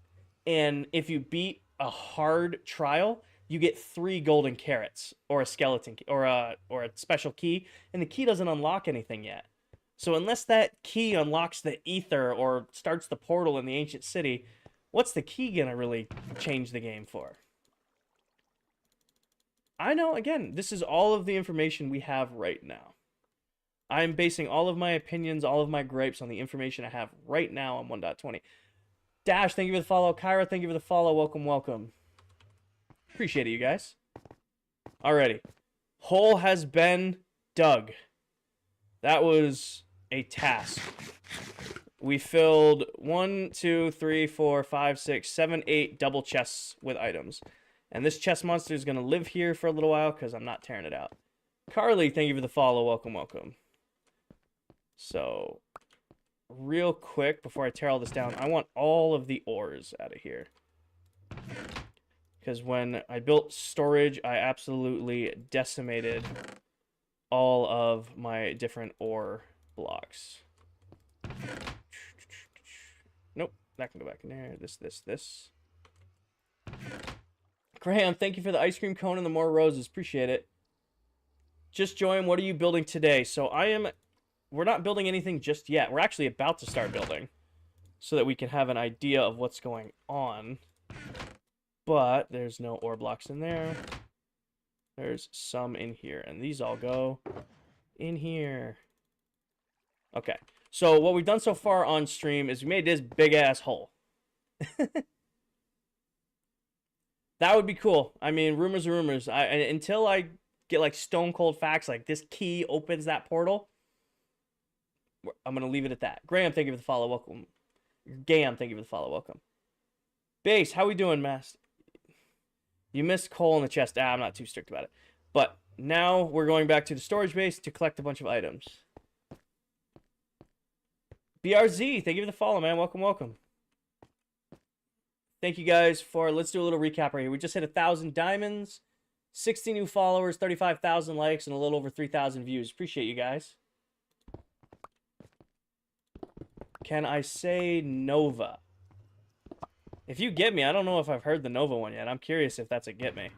and if you beat a hard trial, you get 3 golden carrots or a skeleton or a special key, and the key doesn't unlock anything yet. So unless that key unlocks the ether or starts the portal in the ancient city, what's the key gonna really change the game for? I know, again, this is all of the information we have right now. I'm basing all of my opinions, all of my gripes on the information I have right now on 1.20. Dash, thank you for the follow. Kyra, thank you for the follow. Welcome, welcome. Appreciate it, you guys. Alrighty. Hole has been dug. That was a task. We filled 1, 2, 3, 4, 5, 6, 7, 8 double chests with items. And this chest monster is going to live here for a little while because I'm not tearing it out. Carly, thank you for the follow. Welcome, welcome. So, real quick, before I tear all this down, I want all of the ores out of here. Because when I built storage, I absolutely decimated all of my different ore blocks. Nope, that can go back in there. This. Graham, thank you for the ice cream cone and the more roses. Appreciate it. Just join. What are you building today? So we're not building anything just yet. We're actually about to start building so that we can have an idea of what's going on. But there's no ore blocks in there. There's some in here, and these all go in here. Okay, so what we've done so far on stream is we made this big-ass hole. That would be cool. I mean, rumors are rumors. Until I get, like, stone-cold facts, like this key opens that portal, I'm going to leave it at that. Graham, thank you for the follow. Welcome. Gam, thank you for the follow. Welcome. Base, how we doing, Master? You missed coal in the chest. I'm not too strict about it. But now we're going back to the storage base to collect a bunch of items. BRZ, thank you for the follow, man. Welcome, welcome. Thank you guys for... Let's do a little recap right here. We just hit 1,000 diamonds, 60 new followers, 35,000 likes, and a little over 3,000 views. Appreciate you guys. Can I say Nova? If you get me, I don't know if I've heard the Nova one yet. I'm curious if that's a get me.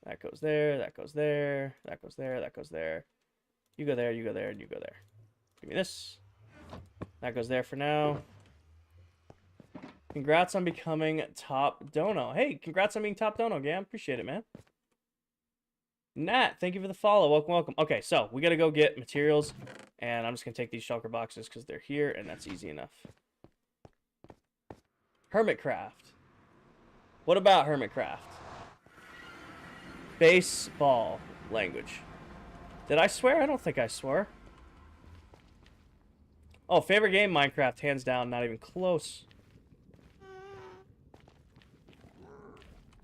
That goes there, that goes there, that goes there, that goes there. You go there, you go there, and you go there. Give me this. That goes there for now. Congrats on becoming top dono. Hey, congrats on being top dono, Gam. Appreciate it, man. Nat, thank you for the follow. Welcome, welcome. Okay, so we got to go get materials, and I'm just going to take these shulker boxes because they're here, and that's easy enough. Hermitcraft. What about Hermitcraft? Baseball language. Did I swear? I don't think I swore. Oh, favorite game? Minecraft. Hands down. Not even close.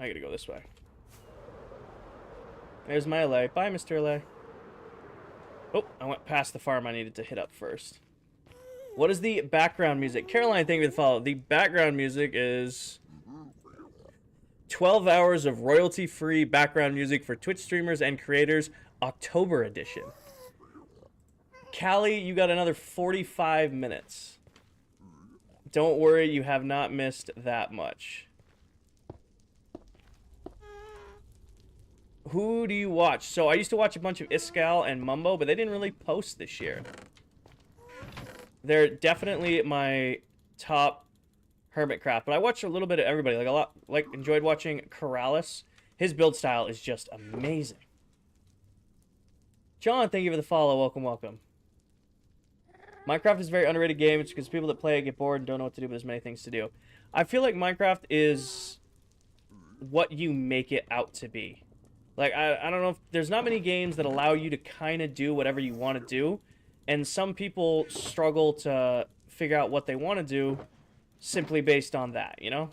I gotta go this way. There's my LA. Bye, Mr. LA. Oh, I went past the farm I needed to hit up first. What is the background music? Caroline, thank you for the follow. The background music is 12 hours of royalty-free background music for Twitch streamers and creators, October edition. Callie, you got another 45 minutes. Don't worry, you have not missed that much. Who do you watch? So I used to watch a bunch of Iskal and Mumbo, but they didn't really post this year. They're definitely my top Hermitcraft, but I watched a little bit of everybody. Like a lot, like enjoyed watching Corrales. His build style is just amazing. John, thank you for the follow. Welcome, welcome. Minecraft is a very underrated game. It's because people that play it get bored and don't know what to do, but there's many things to do. I feel like Minecraft is what you make it out to be. Like, I don't know if there's not many games that allow you to kind of do whatever you want to do, and some people struggle to figure out what they want to do simply based on that, you know?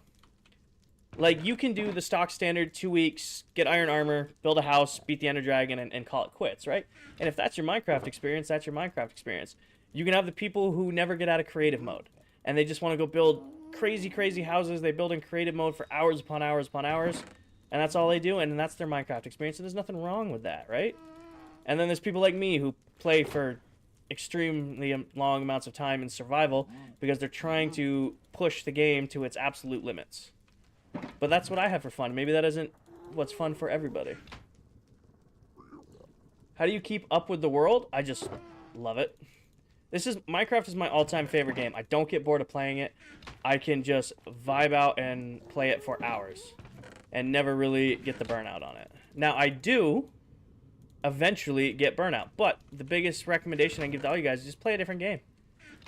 Like, you can do the stock standard 2 weeks, get iron armor, build a house, beat the Ender Dragon, and call it quits, right? And if that's your Minecraft experience, that's your Minecraft experience. You can have the people who never get out of creative mode, and they just want to go build crazy, crazy houses. They build in creative mode for hours upon hours upon hours, and that's all they do, and that's their Minecraft experience, and there's nothing wrong with that, right? And then there's people like me who play for extremely long amounts of time in survival because they're trying to push the game to its absolute limits. But that's what I have for fun. Maybe that isn't what's fun for everybody. How do you keep up with the world? I just love it. Minecraft is my all-time favorite game. I don't get bored of playing it. I can just vibe out and play it for hours and never really get the burnout on it. Now, I do eventually get burnout, but the biggest recommendation I give to all you guys is just play a different game.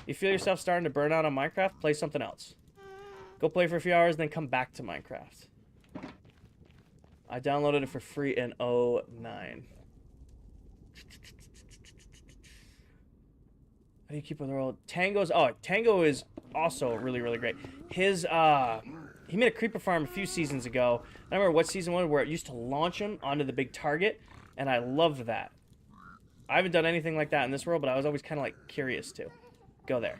You feel yourself starting to burn out on Minecraft, play something else. Go play for a few hours, then come back to Minecraft. I downloaded it for free in 2009. How do you keep with the world? Tango is also really, really great. He made a creeper farm a few seasons ago. I don't remember what season one where it used to launch him onto the big target, and I loved that. I haven't done anything like that in this world, but I was always kind of like curious to go there.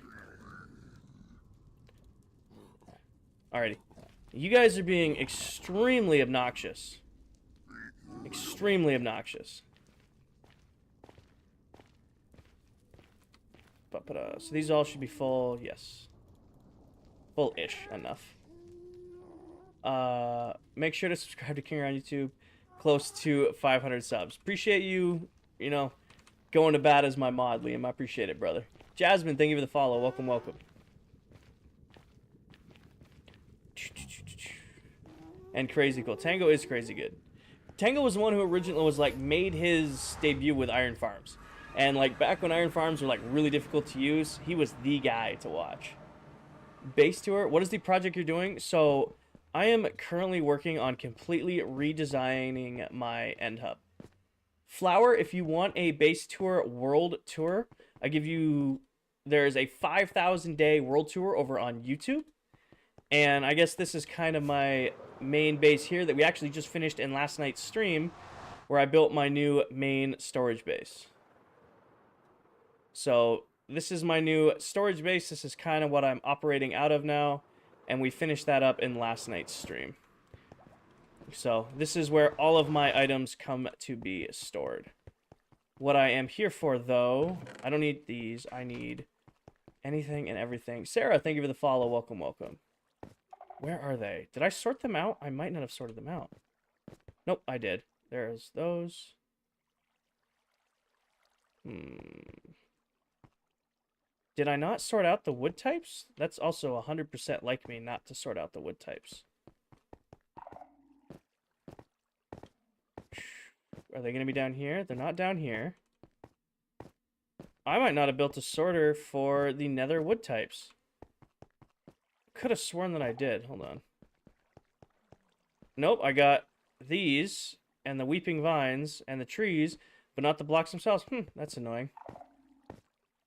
Alrighty. You guys are being extremely obnoxious. Extremely obnoxious. So these all should be full. Yes. Full-ish enough. Make sure to subscribe to King on YouTube. Close to 500 subs. Appreciate you, going to bat as my mod, Liam. I appreciate it, brother. Jasmine, thank you for the follow. Welcome, welcome. And crazy cool. Tango is crazy good. Tango was the one who originally was made his debut with iron farms. And back when iron farms were really difficult to use, he was the guy to watch. Base tour, what is the project you're doing? So I am currently working on completely redesigning my end hub. Flower, if you want a base tour world tour, there's a 5,000 day world tour over on YouTube. And I guess this is kind of my main base here that we actually just finished in last night's stream, where I built my new main storage base. So this is my new storage base. This is kind of what I'm operating out of now, and we finished that up in last night's stream. So this is where all of my items come to be stored. What I am here for, though, I don't need these. I need anything and everything. Sarah, thank you for the follow. Welcome, welcome. Where are they? Did I sort them out? I might not have sorted them out. Nope, I did. There's those. Did I not sort out the wood types? That's also 100% like me not to sort out the wood types. Are they going to be down here? They're not down here. I might not have built a sorter for the nether wood types. Could have sworn that I did. Hold on. Nope, I got these and the weeping vines and the trees, but not the blocks themselves. That's annoying.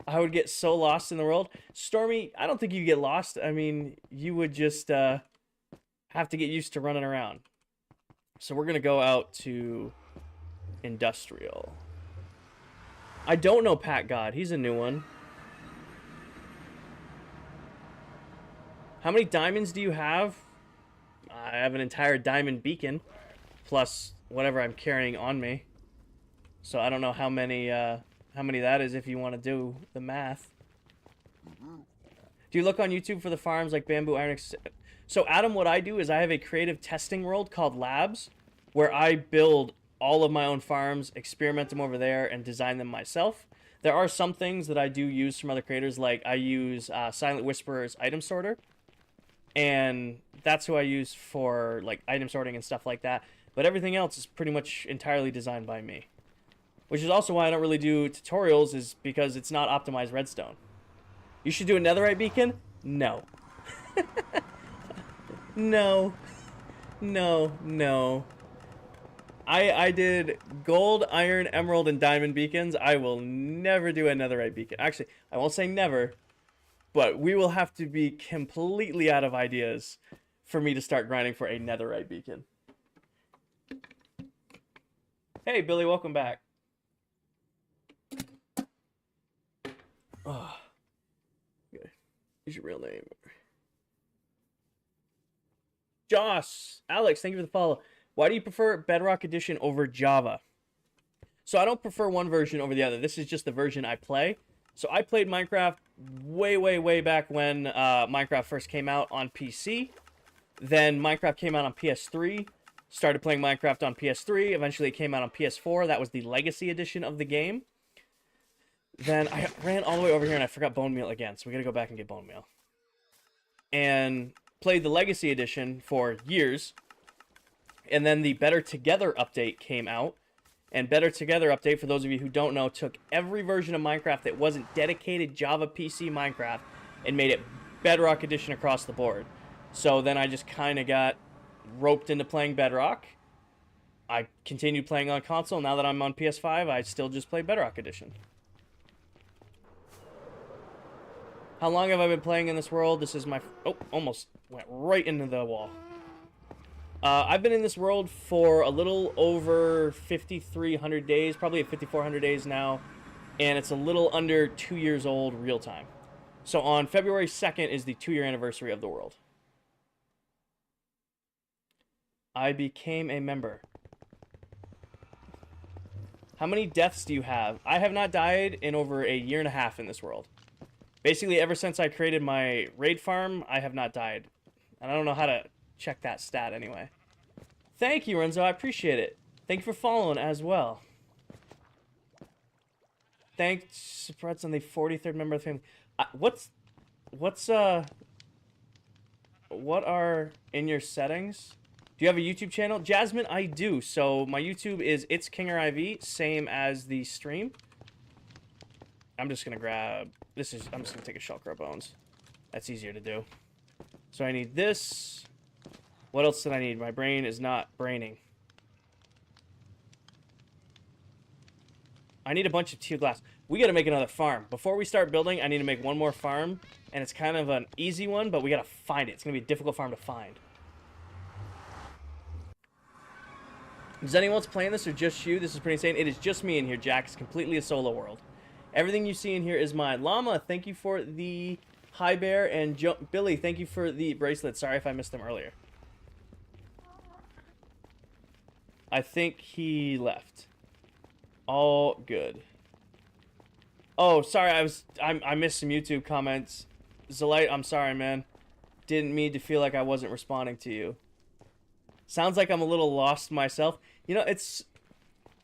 I would get so lost in the world. Stormy, I don't think you get lost. I mean, you would just have to get used to running around. So we're going to go out to industrial. I don't know Pat God. He's a new one. How many diamonds do you have? I have an entire diamond beacon, plus whatever I'm carrying on me. So I don't know how many that is if you want to do the math. Do you look on YouTube for the farms like bamboo, iron? So Adam, what I do is I have a creative testing world called Labs, where I build all of my own farms, experiment them over there, and design them myself. There are some things that I do use from other creators, like I use Silent Whisperer's item sorter. and that's who I use for like item sorting and stuff like that. But everything else is pretty much entirely designed by me. Which is also why I don't really do tutorials, is because it's not optimized redstone. You should do a netherite beacon? No. No. No. No. I did gold, iron, emerald, and diamond beacons. I will never do a netherite beacon. Actually, I won't say never, but we will have to be completely out of ideas for me to start grinding for a netherite beacon. Hey, Billy, welcome back. Oh. Okay. Use your real name. Joss, Alex, thank you for the follow. Why do you prefer Bedrock Edition over Java? So I don't prefer one version over the other. This is just the version I play. So I played Minecraft way back when Minecraft first came out on PC. Then Minecraft came out on PS3. Started playing Minecraft on PS3. Eventually it came out on PS4. That was the Legacy Edition of the game. Then I ran all the way over here and I forgot bone meal again. So we gotta go back and get bone meal. And played the Legacy Edition for years. And then the Better Together update came out. And Better Together update, for those of you who don't know, took every version of Minecraft that wasn't dedicated Java PC Minecraft and made it Bedrock Edition across the board. So then I just kind of got roped into playing Bedrock. I continued playing on console. Now that I'm on PS5, I still just play Bedrock Edition. How long have I been playing in this world? This is my... Oh, almost went right into the wall. I've been in this world for a little over 5,300 days, probably at 5,400 days now, and it's a little under 2 years old real time. So on February 2nd is the 2-year anniversary of the world. I became a member. How many deaths do you have? I have not died in over a year and a half in this world. Basically, ever since I created my raid farm, I have not died. And I don't know how to check that stat anyway. Thank you, Renzo. I appreciate it. Thank you for following as well. Thanks, Surprise on the 43rd member of the family. What are in your settings? Do you have a YouTube channel? Jasmine, I do. So my YouTube is It's Kinger IV, same as the stream. I'm just gonna grab I'm just gonna take a shulker bones. That's easier to do. So I need this. What else did I need? My brain is not braining. I need a bunch of teal glass. We gotta make another farm. Before we start building, I need to make one more farm. And it's kind of an easy one, but we gotta find it. It's gonna be a difficult farm to find. Does anyone else playing this or just you? This is pretty insane. It is just me in here, Jack. It's completely a solo world. Everything you see in here is mine. Llama, thank you for the hi bear. And Billy, thank you for the bracelet. Sorry if I missed them earlier. I think he left. All good. Oh, sorry, I missed some YouTube comments. Zolite, I'm sorry, man. Didn't mean to feel like I wasn't responding to you. Sounds like I'm a little lost myself. You know,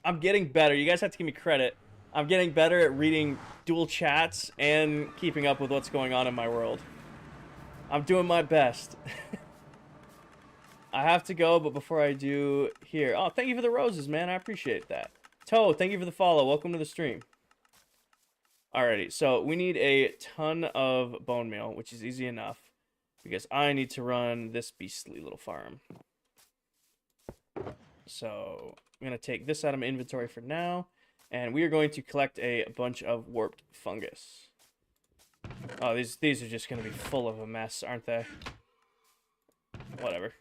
I'm getting better. You guys have to give me credit. I'm getting better at reading dual chats and keeping up with what's going on in my world. I'm doing my best. I have to go, but before I do, here. Oh, thank you for the roses, man. I appreciate that. Toe, thank you for the follow. Welcome to the stream. Alrighty, so we need a ton of bone meal, which is easy enough, because I need to run this beastly little farm. So I'm going to take this out of my inventory for now, and we are going to collect a bunch of warped fungus. Oh, these are just going to be full of a mess, aren't they? Whatever.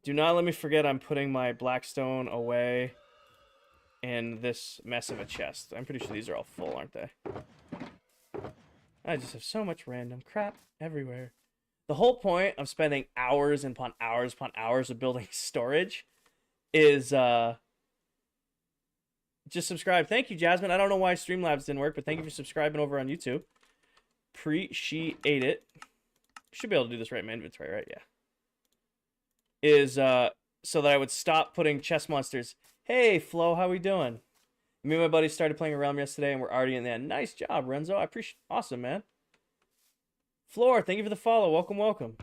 Do not let me forget I'm putting my blackstone away in this mess of a chest. I'm pretty sure these are all full, aren't they? I just have so much random crap everywhere. The whole point of spending hours upon hours upon hours of building storage is just subscribe. Thank you, Jasmine. I don't know why Streamlabs didn't work, but thank you for subscribing over on YouTube. Appreciate it. Should be able to do this right in my inventory, right? Yeah. Is so that I would stop putting chest monsters. Hey, Flo, how we doing? Me and my buddy started playing a realm yesterday, and we're already in there. Nice job, Renzo. I appreciate. Awesome, man. Floor, thank you for the follow. Welcome, welcome.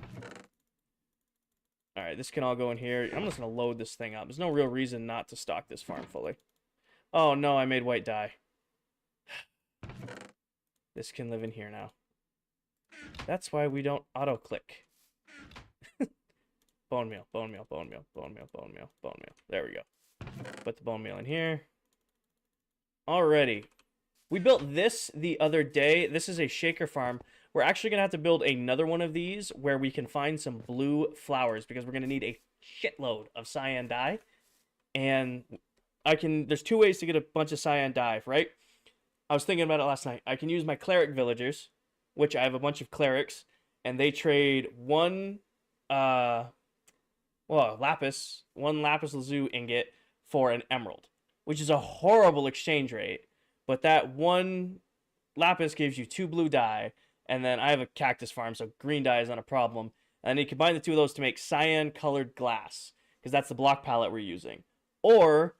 All right, this can all go in here. I'm just going to load this thing up. There's no real reason not to stock this farm fully. Oh, no, I made white dye. This can live in here now. That's why we don't auto-click. Bone meal, bone meal, bone meal, bone meal, bone meal, bone meal. There we go. Put the bone meal in here. Alrighty. We built this the other day. This is a shaker farm. We're actually going to have to build another one of these where we can find some blue flowers because we're going to need a shitload of cyan dye. And there's two ways to get a bunch of cyan dye, right? I was thinking about it last night. I can use my cleric villagers, which I have a bunch of clerics, and they trade one lapis lazuli ingot for an emerald, which is a horrible exchange rate. But that one lapis gives you 2 blue dye, and then I have a cactus farm, so green dye is not a problem. And you combine the two of those to make cyan-colored glass, because that's the block palette we're using. Or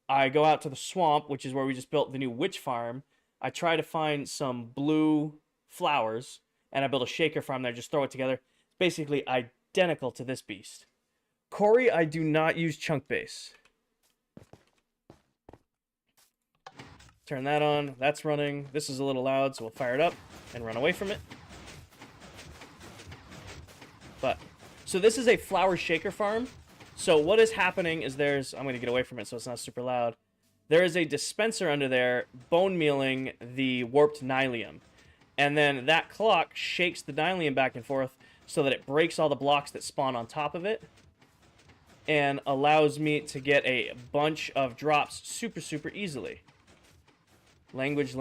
I go out to the swamp, which is where we just built the new witch farm. I try to find some blue flowers, and I build a shaker farm there, just throw it together. It's basically identical to this beast. Corey, I do not use chunk base. Turn that on. That's running. This is a little loud, so we'll fire it up and run away from it. So this is a flower shaker farm. So what is happening is I'm going to get away from it so it's not super loud. There is a dispenser under there bone mealing the warped nylium. And then that clock shakes the nylium back and forth so that it breaks all the blocks that spawn on top of it. And allows me to get a bunch of drops super, super easily. Language.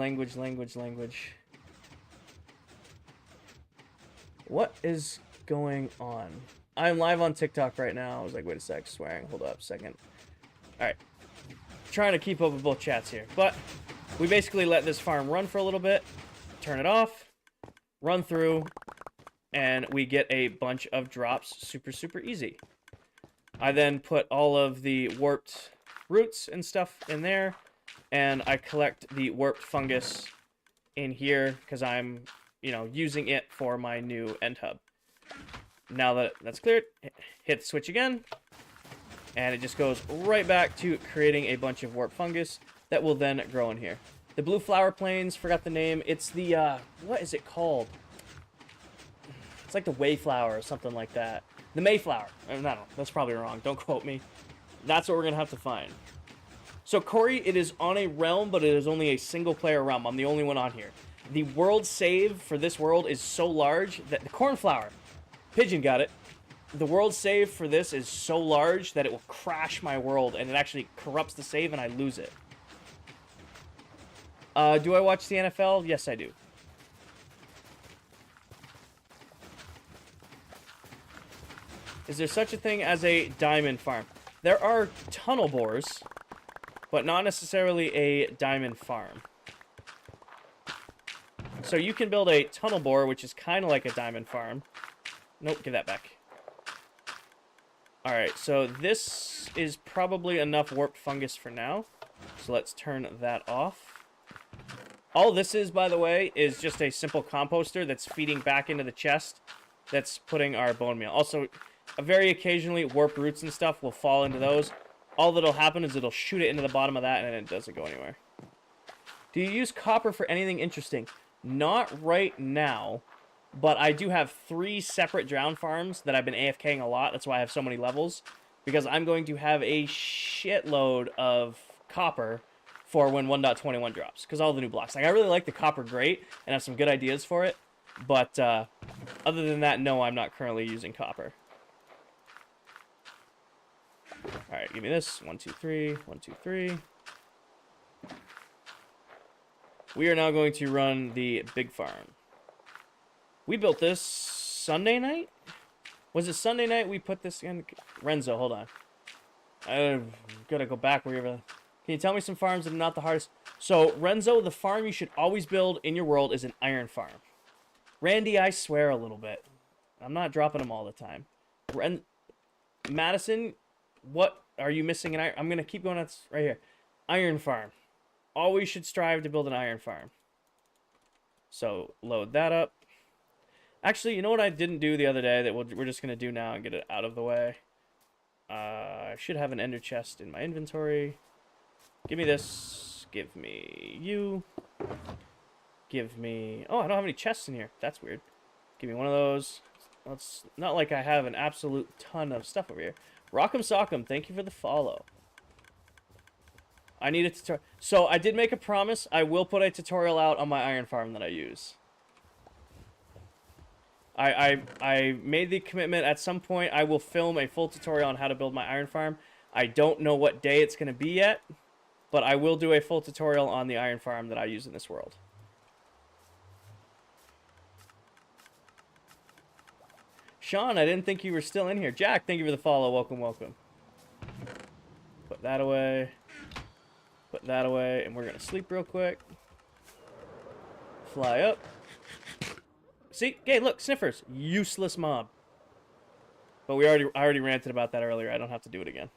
What is going on? I'm live on TikTok right now. I was like, wait a sec, swearing. Hold up a second. Alright. Trying to keep up with both chats here. But we basically let this farm run for a little bit. Turn it off. Run through. And we get a bunch of drops super, super easy. I then put all of the warped roots and stuff in there. And I collect the warped fungus in here because I'm, using it for my new end hub. Now that that's cleared, hit the switch again. And it just goes right back to creating a bunch of warped fungus that will then grow in here. The blue flower plains, forgot the name. It's the, what is it called? It's like the wayflower or something like that. The Mayflower. I don't know. That's probably wrong. Don't quote me. That's what we're going to have to find. So, Corey, it is on a realm, but it is only a single-player realm. I'm the only one on here. The world save for this world is so large that... The cornflower. Pigeon got it. The world save for this is so large that it will crash my world, and it actually corrupts the save, and I lose it. Do I watch the NFL? Yes, I do. Is there such a thing as a diamond farm? There are tunnel bores... but not necessarily a diamond farm. So you can build a tunnel bore, which is kind of like a diamond farm. Nope, give that back. Alright, so this is probably enough warped fungus for now. So let's turn that off. All this is, by the way, is just a simple composter that's feeding back into the chest that's putting our bone meal. Also, very occasionally, warped roots and stuff will fall into those. All that'll happen is it'll shoot it into the bottom of that, and it doesn't go anywhere. Do you use copper for anything interesting? Not right now, but I do have 3 separate drown farms that I've been AFKing a lot. That's why I have so many levels, because I'm going to have a shitload of copper for when 1.21 drops, because all the new blocks. Like, I really like the copper grate, and have some good ideas for it, but other than that, no, I'm not currently using copper. Alright, give me this. 1, 2, 3. 1, 2, 3. We are now going to run the big farm. We built this Sunday night? Was it Sunday night we put this in? Renzo, hold on. I've got to go back wherever. Can you tell me some farms that are not the hardest? So, Renzo, the farm you should always build in your world is an iron farm. Randy, I swear a little bit. I'm not dropping them all the time. Madison... what are you missing an iron? I'm going to keep going. That's right here. Iron farm. Always should strive to build an iron farm. So, load that up. Actually, you know what I didn't do the other day that we're just going to do now and get it out of the way? I should have an ender chest in my inventory. Give me this. Give me you. Give me... Oh, I don't have any chests in here. That's weird. Give me one of those. It's not like I have an absolute ton of stuff over here. Rock'em Sock'em, thank you for the follow. I need a tutorial. So, I did make a promise. I will put a tutorial out on my iron farm that I use. I made the commitment at some point I will film a full tutorial on how to build my iron farm. I don't know what day it's going to be yet, but I will do a full tutorial on the iron farm that I use in this world. Sean, I didn't think you were still in here. Jack, thank you for the follow. Welcome, welcome. Put that away. Put that away, and we're going to sleep real quick. Fly up. See? Okay, look, sniffers. Useless mob. But I already ranted about that earlier. I don't have to do it again.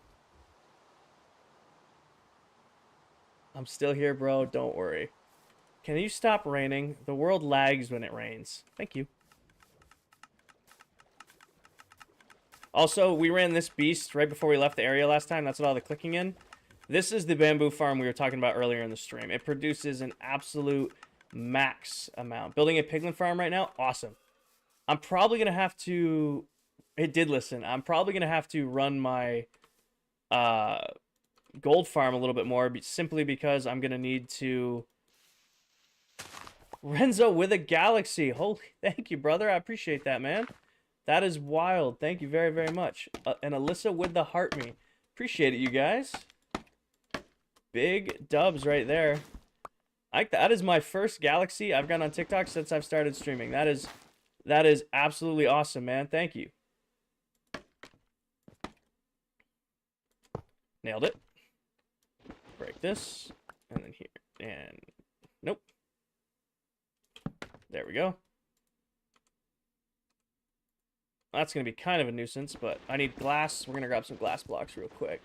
I'm still here, bro. Don't worry. Can you stop raining? The world lags when it rains. Thank you. Also, we ran this beast right before we left the area last time. That's what all the clicking in. This is the bamboo farm we were talking about earlier in the stream. It produces an absolute max amount. Building a piglin farm right now, awesome. I'm probably going to have to... It did listen. I'm probably going to have to run my gold farm a little bit more, simply because I'm going to need to... Renzo with a galaxy. Holy, thank you, brother. I appreciate that, man. That is wild. Thank you very, very much. And Alyssa with the heart me. Appreciate it, you guys. Big dubs right there. That is my first galaxy I've gotten on TikTok since I've started streaming. That is absolutely awesome, man. Thank you. Nailed it. Break this. And then here. And nope. There we go. That's going to be kind of a nuisance, but I need glass. We're going to grab some glass blocks real quick.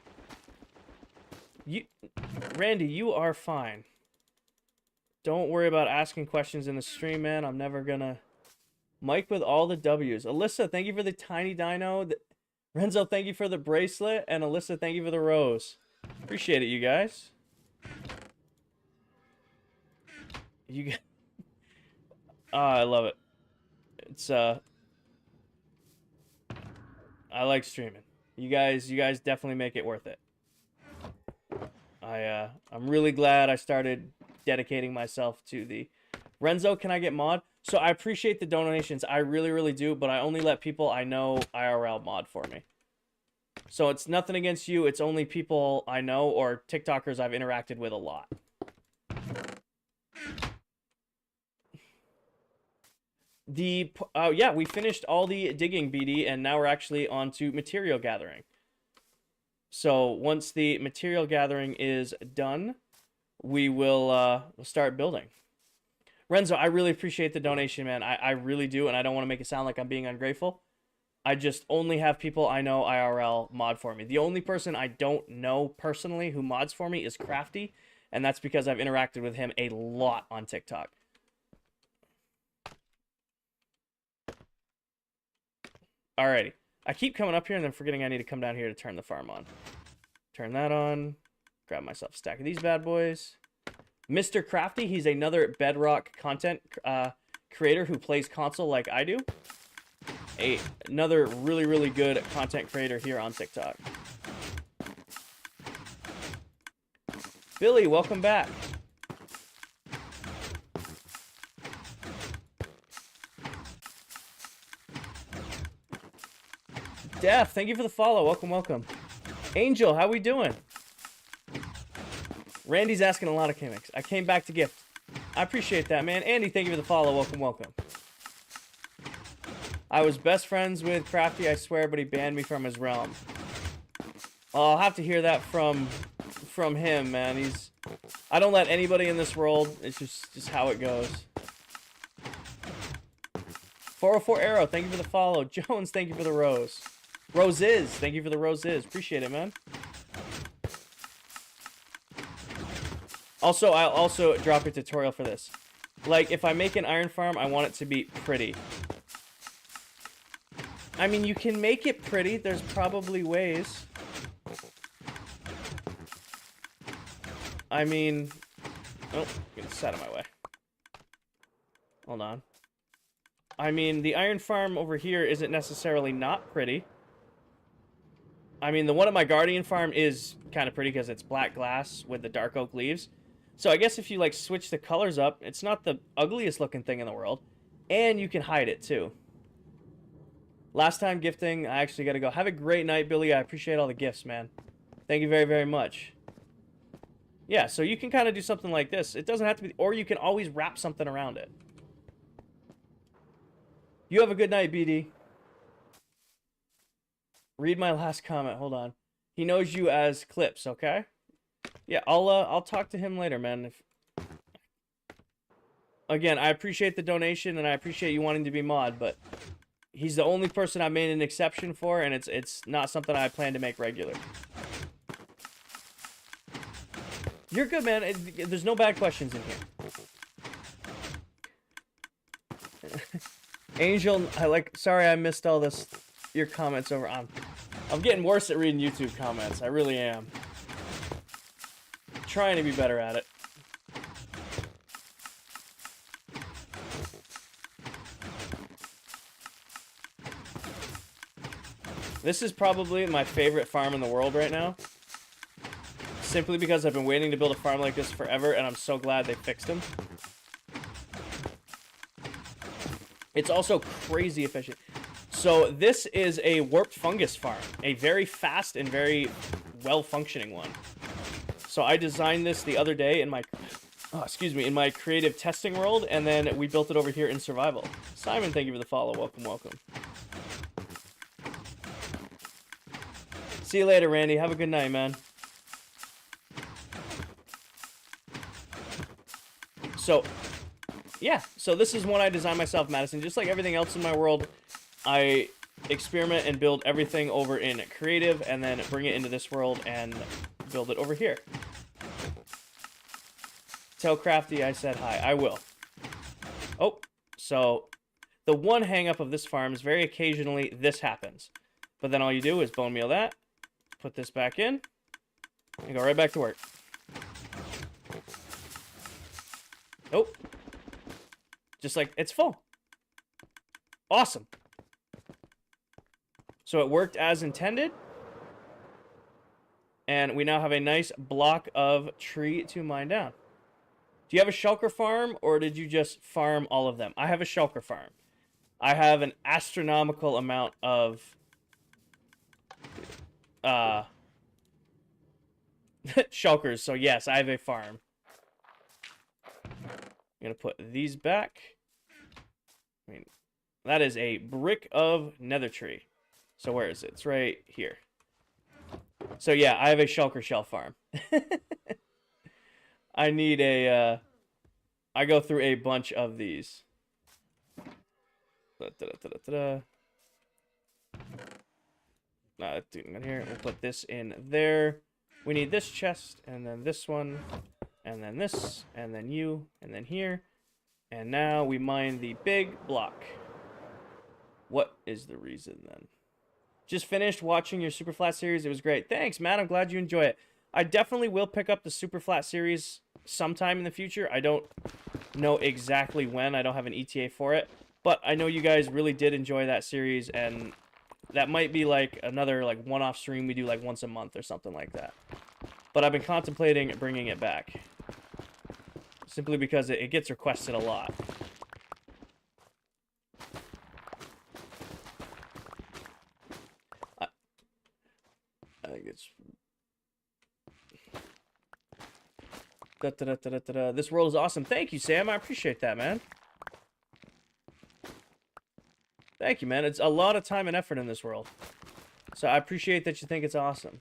Randy, you are fine. Don't worry about asking questions in the stream, man. I'm never going to... Mike with all the W's. Alyssa, thank you for the tiny dino. Renzo, thank you for the bracelet. And Alyssa, thank you for the rose. Appreciate it, you guys. I love it. It's, I like streaming. You guys definitely make it worth it. I'm really glad I started dedicating myself to the... Renzo, can I get mod? So I appreciate the donations. I really, really do, but I only let people I know IRL mod for me. So it's nothing against you. It's only people I know or TikTokers I've interacted with a lot. Yeah, we finished all the digging, BD, and now we're actually on to material gathering. So once the material gathering is done, we will we'll start building. Renzo, I really appreciate the donation, man. I really do, and I don't want to make it sound like I'm being ungrateful. I just only have people I know IRL mod for me. The only person I don't know personally who mods for me is Crafty, and that's because I've interacted with him a lot on TikTok. Alrighty. I keep coming up here and then forgetting I need to come down here to turn the farm on. Turn that on. Grab myself a stack of these bad boys. Mr. Crafty, he's another Bedrock content creator who plays console like I do. Another really, really good content creator here on TikTok. Billy, welcome back. Def, thank you for the follow. Welcome, welcome. Angel, how we doing? Randy's asking a lot of gimmicks. I came back to gift. I appreciate that, man. Andy, thank you for the follow. Welcome, welcome. I was best friends with Crafty, I swear, but he banned me from his realm. I'll have to hear that from him, man. I don't let anybody in this world. It's just how it goes. 404 Arrow, thank you for the follow. Jones, thank you for the rose. Roses, thank you for the roses. Appreciate it, man. Also, I'll also drop a tutorial for this. Like, if I make an iron farm, I want it to be pretty. I mean, you can make it pretty. There's probably ways. I mean... Oh, get this out of my way. Hold on. I mean, the iron farm over here isn't necessarily not pretty. I mean, the one at my guardian farm is kind of pretty because it's black glass with the dark oak leaves. So I guess if you, like, switch the colors up, it's not the ugliest looking thing in the world. And you can hide it, too. Last time gifting, I actually got to go. Have a great night, Billy. I appreciate all the gifts, man. Thank you very, very much. Yeah, so you can kind of do something like this. It doesn't have to be... Or you can always wrap something around it. You have a good night, BD. Read my last comment. Hold on. He knows you as Clips, okay? Yeah, I'll talk to him later, man. Again, I appreciate the donation and I appreciate you wanting to be mod, but he's the only person I made an exception for, and it's not something I plan to make regular. You're good, man. There's no bad questions in here. Angel, sorry I missed all this, your comments over on. I'm getting worse at reading YouTube comments. I really am. Trying to be better at it. This is probably my favorite farm in the world right now. Simply because I've been waiting to build a farm like this forever, and I'm so glad they fixed them. It's also crazy efficient. So this is a warped fungus farm. A very fast and very well-functioning one. So I designed this the other day in my... in my creative testing world, and then we built it over here in survival. Simon, thank you for the follow. Welcome, welcome. See you later, Randy. Have a good night, man. So, yeah. So this is one I designed myself, Madison. Just like everything else in my world, I experiment and build everything over in creative, and then bring it into this world and build it over here. Tell Crafty I said hi. I will. Oh, so the one hang-up of this farm is very occasionally this happens. But then all you do is bone meal that, put this back in, and go right back to work. Oh. Just like, it's full. Awesome. So it worked as intended. And we now have a nice block of tree to mine down. Do you have a shulker farm, or did you just farm all of them? I have a shulker farm. I have an astronomical amount of shulkers, so yes, I have a farm. I'm going to put these back. I mean, that is a brick of nether tree. So where is it? It's right here. So yeah, I have a shulker shell farm. I need a, I go through a bunch of these. Dude, here. We'll put this in there. We need this chest, and then this one, and then this, and then you, and then here. And now we mine the big block. What is the reason then? Just finished watching your Super Flat series. It was great. Thanks, Matt. I'm glad you enjoy it. I definitely will pick up the Super Flat series sometime in the future. I don't know exactly when. I don't have an ETA for it. But I know you guys really did enjoy that series, and that might be like another like one-off stream we do like once a month or something like that. But I've been contemplating bringing it back. Simply because it gets requested a lot. I think it's... This world is awesome. Thank you, Sam. I appreciate that, man. Thank you, man. It's a lot of time and effort in this world. So I appreciate that you think it's awesome.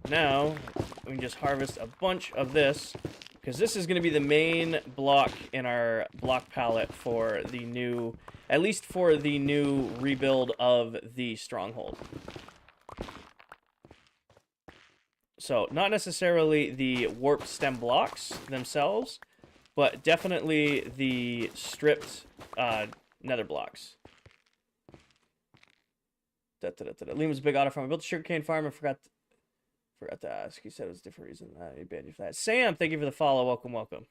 Now, we can just harvest a bunch of this, because this is going to be the main block in our block palette for the new, at least for the new rebuild of the Stronghold. So, not necessarily the warped stem blocks themselves, but definitely the stripped nether blocks. Liam's a big otter farm. I built a sugarcane farm and forgot to ask. He said it was a different reason. He banned you for that. Sam, thank you for the follow. Welcome, welcome.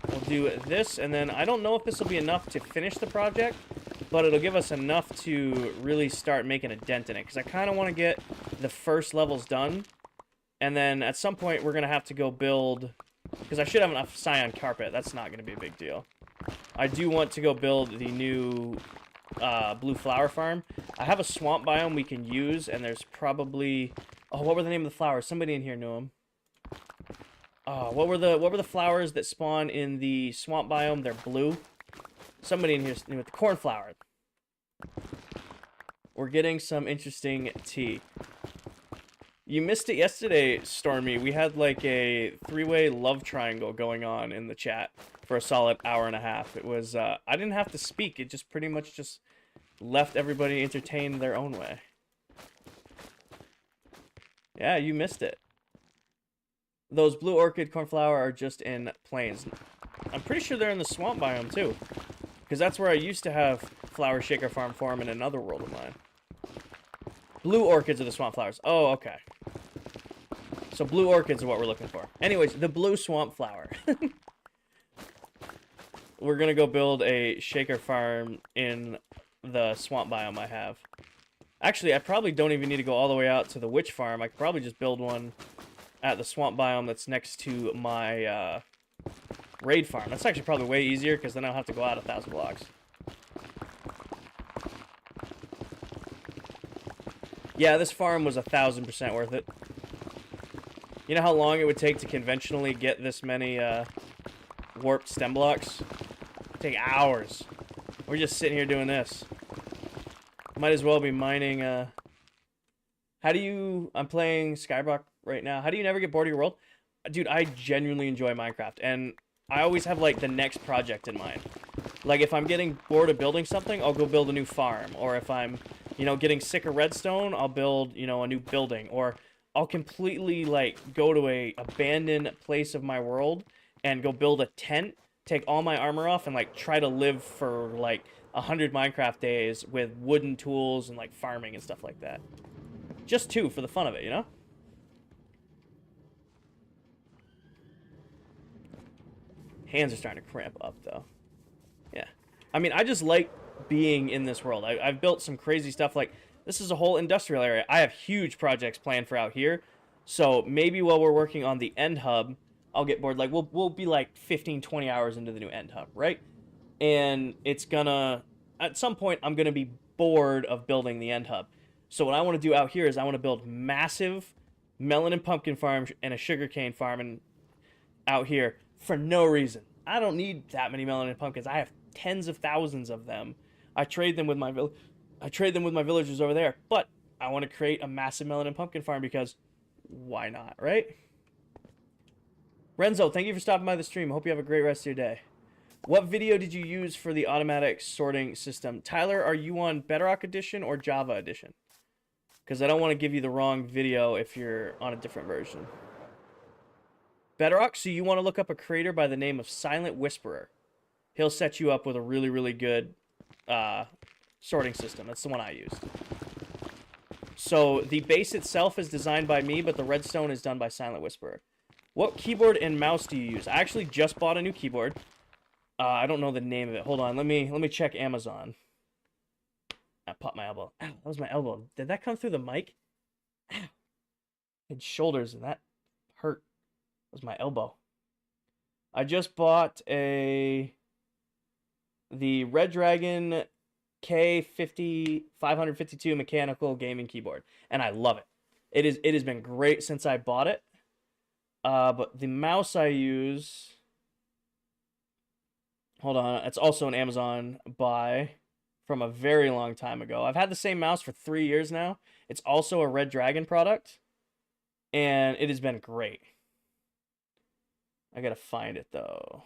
We'll do this, and then I don't know if this will be enough to finish the project, but it'll give us enough to really start making a dent in it, because I kind of want to get the first levels done, and then at some point we're going to have to go build, because I should have enough cyan carpet. That's not going to be a big deal. I do want to go build the new blue flower farm. I have a swamp biome we can use, and there's probably... Oh, what were the name of the flowers? Somebody in here knew them. What were the flowers that spawn in the swamp biome? They're blue. Somebody in here knew it. The cornflower. We're getting some interesting tea. You missed it yesterday, Stormy. We had like a three-way love triangle going on in the chat for a solid hour and a half. It was, I didn't have to speak. It just pretty much just left everybody entertained their own way. Yeah, you missed it. Those blue orchid cornflower are just in plains. I'm pretty sure they're in the swamp biome too, because that's where I used to have flower shaker farm in another world of mine. Blue orchids are the swamp flowers. Oh, okay. So blue orchids are what we're looking for. Anyways, the blue swamp flower. We're gonna go build a shaker farm in the swamp biome I have. Actually, I probably don't even need to go all the way out to the witch farm. I could probably just build one at the swamp biome that's next to my raid farm. That's actually probably way easier, because then I don't have to go out 1,000 blocks. Yeah, this farm was 1,000% worth it. You know how long it would take to conventionally get this many warped stem blocks? It'd take hours. We're just sitting here doing this. Might as well be mining. How do you... I'm playing Skyblock right now. How do you never get bored of your world? Dude, I genuinely enjoy Minecraft, and I always have, like, the next project in mind. Like, if I'm getting bored of building something, I'll go build a new farm. Or if I'm, you know, getting sick of redstone, I'll build, you know, a new building. Or I'll completely, like, go to a abandoned place of my world and go build a tent, take all my armor off, and, like, try to live for, like, 100 Minecraft days with wooden tools and, like, farming and stuff like that. Just two, for the fun of it, you know? Hands are starting to cramp up, though. Yeah. I mean, I just like being in this world. I've built some crazy stuff. Like, this is a whole industrial area. I have huge projects planned for out here. So maybe while we're working on the end hub, I'll get bored. Like, we'll be like 15, 20 hours into the new end hub, right? And it's gonna... At some point, I'm gonna be bored of building the end hub. So what I want to do out here is I want to build massive melon and pumpkin farms and a sugarcane farm and out here for no reason. I don't need that many melon and pumpkins. I have tens of thousands of them. I trade them with my villagers over there. But I want to create a massive melon and pumpkin farm because why not, right? Renzo, thank you for stopping by the stream. I hope you have a great rest of your day. What video did you use for the automatic sorting system? Tyler, are you on Bedrock Edition or Java Edition? Because I don't want to give you the wrong video if you're on a different version. Bedrock, so you want to look up a creator by the name of Silent Whisperer. He'll set you up with a really, really good sorting system. That's the one I used. So the base itself is designed by me, but the redstone is done by Silent Whisperer. What keyboard and mouse do you use? I actually just bought a new keyboard. I don't know the name of it. Hold on, let me check Amazon. I popped my elbow. Ow, that was my elbow. Did that come through the mic? Ow. I had shoulders and that hurt. That was my elbow. I just bought the Red Dragon K50 552 mechanical gaming keyboard, and I love it. It has been great since I bought it. But the mouse I use, hold on, it's also an Amazon buy from a very long time ago. I've had the same mouse for 3 years now. It's also a Red Dragon product, and it has been great. I gotta find it though.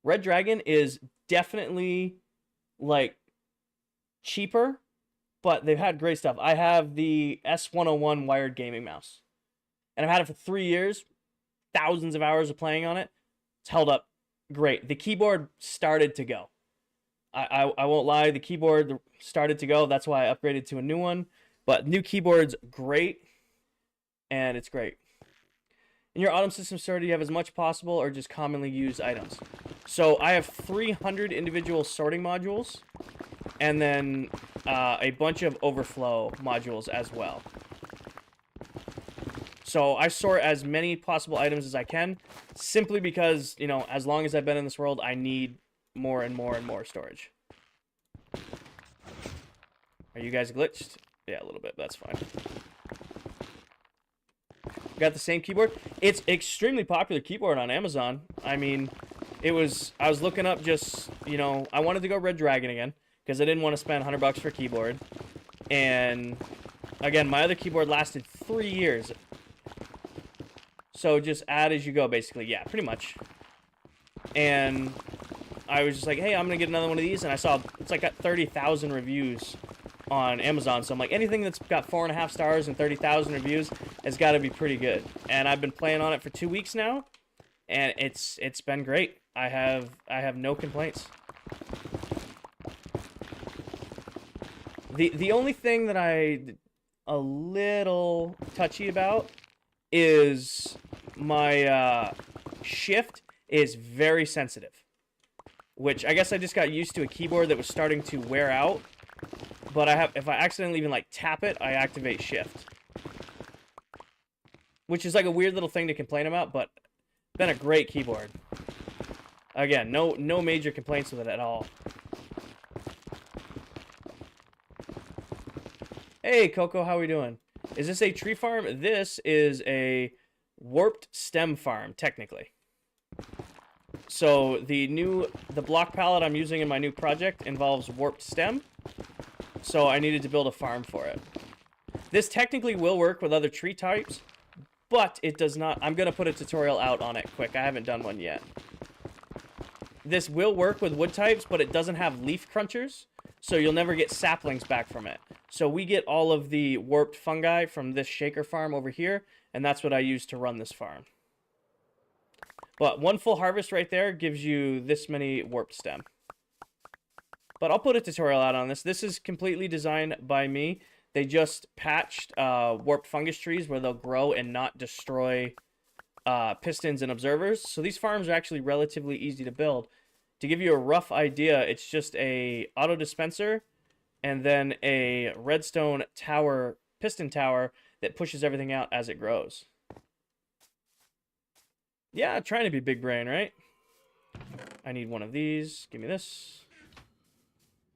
Red Dragon is definitely like cheaper but they've had great stuff. I have the S101 wired gaming mouse, and I've had it for 3 years, thousands of hours of playing on it. It's held up great. The keyboard started to go. I won't lie, the keyboard started to go. That's why I upgraded to a new one. But new keyboard's great, and it's great. In your autumn system store, do you have as much possible or just commonly used items? So I have 300 individual sorting modules, and then a bunch of overflow modules as well. So I sort as many possible items as I can, simply because, you know, as long as I've been in this world, I need more and more and more storage. Are you guys glitched? Yeah, a little bit. That's fine. Got the same keyboard. It's extremely popular keyboard on Amazon. I mean, I was looking up just, you know, I wanted to go Red Dragon again because I didn't want to spend $100 for a keyboard. And again, my other keyboard lasted 3 years. So just add as you go, basically. Yeah, pretty much. And I was just like, hey, I'm going to get another one of these. And I saw it's like got 30,000 reviews on Amazon. So I'm like, anything that's got 4.5 stars and 30,000 reviews has got to be pretty good. And I've been playing on it for 2 weeks now. And it's been great. I have no complaints. The only thing that I'm a little touchy about is my shift is very sensitive, which I guess I just got used to a keyboard that was starting to wear out. But if I accidentally even like tap it, I activate shift, which is like a weird little thing to complain about, but been a great keyboard. Again, no major complaints with it at all. Hey Coco, how are we doing? Is this a tree farm? This is a warped stem farm, technically. So the block palette I'm using in my new project involves warped stem. So I needed to build a farm for it. This technically will work with other tree types, but it does not. I'm going to put a tutorial out on it quick. I haven't done one yet. This will work with wood types, but it doesn't have leaf crunchers, so you'll never get saplings back from it. So we get all of the warped fungi from this shaker farm over here, and that's what I use to run this farm. But one full harvest right there gives you this many warped stem. But I'll put a tutorial out on this. This is completely designed by me. They just patched warped fungus trees where they'll grow and not destroy pistons and observers. So these farms are actually relatively easy to build. To give you a rough idea, it's just a auto dispenser and then a redstone tower, piston tower that pushes everything out as it grows. Yeah, trying to be big brain, right? I need one of these. Give me this.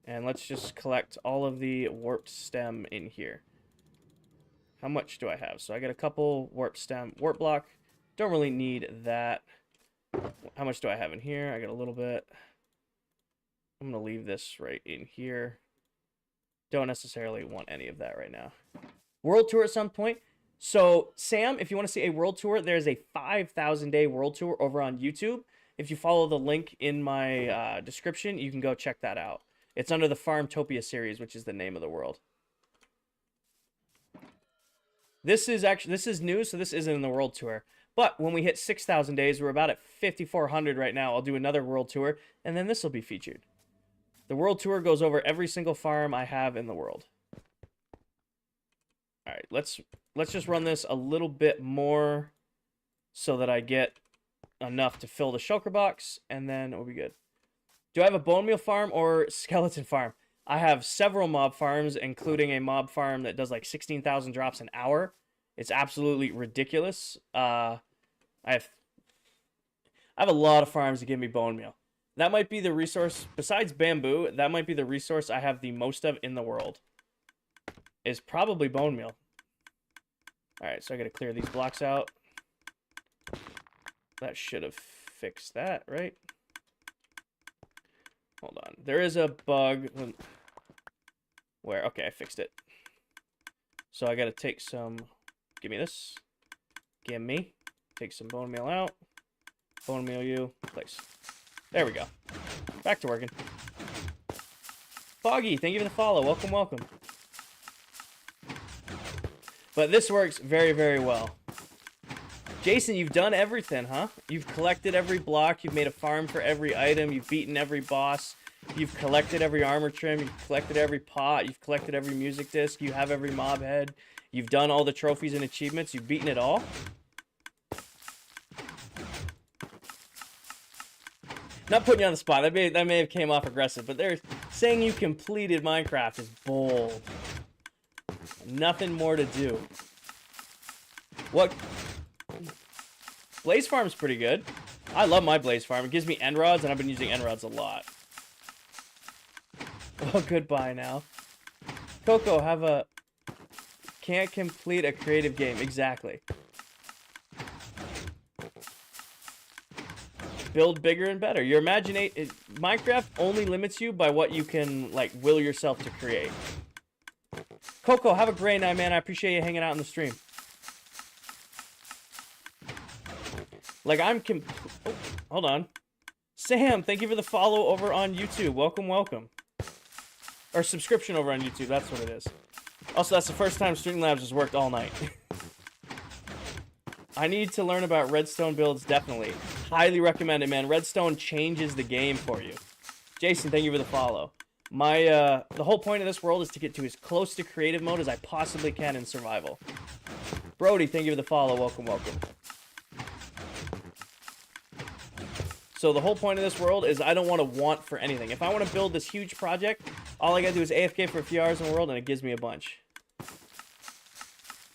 And let's just collect all of the warped stem in here. How much do I have? So I got a couple warped stem, warp block. Don't really need that. How much do I have in here? I got a little bit. I'm going to leave this right in here. Don't necessarily want any of that right now. World tour at some point. So, Sam, if you want to see a world tour, there's a 5,000-day world tour over on YouTube. If you follow the link in my description, you can go check that out. It's under the Farmtopia series, which is the name of the world. This is new, so this isn't in the world tour. But when we hit 6,000 days, we're about at 5,400 right now. I'll do another world tour, and then this will be featured. The world tour goes over every single farm I have in the world. All right, let's just run this a little bit more so that I get enough to fill the shulker box, and then we'll be good. Do I have a bone meal farm or skeleton farm? I have several mob farms, including a mob farm that does like 16,000 drops an hour. It's absolutely ridiculous. I have a lot of farms that give me bone meal. That might be the resource, besides bamboo, that might be the resource I have the most of in the world. Is probably bone meal. Alright, so I gotta clear these blocks out. That should have fixed that, right? Hold on. There is a bug. Where? Okay, I fixed it. So I gotta take some... Give me this. Give me. Take some bone meal out. Bone meal you. Place. There we go. Back to working. Foggy, thank you for the follow. Welcome, welcome. But this works very, very well. Jason, you've done everything, huh? You've collected every block. You've made a farm for every item. You've beaten every boss. You've collected every armor trim. You've collected every pot. You've collected every music disc. You have every mob head. You've done all the trophies and achievements. You've beaten it all. Not putting you on the spot. That may have came off aggressive, but they're saying you completed Minecraft is bold. Nothing more to do. What? Blaze Farm's pretty good. I love my Blaze Farm. It gives me end rods, and I've been using end rods a lot. Oh, goodbye now. Coco, have a... Can't complete a creative game. Exactly. Build bigger and better. Your imagination... Minecraft only limits you by what you can, like, will yourself to create. Coco, have a great night, man. I appreciate you hanging out in the stream. Like, oh, hold on. Sam, thank you for the follow over on YouTube. Welcome, welcome. Or subscription over on YouTube. That's what it is. Also, that's the first time Streamlabs has worked all night. I need to learn about redstone builds, definitely. Highly recommend it, man. Redstone changes the game for you. Jason, thank you for the follow. The whole point of this world is to get to as close to creative mode as I possibly can in survival. Brody, thank you for the follow. Welcome, welcome. So the whole point of this world is I don't want to want for anything. If I want to build this huge project, all I gotta do is AFK for a few hours in the world and it gives me a bunch.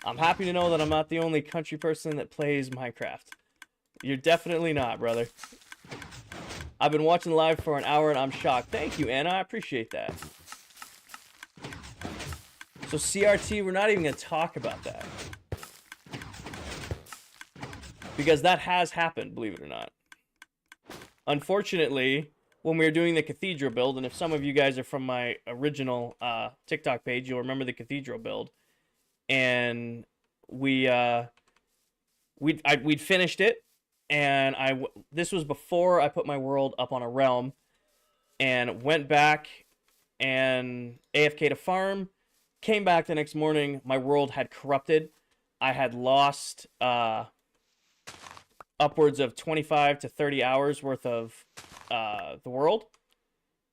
I'm happy to know that I'm not the only country person that plays Minecraft. You're definitely not, brother. I've been watching live for an hour and I'm shocked. Thank you, Anna. I appreciate that. So CRT, we're not even going to talk about that. Because that has happened, believe it or not. Unfortunately, when we were doing the cathedral build, and if some of you guys are from my original TikTok page, you'll remember the cathedral build. And we'd finished it, and this was before I put my world up on a realm, and went back and AFK'd a farm, came back the next morning, my world had corrupted. I had lost upwards of 25 to 30 hours worth of the world,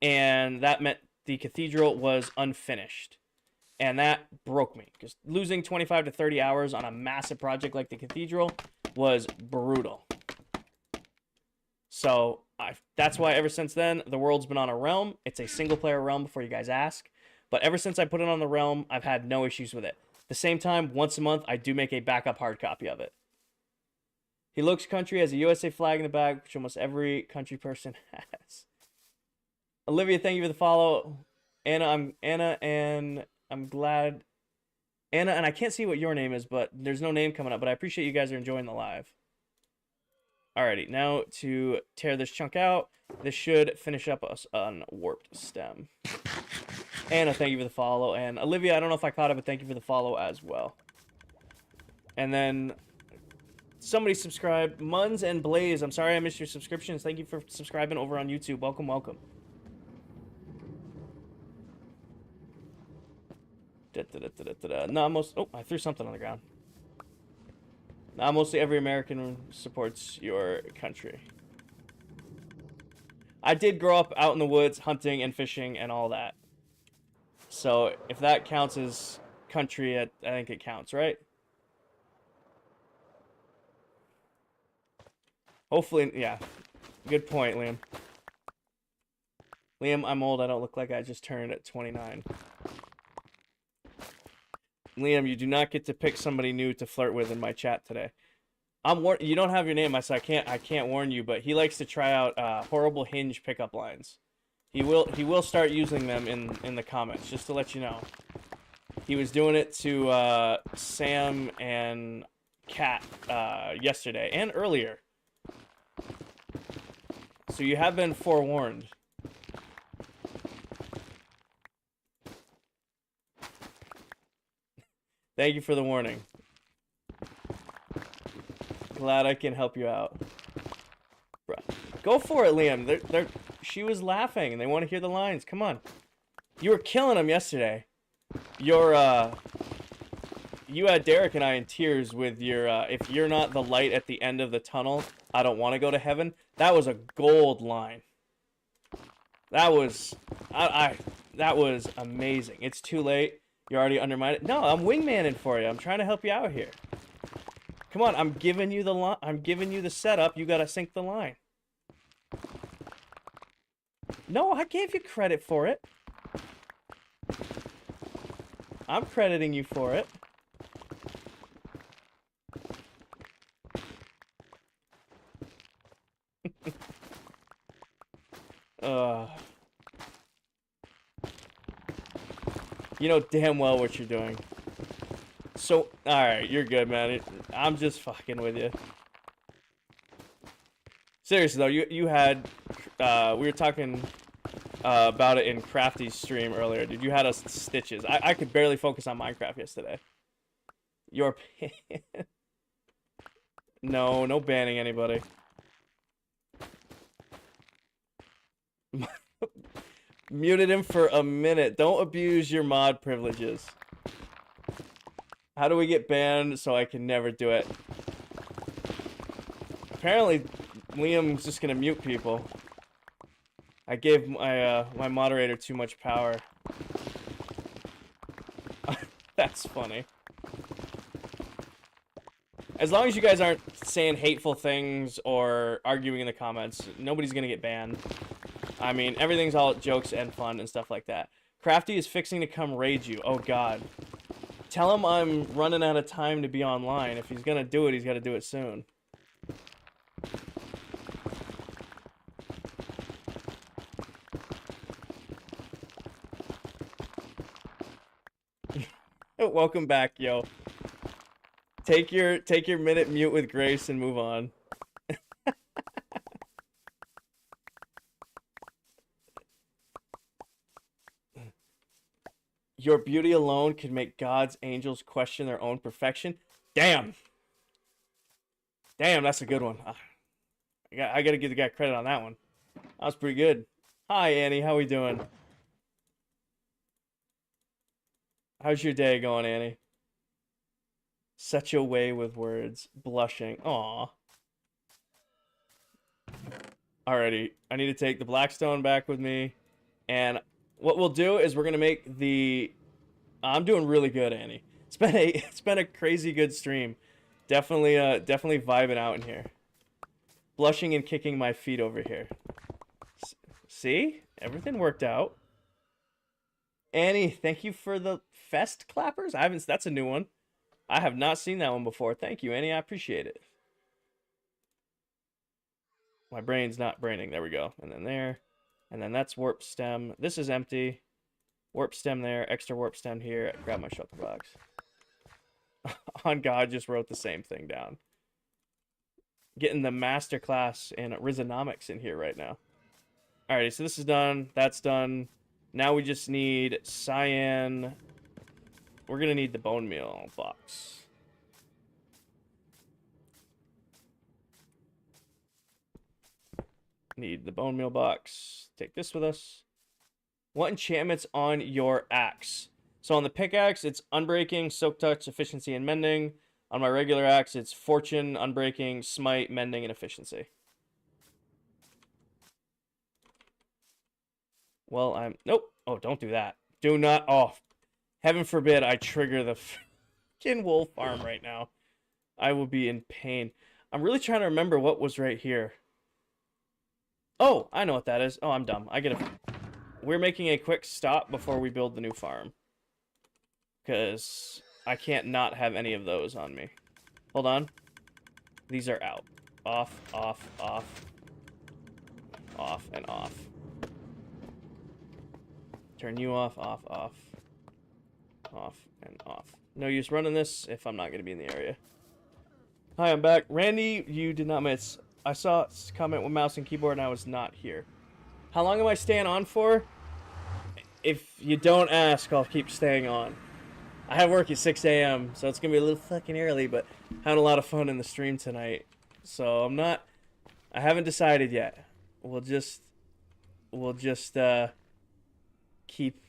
and that meant the cathedral was unfinished. And that broke me, because losing 25 to 30 hours on a massive project like the cathedral was brutal. So that's why ever since then, the world's been on a realm. It's a single-player realm before you guys ask. But ever since I put it on the realm, I've had no issues with it. At the same time, once a month, I do make a backup hard copy of it. He looks country, has a USA flag in the back, which almost every country person has. Olivia, thank you for the follow. Anna, I'm glad. Anna, and I can't see what your name is, but there's no name coming up, but I appreciate you guys are enjoying the live. Alrighty, now to tear this chunk out. This should finish up us on warped stem. Anna, thank you for the follow. And Olivia, I don't know if I caught it, but thank you for the follow as well. And then somebody subscribed. Muns and Blaze, I'm sorry I missed your subscriptions. Thank you for subscribing over on YouTube. Welcome, welcome. No, oh, I threw something on the ground. No, mostly every American supports your country. I did grow up out in the woods, hunting and fishing and all that. So if that counts as country, I think it counts, right? Hopefully, yeah. Good point, Liam. Liam, I'm old. I don't look like I just turned at 29. Liam, you do not get to pick somebody new to flirt with in my chat today. You don't have your name, so I can't warn you, but he likes to try out horrible Hinge pickup lines. He will start using them in the comments, just to let you know. He was doing it to Sam and Kat yesterday and earlier. So you have been forewarned. Thank you for the warning. Glad I can help you out. Bruh. Go for it, Liam. She was laughing, and they want to hear the lines. Come on. You were killing them yesterday. Your you had Derek and I in tears with your, if you're not the light at the end of the tunnel, I don't want to go to heaven. That was a gold line. That was, that was amazing. It's too late. You're already undermined. No, I'm wingmanning for you. I'm trying to help you out here. Come on, I'm giving you the line. I'm giving you the setup. You gotta sink the line. No, I gave you credit for it. I'm crediting you for it. You know damn well what you're doing. So, alright, you're good, man. I'm just fucking with you. Seriously, though, you had... we were talking about it in Crafty's stream earlier. Dude, you had us stitches. I could barely focus on Minecraft yesterday. Your... No banning anybody. Muted him for a minute. Don't abuse your mod privileges. How do we get banned so I can never do it? Apparently, Liam's just gonna mute people. I gave my my moderator too much power. That's funny. As long as you guys aren't saying hateful things or arguing in the comments, nobody's gonna get banned. I mean, everything's all jokes and fun and stuff like that. Crafty is fixing to come raid you. Oh, God. Tell him I'm running out of time to be online. If he's gonna do it, he's gotta do it soon. Welcome back, yo. Take your minute mute with grace and move on. Your beauty alone could make God's angels question their own perfection. Damn. Damn, that's a good one. I gotta give the guy credit on that one. That was pretty good. Hi, Annie. How we doing? How's your day going, Annie? Such a way with words. Blushing. Aw. Alrighty. I need to take the Blackstone back with me. And what we'll do is we're going to make the... I'm doing really good, Annie. It's been a crazy good stream. Definitely vibing out in here. Blushing and kicking my feet over here. See? Everything worked out. Annie, thank you for the fest clappers. That's a new one. I have not seen that one before. Thank you, Annie. I appreciate it. My brain's not braining. There we go. And then there. And then that's warp stem. This is empty. Warp stem there. Extra warp stem here. Grab my shulker box. On God just wrote the same thing down. Getting the masterclass in Rizonomics in here right now. Alrighty, so this is done. That's done. Now we just need cyan. We're going to need the bone meal box. Need the bone meal box. Take this with us. What enchantments on your axe? So on the pickaxe, it's Unbreaking, Silk Touch, Efficiency, and Mending. On my regular axe, it's Fortune, Unbreaking, Smite, Mending, and Efficiency. Well, I'm... Nope. Oh, don't do that. Do not... Oh, heaven forbid I trigger the freaking wolf farm right now. I will be in pain. I'm really trying to remember what was right here. Oh, I know what that is. Oh, I'm dumb. We're making a quick stop before we build the new farm. Because I can't not have any of those on me. Hold on. These are out. Off, off, off. Off, and off. Turn you off, off, off. Off, and off. No use running this if I'm not going to be in the area. Hi, I'm back. Randy, you did not miss. I saw a comment with mouse and keyboard and I was not here. How long am I staying on for? If you don't ask, I'll keep staying on. I have work at 6 a.m., so it's going to be a little fucking early, but had a lot of fun in the stream tonight. So I haven't decided yet. We'll just keep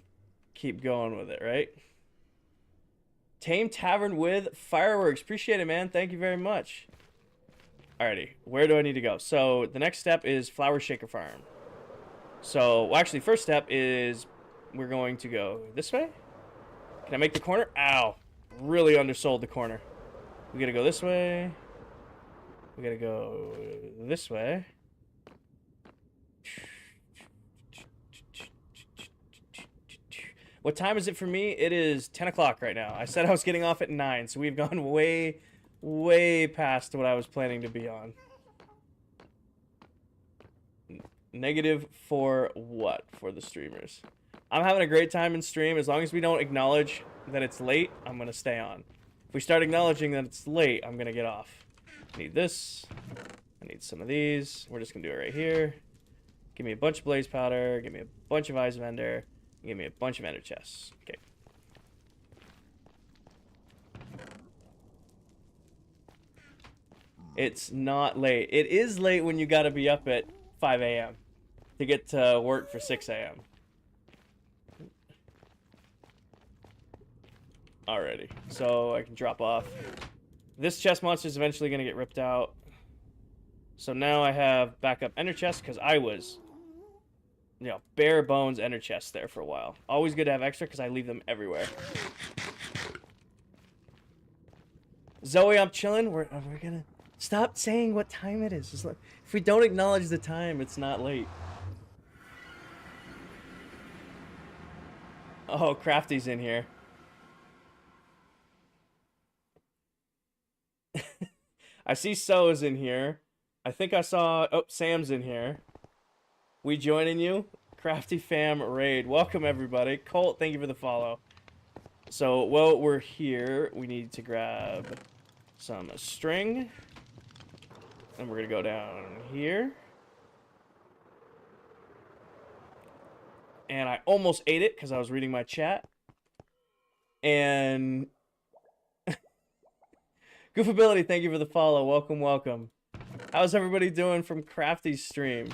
going with it, right? Tame Tavern with fireworks. Appreciate it, man. Thank you very much. Alrighty, where do I need to go? So the next step is Flower Shaker Farm. So, well, actually, first step is we're going to go this way. Can I make the corner? Ow. Really undersold the corner. We gotta go this way. We gotta go this way. What time is it for me? It is 10 o'clock right now. I said I was getting off at 9, so we've gone way, way past what I was planning to be on. Negative for what? For the streamers. I'm having a great time in stream. As long as we don't acknowledge that it's late, I'm going to stay on. If we start acknowledging that it's late, I'm going to get off. I need this. I need some of these. We're just going to do it right here. Give me a bunch of blaze powder. Give me a bunch of eyes of ender. Give me a bunch of ender chests. Okay. It's not late. It is late when you got to be up at 5 a.m. to get to work for 6 a.m. Alrighty, so I can drop off. This chest monster is eventually going to get ripped out. So now I have backup ender chests because I was, you know, bare bones ender chests there for a while. Always good to have extra because I leave them everywhere. Zoe, I'm chilling. We're gonna stop saying what time it is. Just like, if we don't acknowledge the time, it's not late. Oh, Crafty's in here. I see So's in here. I think I saw... Oh, Sam's in here. We joining you? Crafty Fam Raid. Welcome, everybody. Colt, thank you for the follow. So, while we're here, we need to grab some string. And we're going to go down here. And I almost ate it because I was reading my chat. And... Goofability, thank you for the follow. Welcome, welcome. How's everybody doing from Crafty's stream?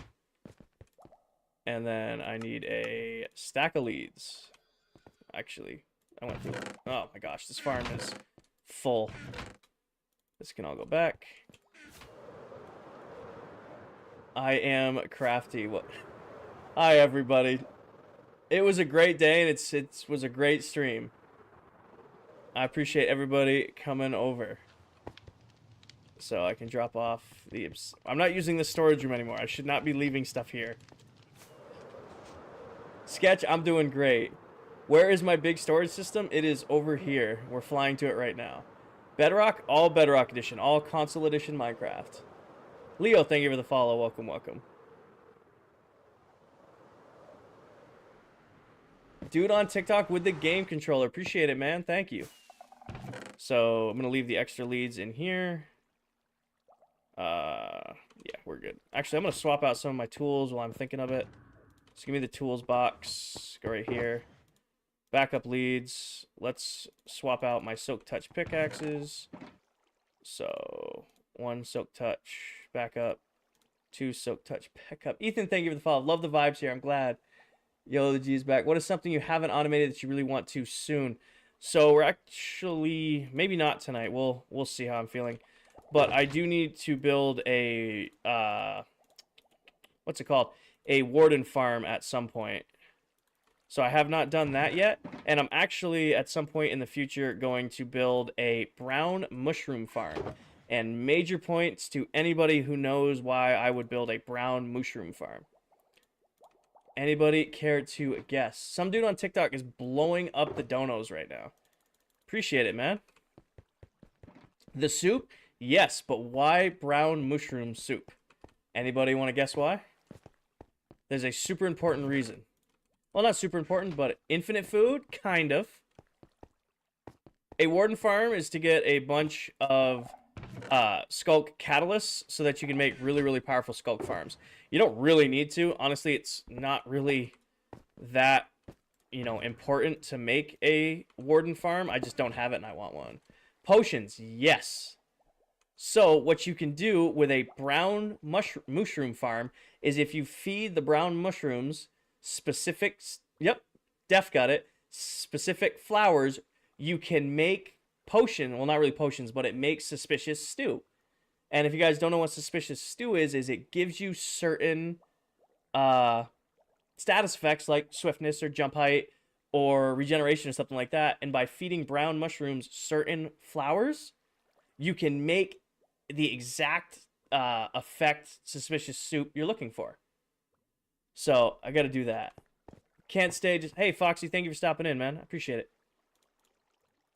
And then I need a stack of leads. Actually, I went through... Oh my gosh, this farm is full. This can all go back. I am Crafty. What? Hi, everybody. It was a great day, and it was a great stream. I appreciate everybody coming over. So I can drop off the... I'm not using the storage room anymore. I should not be leaving stuff here. Sketch, I'm doing great. Where is my big storage system? It is over here. We're flying to it right now. Bedrock, all Bedrock edition. All console edition Minecraft. Leo, thank you for the follow. Welcome, welcome. Dude on TikTok with the game controller. Appreciate it, man. Thank you. So I'm going to leave the extra leads in here. Yeah, we're good. Actually, I'm going to swap out some of my tools while I'm thinking of it. So give me the tools box. Go right here. Backup leads. Let's swap out my Silk Touch pickaxes. So, 1 Silk Touch backup. 2 Silk Touch pickup. Ethan, thank you for the follow. Love the vibes here. I'm glad. Yo, the G's back. What is something you haven't automated that you really want to soon? So, we're actually... Maybe not tonight. We'll see how I'm feeling. But I do need to build a, what's it called? A warden farm at some point. So I have not done that yet. And I'm actually, at some point in the future, going to build a brown mushroom farm. And major points to anybody who knows why I would build a brown mushroom farm. Anybody care to guess? Some dude on TikTok is blowing up the donos right now. Appreciate it, man. The soup? Yes, but why brown mushroom soup? Anybody want to guess why? There's a super important reason. Well, not super important, but infinite food? Kind of. A warden farm is to get a bunch of skulk catalysts so that you can make really, really powerful skulk farms. You don't really need to. Honestly, it's not really that, you know, important to make a warden farm. I just don't have it and I want one. Potions, yes. So what you can do with a brown mushroom farm is if you feed the brown mushrooms specific, yep, Def got it, specific flowers, you can make potion. Well, not really potions, but it makes suspicious stew. And if you guys don't know what suspicious stew is it gives you certain status effects like swiftness or jump height or regeneration or something like that. And by feeding brown mushrooms certain flowers, you can make the exact effect suspicious soup you're looking for. So I got to do that. Can't stay. Just hey, Foxy, thank you for stopping in, man. I appreciate it.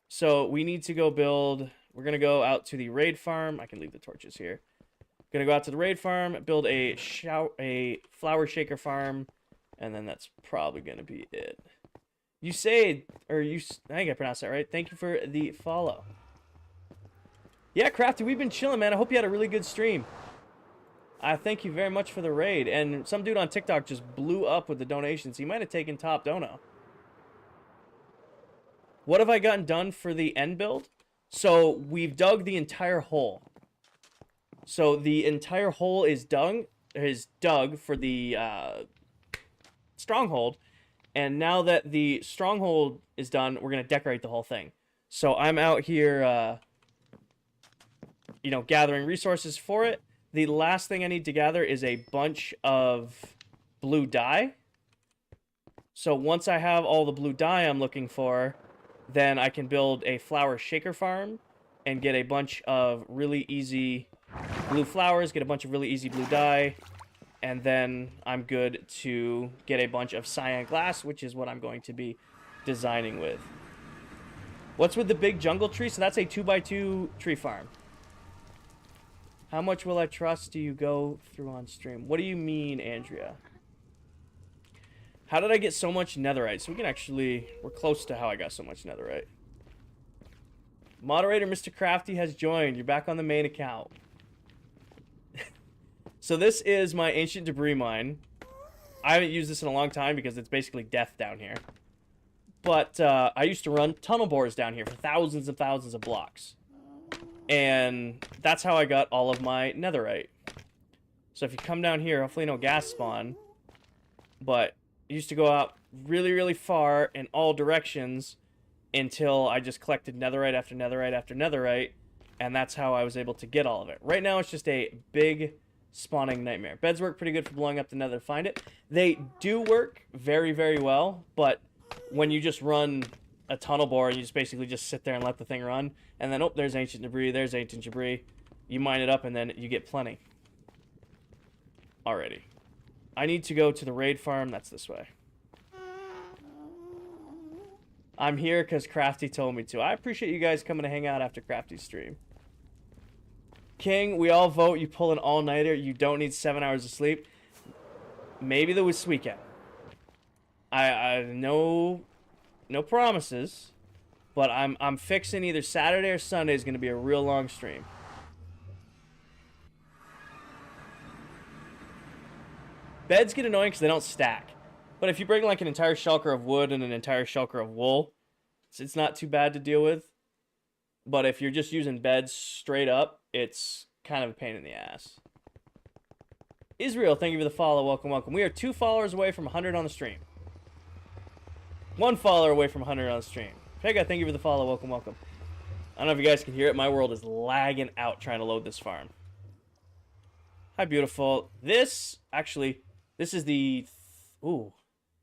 So we need to go build. We're gonna go out to the raid farm. I can leave the torches here. Gonna go out to the raid farm, build a flower shaker farm, and then that's probably gonna be it. You say, or you, I think I pronounced that right. Thank you for the follow. Yeah, Crafty, we've been chilling, man. I hope you had a really good stream. I thank you very much for the raid. And some dude on TikTok just blew up with the donations. He might have taken top dono. What have I gotten done for the end build? So we've dug the entire hole. So the entire hole is dug for the Stronghold. And now that the Stronghold is done, we're going to decorate the whole thing. So I'm out here, you know, gathering resources for it. The last thing I need to gather is a bunch of blue dye. So once I have all the blue dye I'm looking for, then I can build a flower shaker farm and get a bunch of really easy blue flowers, get a bunch of really easy blue dye, and then I'm good to get a bunch of cyan glass, which is what I'm going to be designing with. What's with the big jungle tree? So that's a 2x2 tree farm. How much will I trust do you go through on stream? What do you mean, Andrea? How did I get so much netherite? So we can actually... We're close to how I got so much netherite. Moderator Mr. Crafty has joined. You're back on the main account. So this is my ancient debris mine. I haven't used this in a long time because it's basically death down here. But I used to run tunnel bores down here for thousands and thousands of blocks. And that's how I got all of my netherite. So if you come down here, hopefully no gas spawn. But I used to go out really, really far in all directions until I just collected netherite after netherite after netherite. And that's how I was able to get all of it. Right now it's just a big spawning nightmare. Beds work pretty good for blowing up the nether to find it. They do work very, very well. But when you just run a tunnel bore and you just basically just sit there and let the thing run, and then, oh, there's ancient debris, there's ancient debris. You mine it up, and then you get plenty. Alrighty. I need to go to the raid farm. That's this way. I'm here because Crafty told me to. I appreciate you guys coming to hang out after Crafty's stream. King, we all vote you pull an all-nighter. You don't need 7 hours of sleep. Maybe this weekend. I know... No promises, but I'm fixing either Saturday or Sunday is going to be a real long stream. Beds get annoying because they don't stack. But if you bring like an entire shulker of wood and an entire shulker of wool, it's not too bad to deal with. But if you're just using beds straight up, it's kind of a pain in the ass. Israel, thank you for the follow. Welcome, welcome. We are 2 followers away from 100 on the stream. 1 follower away from 100 on the stream. Pega, thank you for the follow. Welcome, welcome. I don't know if you guys can hear it. My world is lagging out trying to load this farm. Hi, beautiful. This, actually, this is the... Ooh.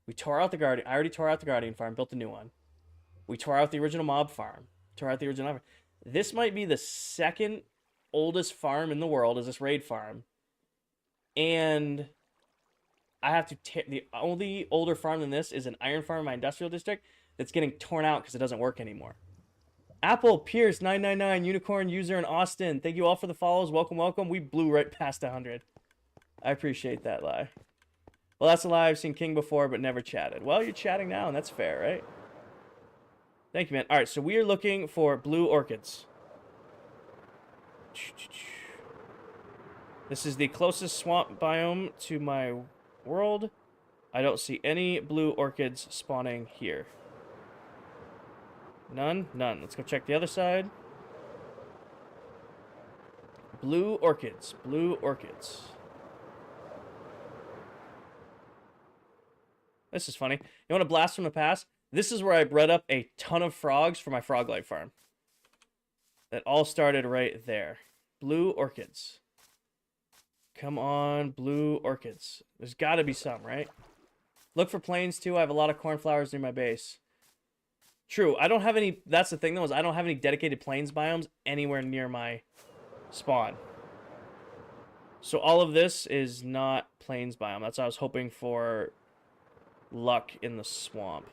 We tore out the Guardian. I already tore out the Guardian farm, built a new one. We tore out the original mob farm. Tore out the original mob farm. This might be the second oldest farm in the world, is this raid farm. And... I have to tear... The only older farm than this is an iron farm in my industrial district that's getting torn out because it doesn't work anymore. Apple Pierce 999 Unicorn user in Austin. Thank you all for the follows. Welcome, welcome. We blew right past 100. I appreciate that, lie. Well, that's a lie. I've seen King before, but never chatted. Well, you're chatting now, and that's fair, right? Thank you, man. All right, so we are looking for blue orchids. This is the closest swamp biome to my world. I don't see any blue orchids spawning here. None? None. Let's go check the other side. Blue orchids. Blue orchids. This is funny. You want a blast from the past? This is where I bred up a ton of frogs for my frog life farm. That all started right there. Blue orchids. Come on, blue orchids. There's got to be some, right? Look for plains, too. I have a lot of cornflowers near my base. True. I don't have any... That's the thing, though, is I don't have any dedicated plains biomes anywhere near my spawn. So all of this is not plains biome. That's why I was hoping for luck in the swamp.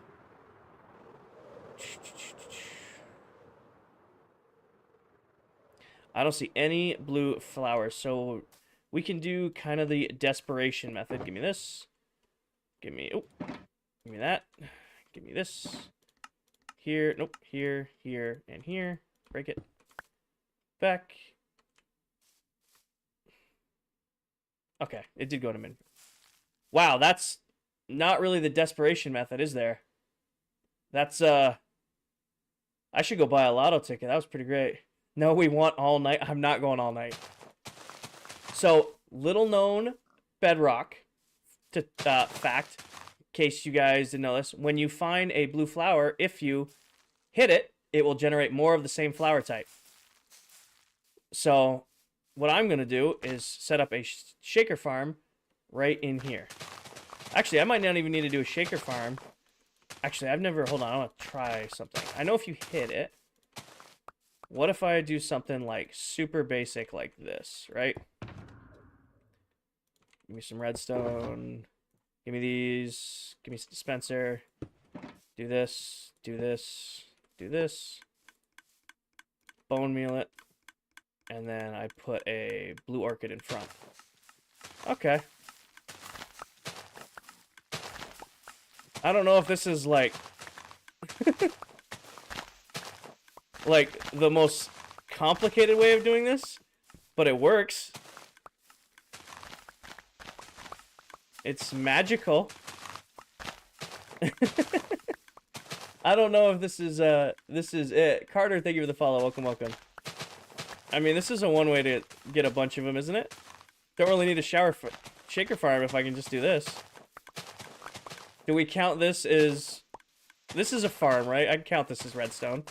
I don't see any blue flowers, so we can do kind of the desperation method. Give me this. Give me... Oh. Give me that. Give me this. Here. Nope. Here, here, and here. Break it. Back. Okay. It did go to min. Wow, that's not really the desperation method, is there? That's, I should go buy a lotto ticket. That was pretty great. No, we want all night. I'm not going all night. So, little known bedrock to fact, in case you guys didn't know this. When you find a blue flower, if you hit it, it will generate more of the same flower type. So, what I'm going to do is set up a shaker farm right in here. Actually, I might not even need to do a shaker farm. Actually, I've never... Hold on, I want to try something. I know if you hit it... What if I do something like super basic like this, right? Give me some redstone. Give me these. Give me some dispenser. Do this. Do this. Do this. Bone meal it. And then I put a blue orchid in front. Okay. I don't know if this is like... like the most complicated way of doing this, but it works. It's magical. I don't know if this is it. Carter, thank you for the follow. Welcome, welcome. I mean, this is a one way to get a bunch of them, isn't it? Don't really need a shaker farm if I can just do this. Do we count this as... This is a farm, right? I'd count this as redstone.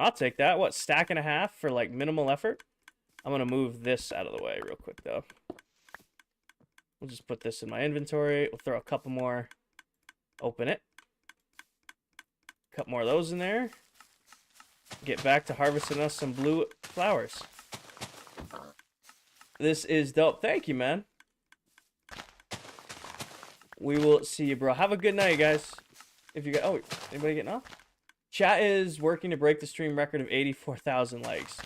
I'll take that. What, stack and a half for, like, minimal effort? I'm going to move this out of the way real quick, though. We'll just put this in my inventory. We'll throw a couple more. Open it. A couple more of those in there. Get back to harvesting us some blue flowers. This is dope. Thank you, man. We will see you, bro. Have a good night, guys. If you got... Oh, anybody getting off? Chat is working to break the stream record of 84,000 likes.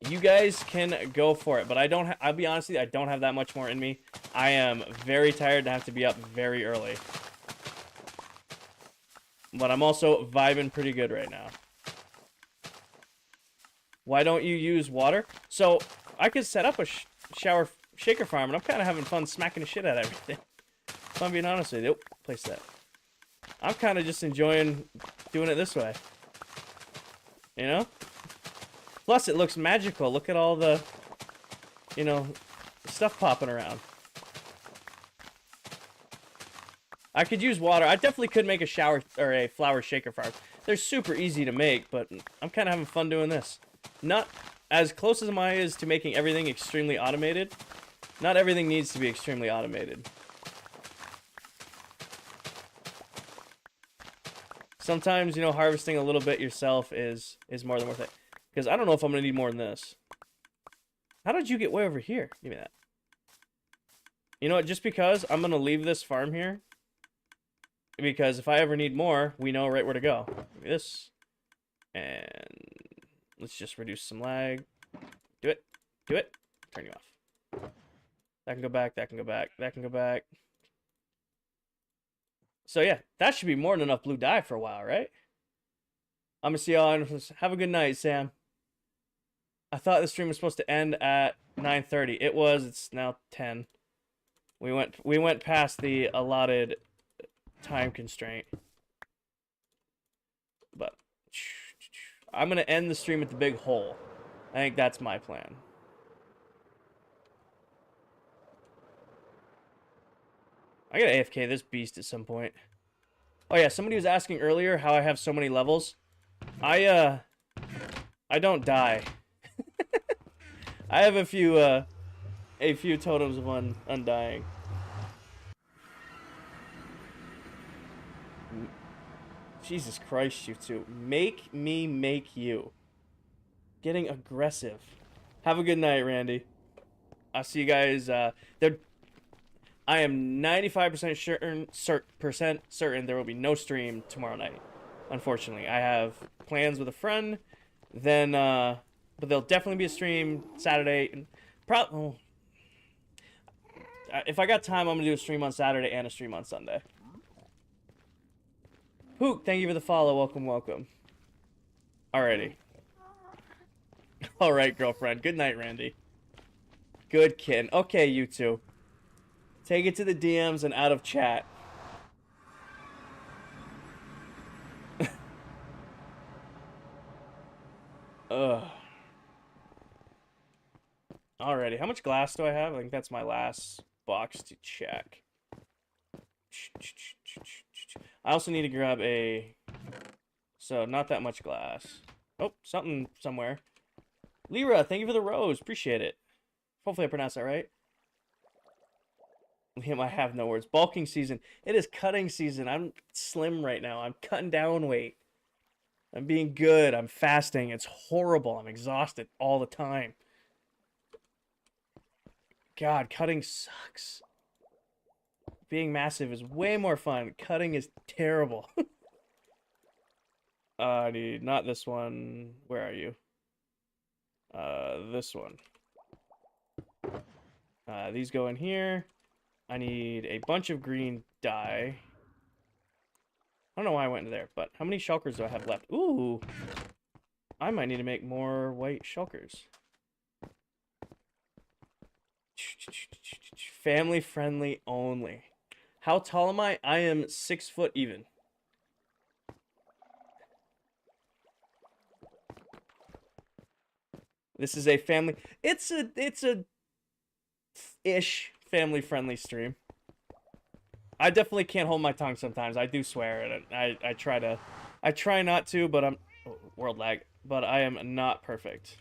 You guys can go for it, but I don't... I'll be honest with you, I don't have that much more in me. I am very tired to have to be up very early. But I'm also vibing pretty good right now. Why don't you use water? So, I could set up a shaker farm, and I'm kind of having fun smacking the shit out of everything. If I'm being honest with you. Oh, place that. I'm kind of just enjoying doing it this way. You know? Plus, it looks magical. Look at all the, you know, stuff popping around. I could use water. I definitely could make a flower shaker farm. They're super easy to make, but I'm kind of having fun doing this. Not as close as I is to making everything extremely automated. Not everything needs to be extremely automated. Sometimes, you know, harvesting a little bit yourself is more than worth it. Because I don't know if I'm going to need more than this. How did you get way over here? Give me that. You know what? Just because I'm going to leave this farm here. Because if I ever need more, we know right where to go. Give me this. And let's just reduce some lag. Do it. Do it. Turn you off. That can go back. That can go back. That can go back. So yeah, that should be more than enough blue dye for a while, right? I'm gonna see y'all. Have a good night, Sam. I thought the stream was supposed to end at 9:30. It was. It's now 10. We went past the allotted time constraint. But I'm gonna end the stream at the big hole. I think that's my plan. I gotta AFK this beast at some point. Oh yeah, somebody was asking earlier how I have so many levels. I don't die. I have a few totems of undying. Jesus Christ, you two. Make me make you. Getting aggressive. Have a good night, Randy. I'll see you guys. I am 95% certain there will be no stream tomorrow night. Unfortunately, I have plans with a friend. Then, but there'll definitely be a stream Saturday. If I got time, I'm gonna do a stream on Saturday and a stream on Sunday. Hook, thank you for the follow. Welcome, welcome. Alrighty. Alright, girlfriend. Good night, Randy. Good kid. Okay, you two. Take it to the DMs and out of chat. Ugh. Alrighty, how much glass do I have? I think that's my last box to check. I also need to grab a... So, not that much glass. Oh, something somewhere. Lyra, thank you for the rose. Appreciate it. Hopefully I pronounced that right. Liam, I have no words. Bulking season. It is cutting season. I'm slim right now. I'm cutting down weight. I'm being good. I'm fasting. It's horrible. I'm exhausted all the time. God, cutting sucks. Being massive is way more fun. Cutting is terrible. I need not this one. Where are you? This one. These go in here. I need a bunch of green dye. I don't know why I went into there, but how many shulkers do I have left? Ooh! I might need to make more white shulkers. Family friendly only. How tall am I? I am 6 foot even. This is a family. It's a ish family friendly stream. I definitely can't hold my tongue sometimes. I do swear, and I try not to, but I'm world lag. But I am not perfect.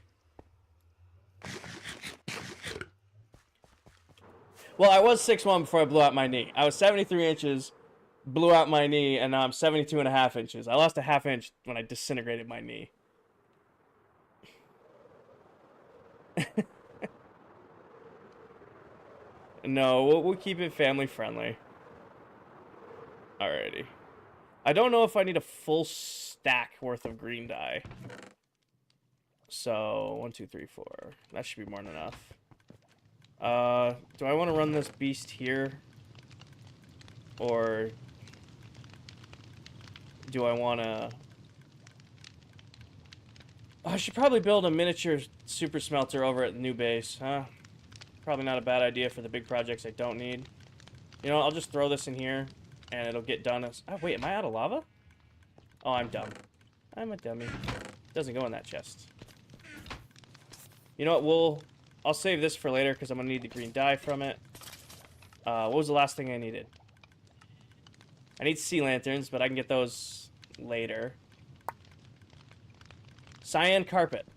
Well, I was 6'1" before I blew out my knee. I was 73 inches, blew out my knee, and now I'm 72.5 inches. I lost a half inch when I disintegrated my knee. No, we'll keep it family friendly. Alrighty. I don't know if I need a full stack worth of green dye. So, 1, 2, 3, 4. That should be more than enough. Do I want to run this beast here? Or do I want to... I should probably build a miniature super smelter over at the new base, huh? Probably not a bad idea for the big projects I don't need. You know, I'll just throw this in here, and it'll get done as... Oh, wait, am I out of lava? Oh, I'm dumb. I'm a dummy. It doesn't go in that chest. You know what, I'll save this for later, because I'm going to need the green dye from it. What was the last thing I needed? I need sea lanterns, but I can get those later. Cyan carpet.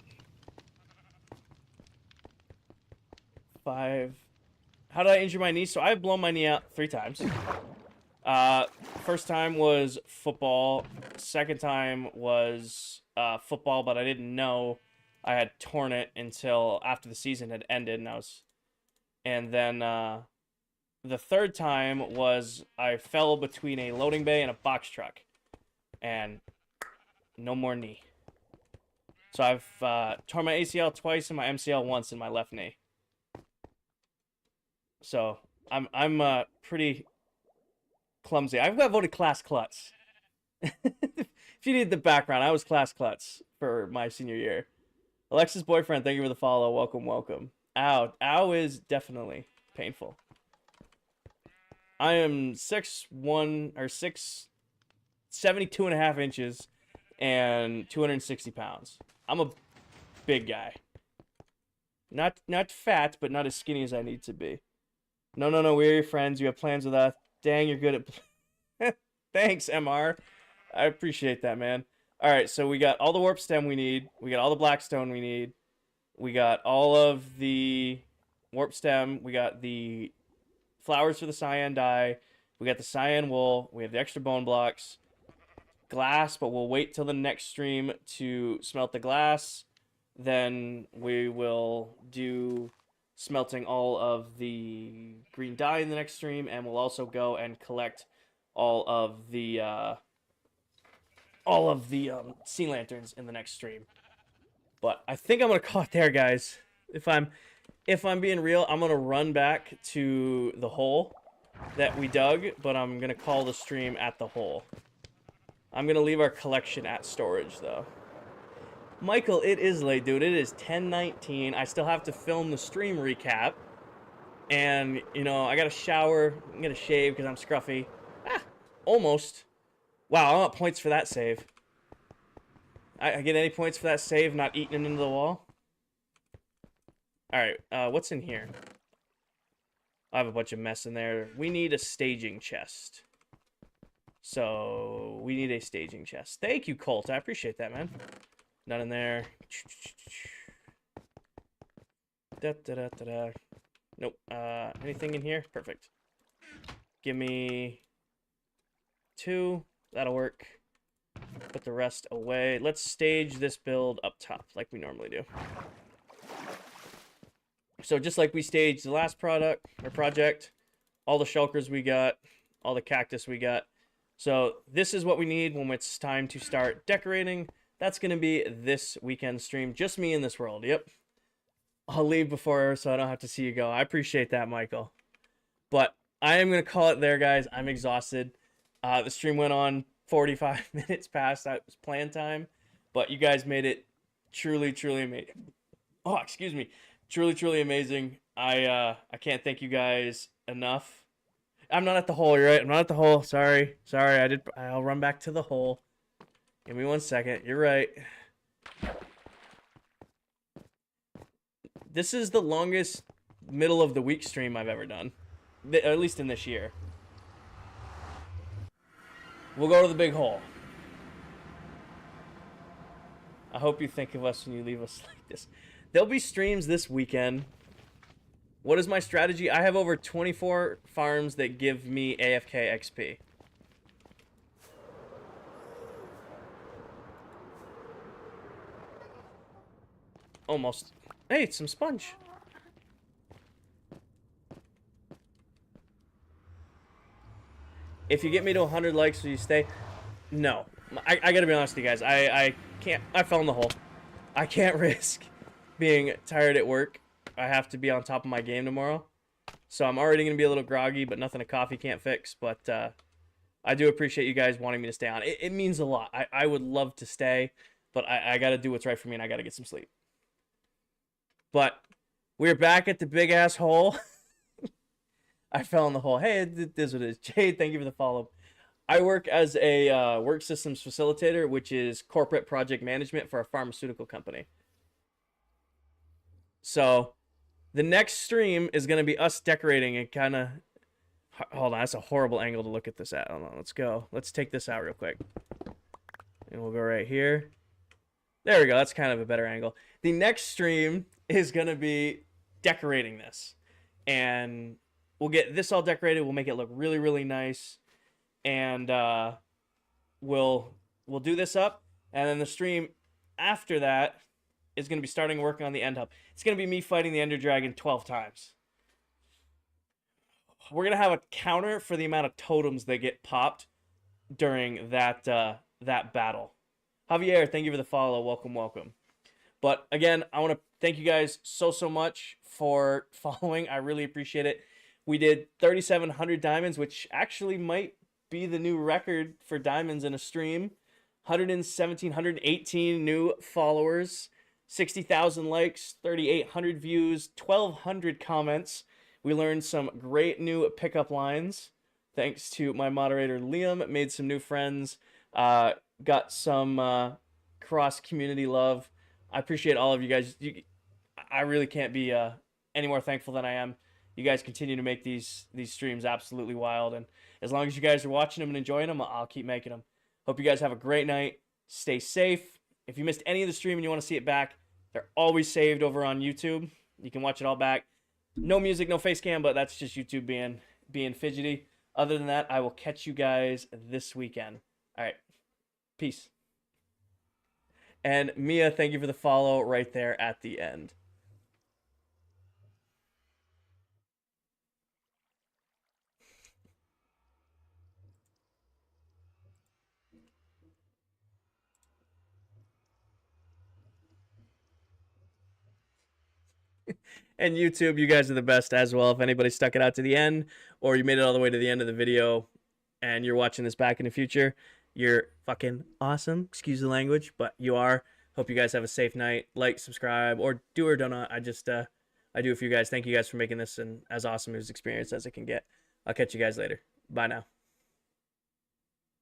5. How did I injure my knee? So I've blown my knee out 3 times. First time was football. Second time was football, but I didn't know I had torn it until after the season had ended, and then the third time was I fell between a loading bay and a box truck, and no more knee. So I've torn my ACL twice and my MCL once in my left knee. So I'm pretty clumsy. I've got voted class klutz. If you need the background, I was class klutz for my senior year. Alexa's boyfriend, thank you for the follow. Welcome, welcome. Ow. Ow is definitely painful. I am 6'1", or 72.5 inches and 260 pounds. I'm a big guy. Not fat, but not as skinny as I need to be. No, we're your friends. You have plans with us. Dang, you're good at. Thanks, MR. I appreciate that, man. All right, so we got all the warp stem we need. We got all the blackstone we need. We got all of the warp stem. We got the flowers for the cyan dye. We got the cyan wool. We have the extra bone blocks. Glass, but we'll wait till the next stream to smelt the glass. Then we will do smelting all of the green dye in the next stream, and we'll also go and collect all of the sea lanterns in the next stream. But I think I'm gonna call it there, guys. If I'm being real, I'm gonna run back to the hole that we dug, but I'm gonna call the stream at the hole. I'm gonna leave our collection at storage though. Michael, it is late, dude. It is 10:19. I still have to film the stream recap. And, you know, I gotta shower. I'm gonna shave because I'm scruffy. Ah, almost. Wow, I want points for that save. I get any points for that save not eating into the wall? Alright, what's in here? I have a bunch of mess in there. We need a staging chest. So, we need a staging chest. Thank you, Colt. I appreciate that, man. None in there. Da-da-da-da-da. Nope. Anything in here? Perfect. Give me 2. That'll work. Put the rest away. Let's stage this build up top like we normally do. So just like we staged the last project, all the shulkers we got, all the cactus we got. So this is what we need when it's time to start decorating. That's going to be this weekend stream. Just me in this world. Yep. I'll leave before so I don't have to see you go. I appreciate that, Michael. But I am going to call it there, guys. I'm exhausted. The stream went on 45 minutes past that was plan time. But you guys made it truly, truly amazing. Oh, excuse me. Truly, truly amazing. I can't thank you guys enough. I'm not at the hole, you're right. I'm not at the hole. Sorry. I'll run back to the hole. Give me 1 second. You're right. This is the longest middle of the week stream I've ever done. At least in this year. We'll go to the big hole. I hope you think of us when you leave us like this. There'll be streams this weekend. What is my strategy? I have over 24 farms that give me AFK XP. Almost. Hey, it's some sponge. If you get me to 100 likes, will you stay? No. I gotta be honest with you guys. I can't. I fell in the hole. I can't risk being tired at work. I have to be on top of my game tomorrow. So I'm already going to be a little groggy, but nothing a coffee can't fix. But I do appreciate you guys wanting me to stay on. It means a lot. I would love to stay, but I got to do what's right for me, and I got to get some sleep. But we're back at the big-ass hole. I fell in the hole. Hey, it is what it is. Jade, thank you for the follow. I work as a work systems facilitator, which is corporate project management for a pharmaceutical company. So the next stream is going to be us decorating and kind of... Hold on, that's a horrible angle to look at this at. Hold on, let's go. Let's take this out real quick. And we'll go right here. There we go. That's kind of a better angle. The next stream is going to be decorating this. And we'll get this all decorated. We'll make it look really, really nice. And we'll do this up. And then the stream after that is going to be starting working on the end hub. It's going to be me fighting the Ender Dragon 12 times. We're going to have a counter for the amount of totems that get popped during that that battle. Javier, thank you for the follow. Welcome, welcome. But again, I want to thank you guys so much for following. I really appreciate it. We did 3,700 diamonds, which actually might be the new record for diamonds in a stream. 117, 118 new followers. 60,000 likes, 3,800 views, 1,200 comments. We learned some great new pickup lines. Thanks to my moderator, Liam. Made some new friends. Got some cross-community love. I appreciate all of you guys. I really can't be any more thankful than I am. You guys continue to make these streams absolutely wild, and as long as you guys are watching them and enjoying them, I'll keep making them. Hope you guys have a great night. Stay safe. If you missed any of the stream and you want to see it back, they're always saved over on YouTube. You can watch it all back. No music, no face cam, but that's just YouTube being fidgety. Other than that, I will catch you guys this weekend. All right. Peace. And Mia, thank you for the follow right there at the end. And YouTube, you guys are the best as well. If anybody stuck it out to the end, or you made it all the way to the end of the video and you're watching this back in the future, you're fucking awesome. Excuse the language, but you are. Hope you guys have a safe night. Like, subscribe, or do or do not. I do it for you guys. Thank you guys for making this an as awesome an experience as it can get. I'll catch you guys later. Bye now.